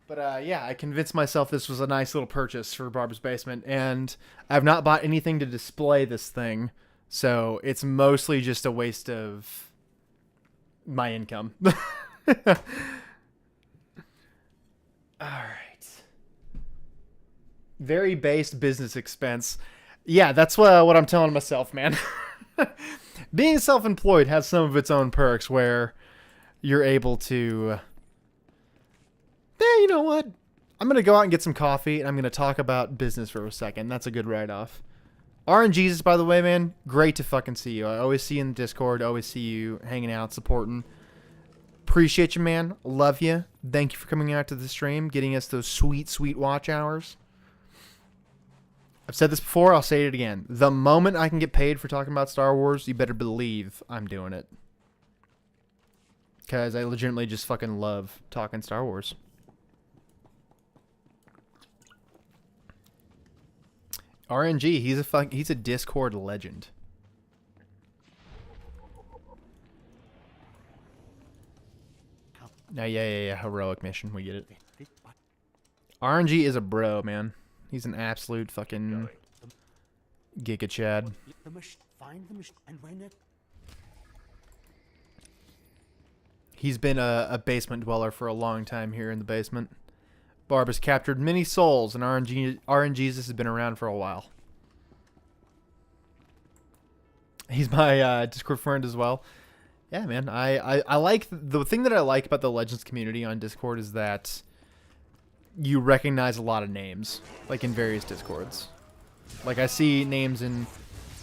Speaker 1: But, yeah, I convinced myself this was a nice little purchase for Barb's Basement, and I've not bought anything to display this thing, so it's mostly just a waste of my income. Alright. Very based business expense. Yeah, that's what I'm telling myself, man. Being self-employed has some of its own perks where you're able to... you know what? I'm going to go out and get some coffee, and I'm going to talk about business for a second. That's a good write-off. RNGesus, by the way, man, great to fucking see you. I always see you in the Discord. Always see you hanging out, supporting. Appreciate you, man. Love you. Thank you for coming out to the stream, getting us those sweet, sweet watch hours. I've said this before. I'll say it again. The moment I can get paid for talking about Star Wars, you better believe I'm doing it. Because I legitimately just fucking love talking Star Wars. RNG, he's a Discord legend. No, yeah, heroic mission, we get it. RNG is a bro, man. He's an absolute fucking Giga Chad. He's been a basement dweller for a long time here in the basement. Barb has captured many souls, and RNGesus has been around for a while. He's my Discord friend as well. Yeah, man. I like... The thing that I like about the Legends community on Discord is that you recognize a lot of names, like in various Discords. Like, I see names in...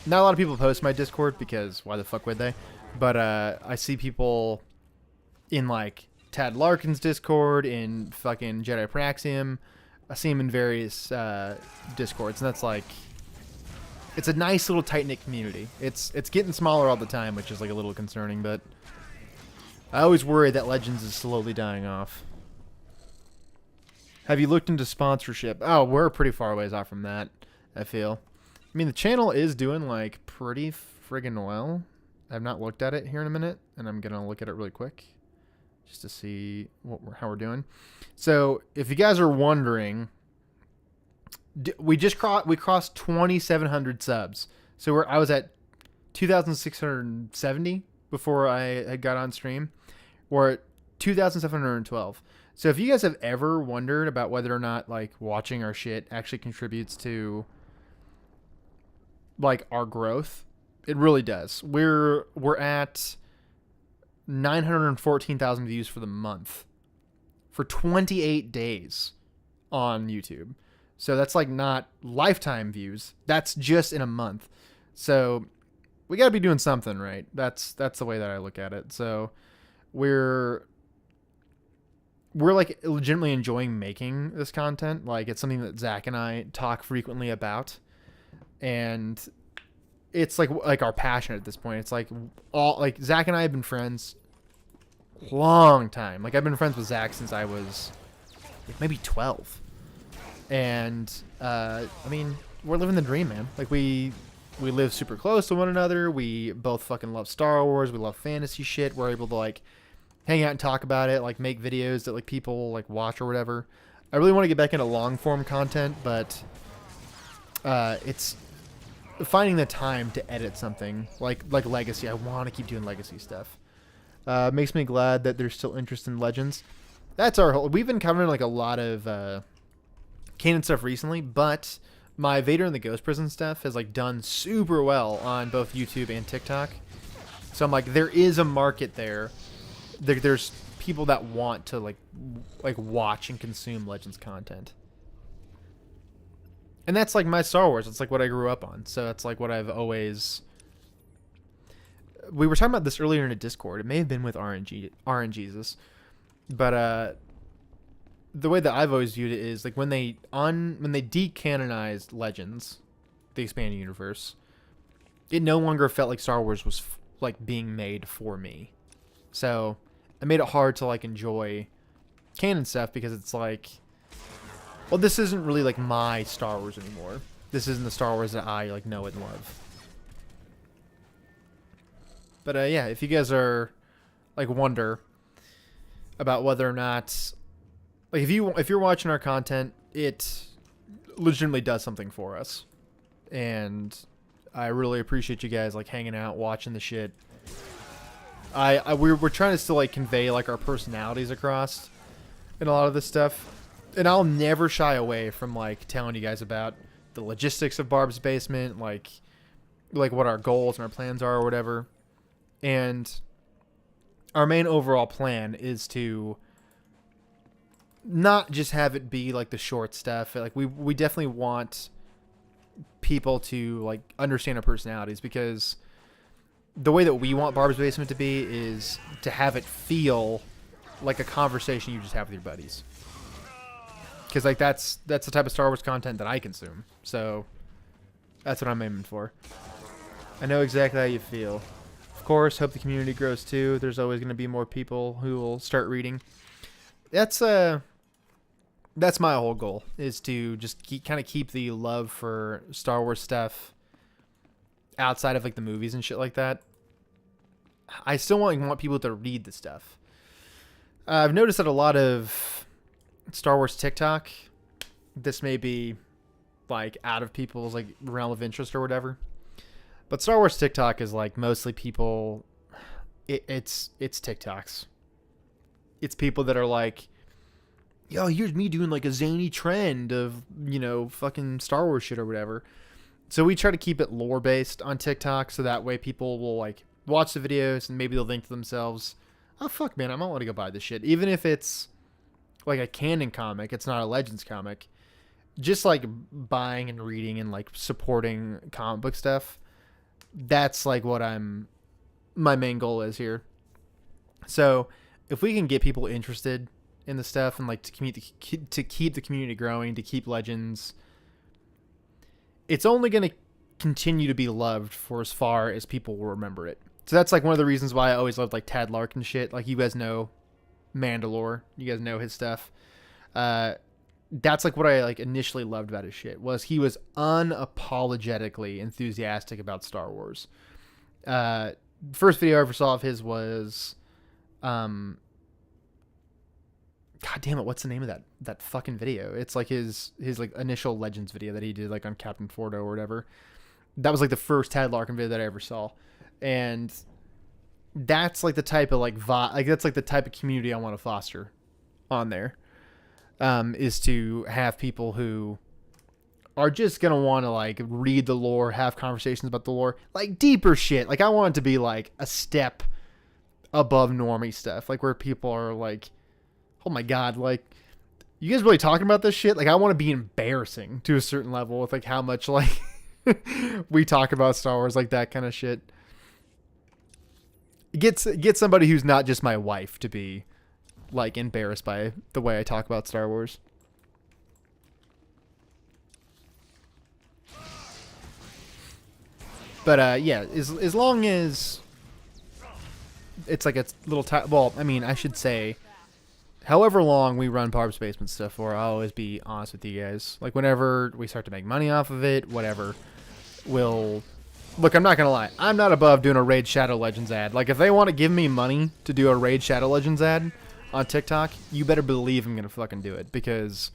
Speaker 1: Not a lot of people post my Discord, because why the fuck would they? But I see people in, like... Tad Larkin's Discord, in fucking Jedi Praxium. I see him in various Discords, and that's like... It's a nice little tight-knit community. It's getting smaller all the time, which is like a little concerning, but... I always worry that Legends is slowly dying off. Have you looked into sponsorship? Oh, we're pretty far ways off from that, I feel. I mean, the channel is doing, like, pretty friggin' well. I've not looked at it here in a minute, and I'm gonna look at it really quick. Just to see how we're doing. So, if you guys are wondering, we crossed 2,700 subs. So I was at 2,670 before I had got on stream. We're at 2,712. So if you guys have ever wondered about whether or not like watching our shit actually contributes to like our growth, it really does. We're at 914,000 views for the month for 28 days on YouTube. So that's like not lifetime views. That's just in a month. So we got to be doing something, right? That's the way that I look at it. So we're like legitimately enjoying making this content. Like it's something that Zach and I talk frequently about. And it's like our passion at this point. It's like Zach and I have been friends long time. Like I've been friends with Zach since I was maybe 12. And I mean, we're living the dream, man. Like we live super close to one another. We both fucking love Star Wars. We love fantasy shit. We're able to like hang out and talk about it, like make videos that like people like watch or whatever. I really want to get back into long form content, but it's finding the time to edit something like Legacy. I want to keep doing Legacy stuff. Makes me glad that there's still interest in Legends. That's our whole... We've been covering like a lot of canon stuff recently, but my Vader and the Ghost Prison stuff has like done super well on both YouTube and TikTok. So I'm like, there is a market there. There's people that want to like watch and consume Legends content. And that's like my Star Wars. It's like what I grew up on. So that's like what I've always... We were talking about this earlier in a Discord. It may have been with RNGesus. But the way that I've always viewed it is like when they decanonized Legends, the expanded universe, it no longer felt like Star Wars was like being made for me. So it made it hard to like enjoy canon stuff because it's like, well, this isn't really like my Star Wars anymore. This isn't the Star Wars that I like know and love. But yeah, if you guys are like wonder about whether or not, like if you're watching our content, it legitimately does something for us, and I really appreciate you guys like hanging out, watching the shit. We're trying to still like convey like our personalities across in a lot of this stuff, and I'll never shy away from like telling you guys about the logistics of Barb's Basement, like what our goals and our plans are or whatever. And our main overall plan is to not just have it be like the short stuff. Like we definitely want people to like understand our personalities, because the way that we want Barb's Basement to be is to have it feel like a conversation you just have with your buddies. Because like that's the type of Star Wars content that I consume. So that's what I'm aiming for. I know exactly how you feel. Of course, hope the community grows too. There's always going to be more people who will start reading. That's my whole goal, is to just keep the love for Star Wars stuff outside of like the movies and shit like that. I still want people to read the stuff. I've noticed that a lot of Star Wars TikTok, this may be like out of people's like realm of interest or whatever, but Star Wars TikTok is like mostly people, it's TikToks. It's people that are like, yo, here's me doing like a zany trend of, fucking Star Wars shit or whatever. So we try to keep it lore based on TikTok, so that way people will like watch the videos and maybe they'll think to themselves, oh fuck man, I might want to go buy this shit. Even if it's like a canon comic, it's not a Legends comic. Just like buying and reading and like supporting comic book stuff. That's like what my main goal is here. So if we can get people interested in the stuff and like to keep the community growing, to keep Legends, it's only going to continue to be loved for as far as people will remember it. So that's like one of the reasons why I always loved like Tad Larkin shit. Like you guys know Mandalore, you guys know his stuff. That's like what I like initially loved about his shit, was he was unapologetically enthusiastic about Star Wars. First video I ever saw of his was, God damn it, what's the name of that fucking video? It's like his like initial Legends video that he did like on Captain Fordo or whatever. That was like the first Tad Larkin video that I ever saw, and that's like the type of like vibe, like that's like the type of community I want to foster on there. Is to have people who are just going to want to like read the lore, have conversations about the lore, like deeper shit. Like I want it to be like a step above normie stuff, like where people are like, oh my God, like you guys really talking about this shit? Like I want to be embarrassing to a certain level with like how much like we talk about Star Wars, like that kind of shit. Get somebody who's not just my wife to be like embarrassed by the way I talk about Star Wars. But yeah, as long as it's like a little well, I mean, I should say, however long we run Barb's Basement stuff for, I'll always be honest with you guys. Like whenever we start to make money off of it, whatever, look, I'm not gonna lie, I'm not above doing a Raid Shadow Legends ad. Like if they want to give me money to do a Raid Shadow Legends ad on TikTok, you better believe I'm gonna fucking do it, because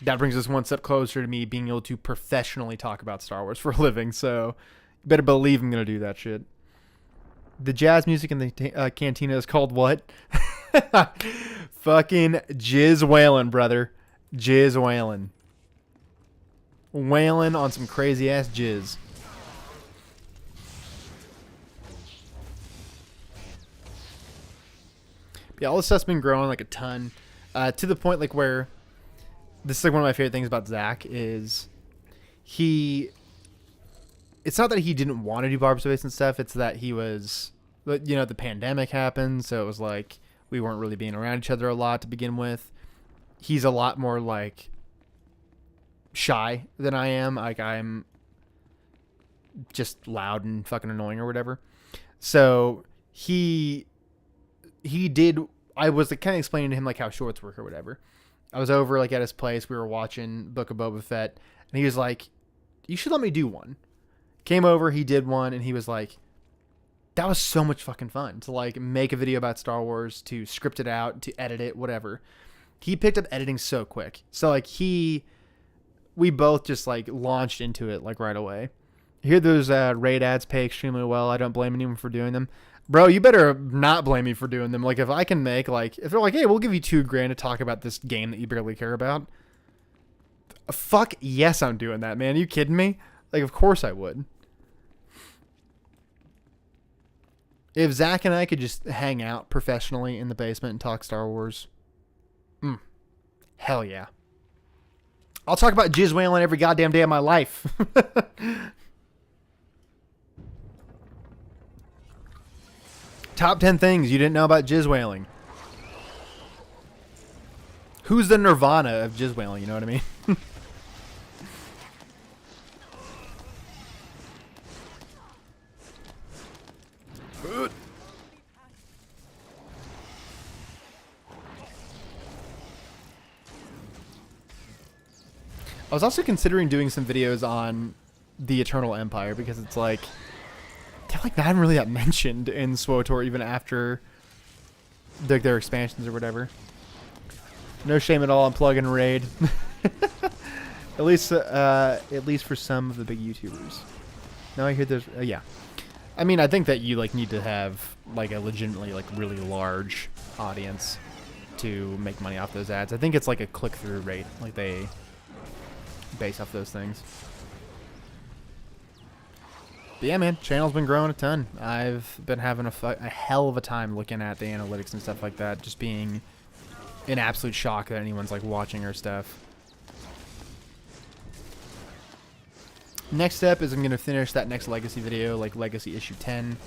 Speaker 1: that brings us one step closer to me being able to professionally talk about Star Wars for a living. So you better believe I'm gonna do that shit. The jazz music in the cantina is called what? Fucking Jizz Whalen, brother. Jizz Whalen. wailing on some crazy ass jizz. Yeah, all this stuff's been growing like a ton, to the point like where this is like one of my favorite things about Zach is it's not that he didn't want to do Barb Space and stuff. It's that he was, you know, the pandemic happened. So it was like, we weren't really being around each other a lot to begin with. He's a lot more like shy than I am. Like I'm just loud and fucking annoying or whatever. So he did, I was like kind of explaining to him like how shorts work or whatever. I was over like at his place. We were watching Book of Boba Fett and he was like, you should let me do one. Came over, he did one, and he was like, that was so much fucking fun to like make a video about Star Wars, to script it out, to edit it, whatever. He picked up editing so quick. So like we both just like launched into it like right away. I hear those raid ads pay extremely well. I don't blame anyone for doing them. Bro, you better not blame me for doing them. Like if I can make like, if they're like, hey, we'll give you $2,000 to talk about this game that you barely care about. Fuck yes, I'm doing that, man. Are you kidding me? Like, of course I would. If Zach and I could just hang out professionally in the basement and talk Star Wars, hell yeah. I'll talk about jizz whaling every goddamn day of my life. Top 10 things you didn't know about jizz whaling. Who's the Nirvana of jizz whaling, you know what I mean? I was also considering doing some videos on the Eternal Empire because it's like they're like not really that mentioned in SWTOR even after their expansions or whatever. No shame at all on plug and raid. at least for some of the big YouTubers. Now I hear there's yeah. I mean, I think that you like need to have like a legitimately like really large audience to make money off those ads. I think it's like a click-through rate, like they base off those things. But yeah, man, channel's been growing a ton. I've been having a hell of a time looking at the analytics and stuff like that, just being in absolute shock that anyone's like watching our stuff. Next step is I'm gonna finish that next Legacy video, like Legacy issue 10.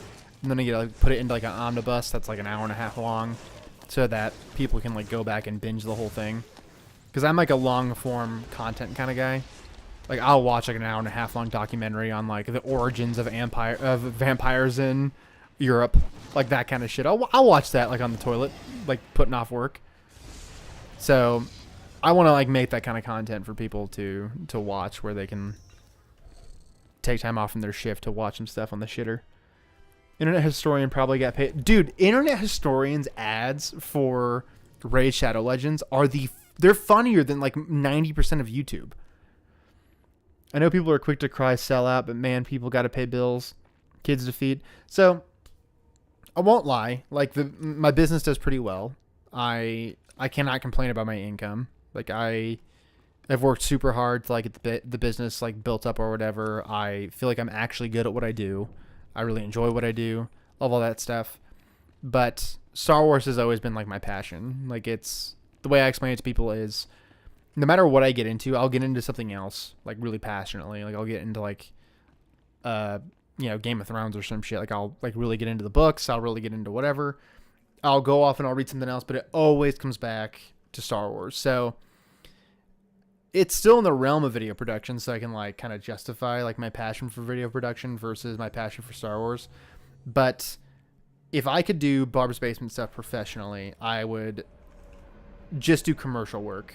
Speaker 1: I'm gonna like put it into like an omnibus that's like an hour and a half long, so that people can like go back and binge the whole thing. Because I'm like a long form content kind of guy. Like I'll watch like an hour and a half long documentary on like the origins of vampires in Europe, like that kind of shit. I'll watch that like on the toilet, like putting off work. So I want to like make that kind of content for people to watch, where they can take time off from their shift to watch some stuff on the shitter. Internet Historian probably got paid. Dude, Internet Historian's ads for Raid Shadow Legends are they're funnier than like 90% of YouTube. I know people are quick to cry sell out, but man, people got to pay bills, kids to feed. So I won't lie, like my business does pretty well. I cannot complain about my income. Like I've worked super hard to like get the business like built up or whatever. I feel like I'm actually good at what I do. I really enjoy what I do. Love all that stuff. But Star Wars has always been like my passion. Like it's the way I explain it to people is no matter what I get into, I'll get into something else like really passionately. Like I'll get into like Game of Thrones or some shit. Like I'll like really get into the books. I'll really get into whatever. I'll go off and I'll read something else, but it always comes back to Star Wars. So it's still in the realm of video production, so I can like kind of justify like my passion for video production versus my passion for Star Wars. But if I could do Barb's Basement stuff professionally, I would just do commercial work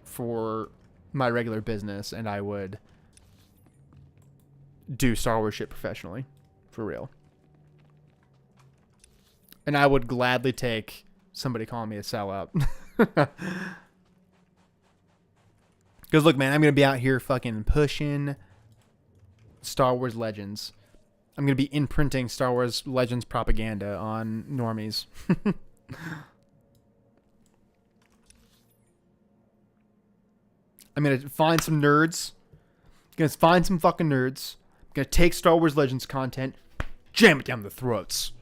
Speaker 1: for my regular business, and I would do Star Wars shit professionally, for real. And I would gladly take somebody calling me a sellout. Because look, man, I'm going to be out here fucking pushing Star Wars Legends. I'm going to be imprinting Star Wars Legends propaganda on normies. I'm going to find some nerds Gonna find some fucking nerds. Gonna take Star Wars Legends content, jam it down their throats.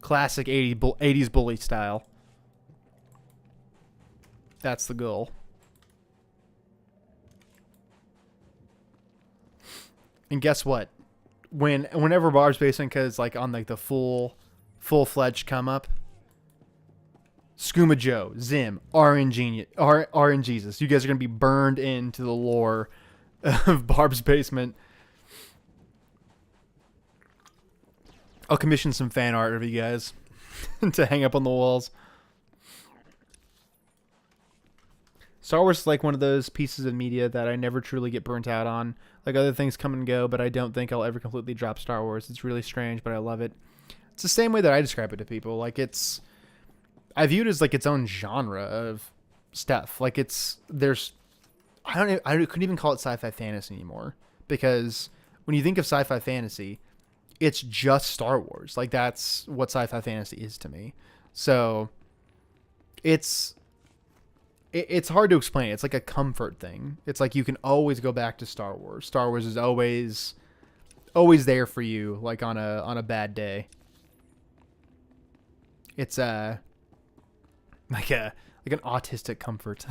Speaker 1: Classic 80s bully style. That's the goal. And guess what? Whenever Barb's Basement is like on like the full-fledged come up, Skooma Joe, Zim, RN Jesus, you guys are gonna be burned into the lore of Barb's Basement. I'll commission some fan art of you guys to hang up on the walls. Star Wars is like one of those pieces of media that I never truly get burnt out on. Like other things come and go, but I don't think I'll ever completely drop Star Wars. It's really strange, but I love it. It's the same way that I describe it to people. Like I view it as like its own genre of stuff. Like I couldn't even call it sci-fi fantasy anymore, because when you think of sci-fi fantasy, it's just Star Wars. Like that's what sci-fi fantasy is to me. So it's hard to explain. It's like a comfort thing. It's like you can always go back to Star Wars. Star Wars is always there for you, like on a bad day. It's like an autistic comfort.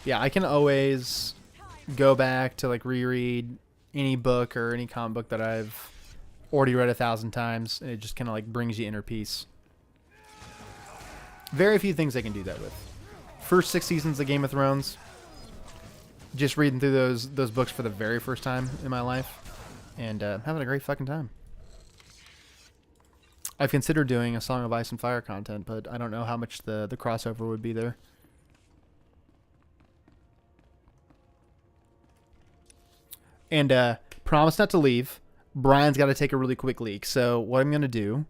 Speaker 1: Yeah, I can always go back to like reread any book or any comic book that I've already read 1,000 times, and it just kind of like brings you inner peace. Very few things I can do that with. First 6 seasons of Game of Thrones, just reading through those books for the very first time in my life, and having a great fucking time. I've considered doing a Song of Ice and Fire content, but I don't know how much the crossover would be there. And promise not to leave. Brian's got to take a really quick leak. So what I'm going to do,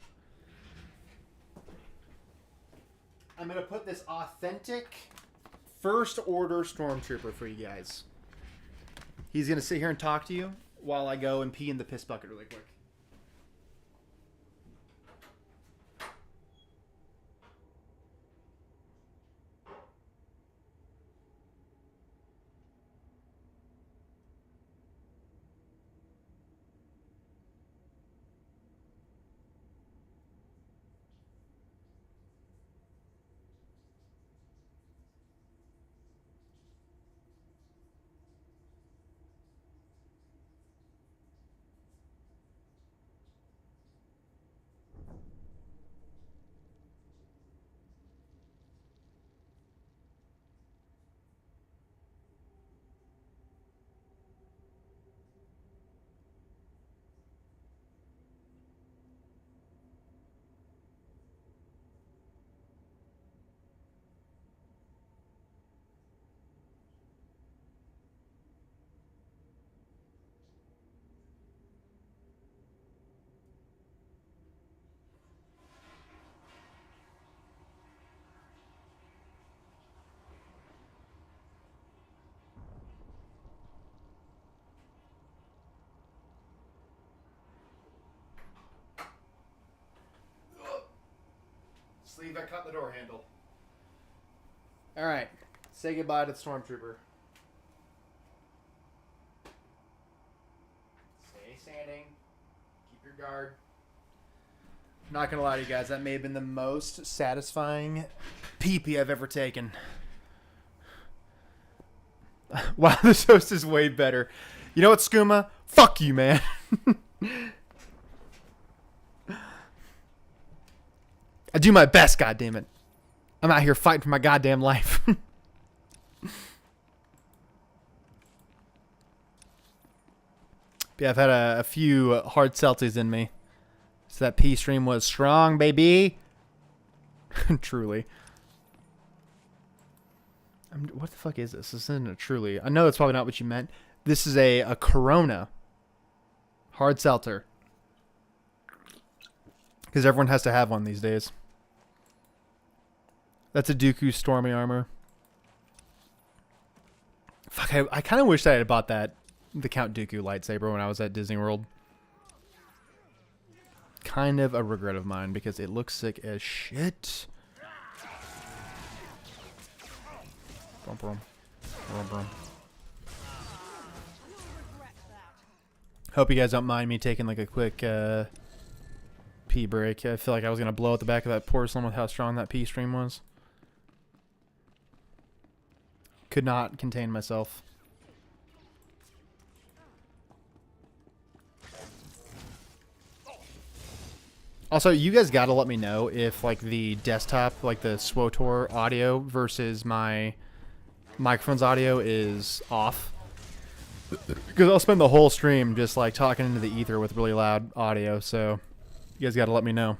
Speaker 1: I'm going to put this authentic First Order Stormtrooper for you guys. He's going to sit here and talk to you while I go and pee in the piss bucket really quick. Sleeve, I cut the door handle. Alright. Say goodbye to the Stormtrooper. Stay standing. Keep your guard. Not gonna lie to you guys, that may have been the most satisfying pee-pee I've ever taken. Wow, this host is way better. You know what, Skooma? Fuck you, man. I do my best, goddammit. I'm out here fighting for my goddamn life. Yeah, I've had a few hard seltzies in me. So that pee stream was strong, baby. Truly. What the fuck is this? This isn't a Truly. I know that's probably not what you meant. This is a Corona. Hard seltzer. Because everyone has to have one these days. That's a Dooku Stormy Armor. Fuck, I kind of wish I had bought the Count Dooku lightsaber when I was at Disney World. Kind of a regret of mine because it looks sick as shit. Brum, brum. Brum, brum. Hope you guys don't mind me taking like a quick pee break. I feel like I was gonna blow out the back of that porcelain with how strong that pee stream was. Could not contain myself. Also, you guys gotta let me know if like the desktop, like the SWOTOR audio versus my microphone's audio is off. Because I'll spend the whole stream just like talking into the ether with really loud audio, so you guys gotta let me know.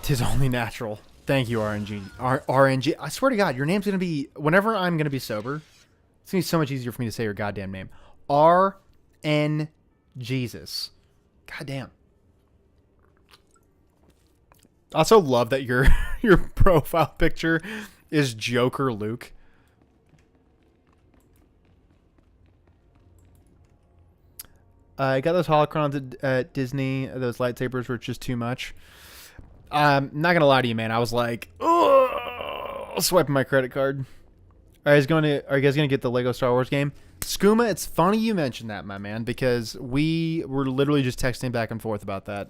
Speaker 1: Tis only natural. Thank you, RNG. RNG. I swear to God, your name's going to be... Whenever I'm going to be sober, it's going to be so much easier for me to say your goddamn name. RN Jesus. Goddamn. I also love that your your profile picture is Joker Luke. I got those holocrons at Disney. Those lightsabers were just too much. I'm not gonna lie to you, man. I was like, oh, swiping my credit card. Are you guys gonna get the Lego Star Wars game? Skooma, it's funny you mentioned that, my man, because we were literally just texting back and forth about that.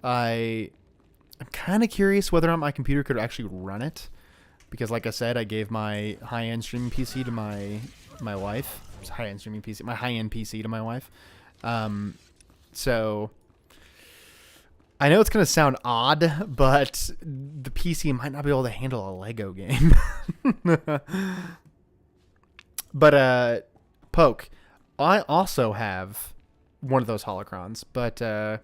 Speaker 1: I'm kind of curious whether or not my computer could actually run it, because like I said, I gave my high-end streaming PC to my wife. High-end streaming PC, my high-end PC to my wife. So I know it's going to sound odd, but the PC might not be able to handle a Lego game. But, Poke, I also have one of those holocrons, but,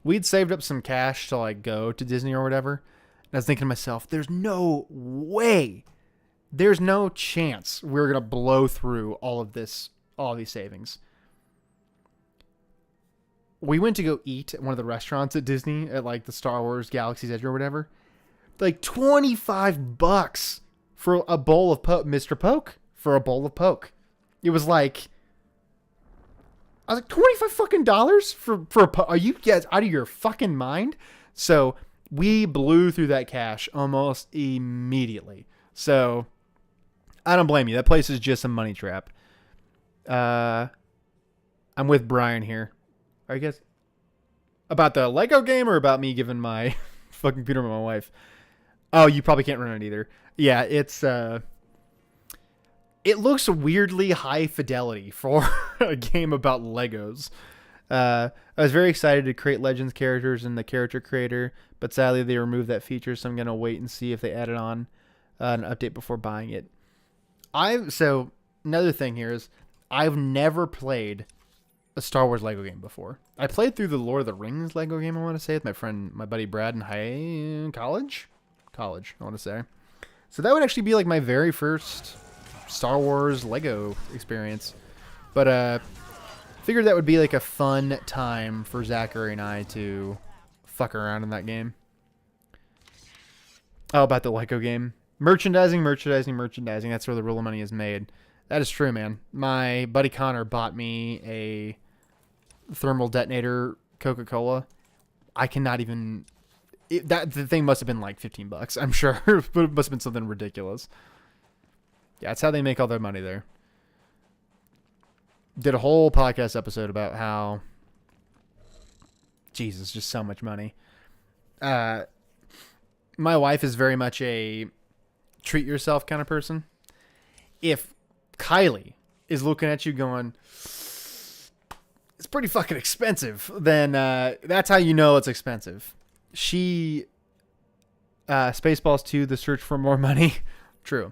Speaker 1: we'd saved up some cash to, like, go to Disney or whatever. And I was thinking to myself, there's no way, there's no chance we're going to blow through all of these savings. We went to go eat at one of the restaurants at Disney at like the Star Wars Galaxy's Edge or whatever. Like $25 for a bowl of Mr. Poke, for a bowl of Poke. It was like, I was like, $25 fucking dollars for a Poke? Are you guys out of your fucking mind? So we blew through that cash almost immediately. So I don't blame you. That place is just a money trap. I'm with Brian here. Are you guys about the Lego game or about me giving my fucking computer to my wife? Oh, you probably can't run it either. Yeah, it looks weirdly high fidelity for a game about Legos. I was very excited to create Legends characters in the character creator, but sadly they removed that feature, so I'm gonna wait and see if they add it on an update before buying it. So another thing here is I've never played a Star Wars Lego game before. I played through the Lord of the Rings Lego game, I want to say, with my buddy Brad in college, I want to say. So that would actually be like my very first Star Wars Lego experience. But figured that would be like a fun time for Zachary and I to fuck around in that game. Oh, about the Lego game. Merchandising. That's where the real money is made. That is true, man. My buddy Connor bought me a thermal detonator Coca-Cola. I cannot even... the thing must have been like $15, I'm sure. But it must have been something ridiculous. Yeah, that's how they make all their money there. Did a whole podcast episode about how... Jesus, just so much money. My wife is very much a treat yourself kind of person. If Kylie is looking at you going, it's pretty fucking expensive, then that's how you know it's expensive. Spaceballs 2, The Search for More Money. True.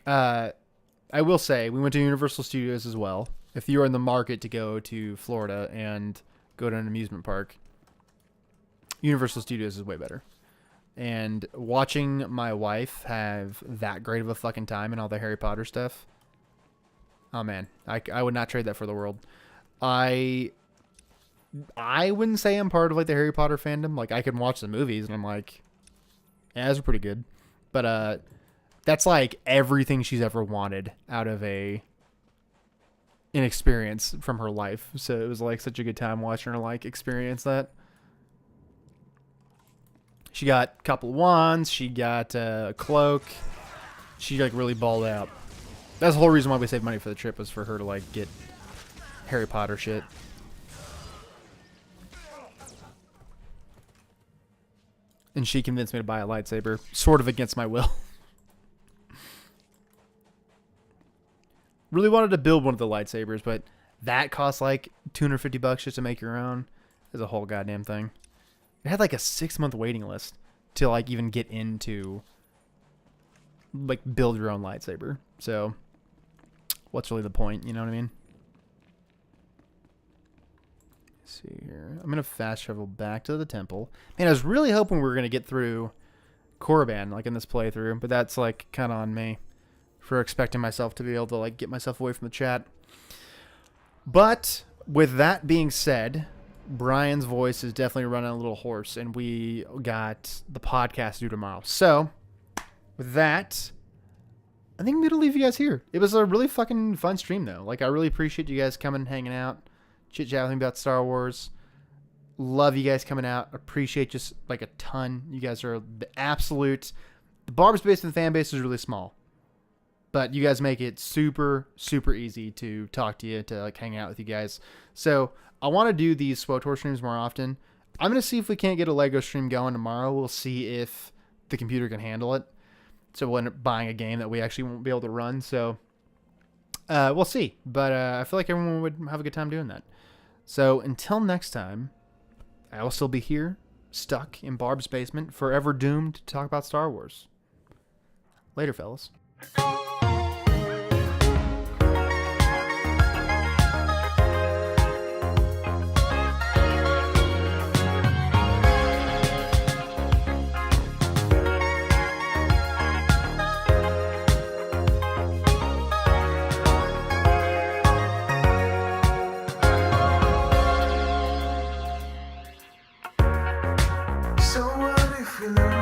Speaker 1: I will say, we went to Universal Studios as well. If you're in the market to go to Florida and go to an amusement park, Universal Studios is way better. And watching my wife have that great of a fucking time and all the Harry Potter stuff, oh man, I would not trade that for the world. I wouldn't say I'm part of like the Harry Potter fandom. Like I can watch the movies and I'm like, yeah, those are pretty good. But that's like everything she's ever wanted out of a inexperience from her life. So it was like such a good time watching her like experience that. She got a couple wands. She got a cloak. She like really balled out. That's the whole reason why we saved money for the trip, was for her to like get Harry Potter shit. And she convinced me to buy a lightsaber, sort of against my will. Really wanted to build one of the lightsabers, but that cost like $250 just to make your own. Is a whole goddamn thing. It had like a 6-month waiting list to like even get into like build your own lightsaber. So what's really the point? You know what I mean? Let's see here. I'm going to fast travel back to the temple. Man, I was really hoping we were going to get through Korriban like in this playthrough, but that's like kind of on me for expecting myself to be able to like get myself away from the chat. But with that being said, Brian's voice is definitely running a little hoarse, and we got the podcast due tomorrow. So, with that, I think I'm going to leave you guys here. It was a really fucking fun stream, though. Like, I really appreciate you guys coming and hanging out, chit-chatting about Star Wars. Love you guys coming out. Appreciate just, like, a ton. You guys are the absolute... The Barb's base and the fan base is really small. But you guys make it super, super easy to talk to you, to, like, hang out with you guys. So... I want to do these SWTOR streams more often. I'm going to see if we can't get a LEGO stream going tomorrow. We'll see if the computer can handle it. So we'll end up buying a game that we actually won't be able to run. So we'll see. But I feel like everyone would have a good time doing that. So until next time, I will still be here, stuck in Barb's basement, forever doomed to talk about Star Wars. Later, fellas.
Speaker 11: So what if we lose?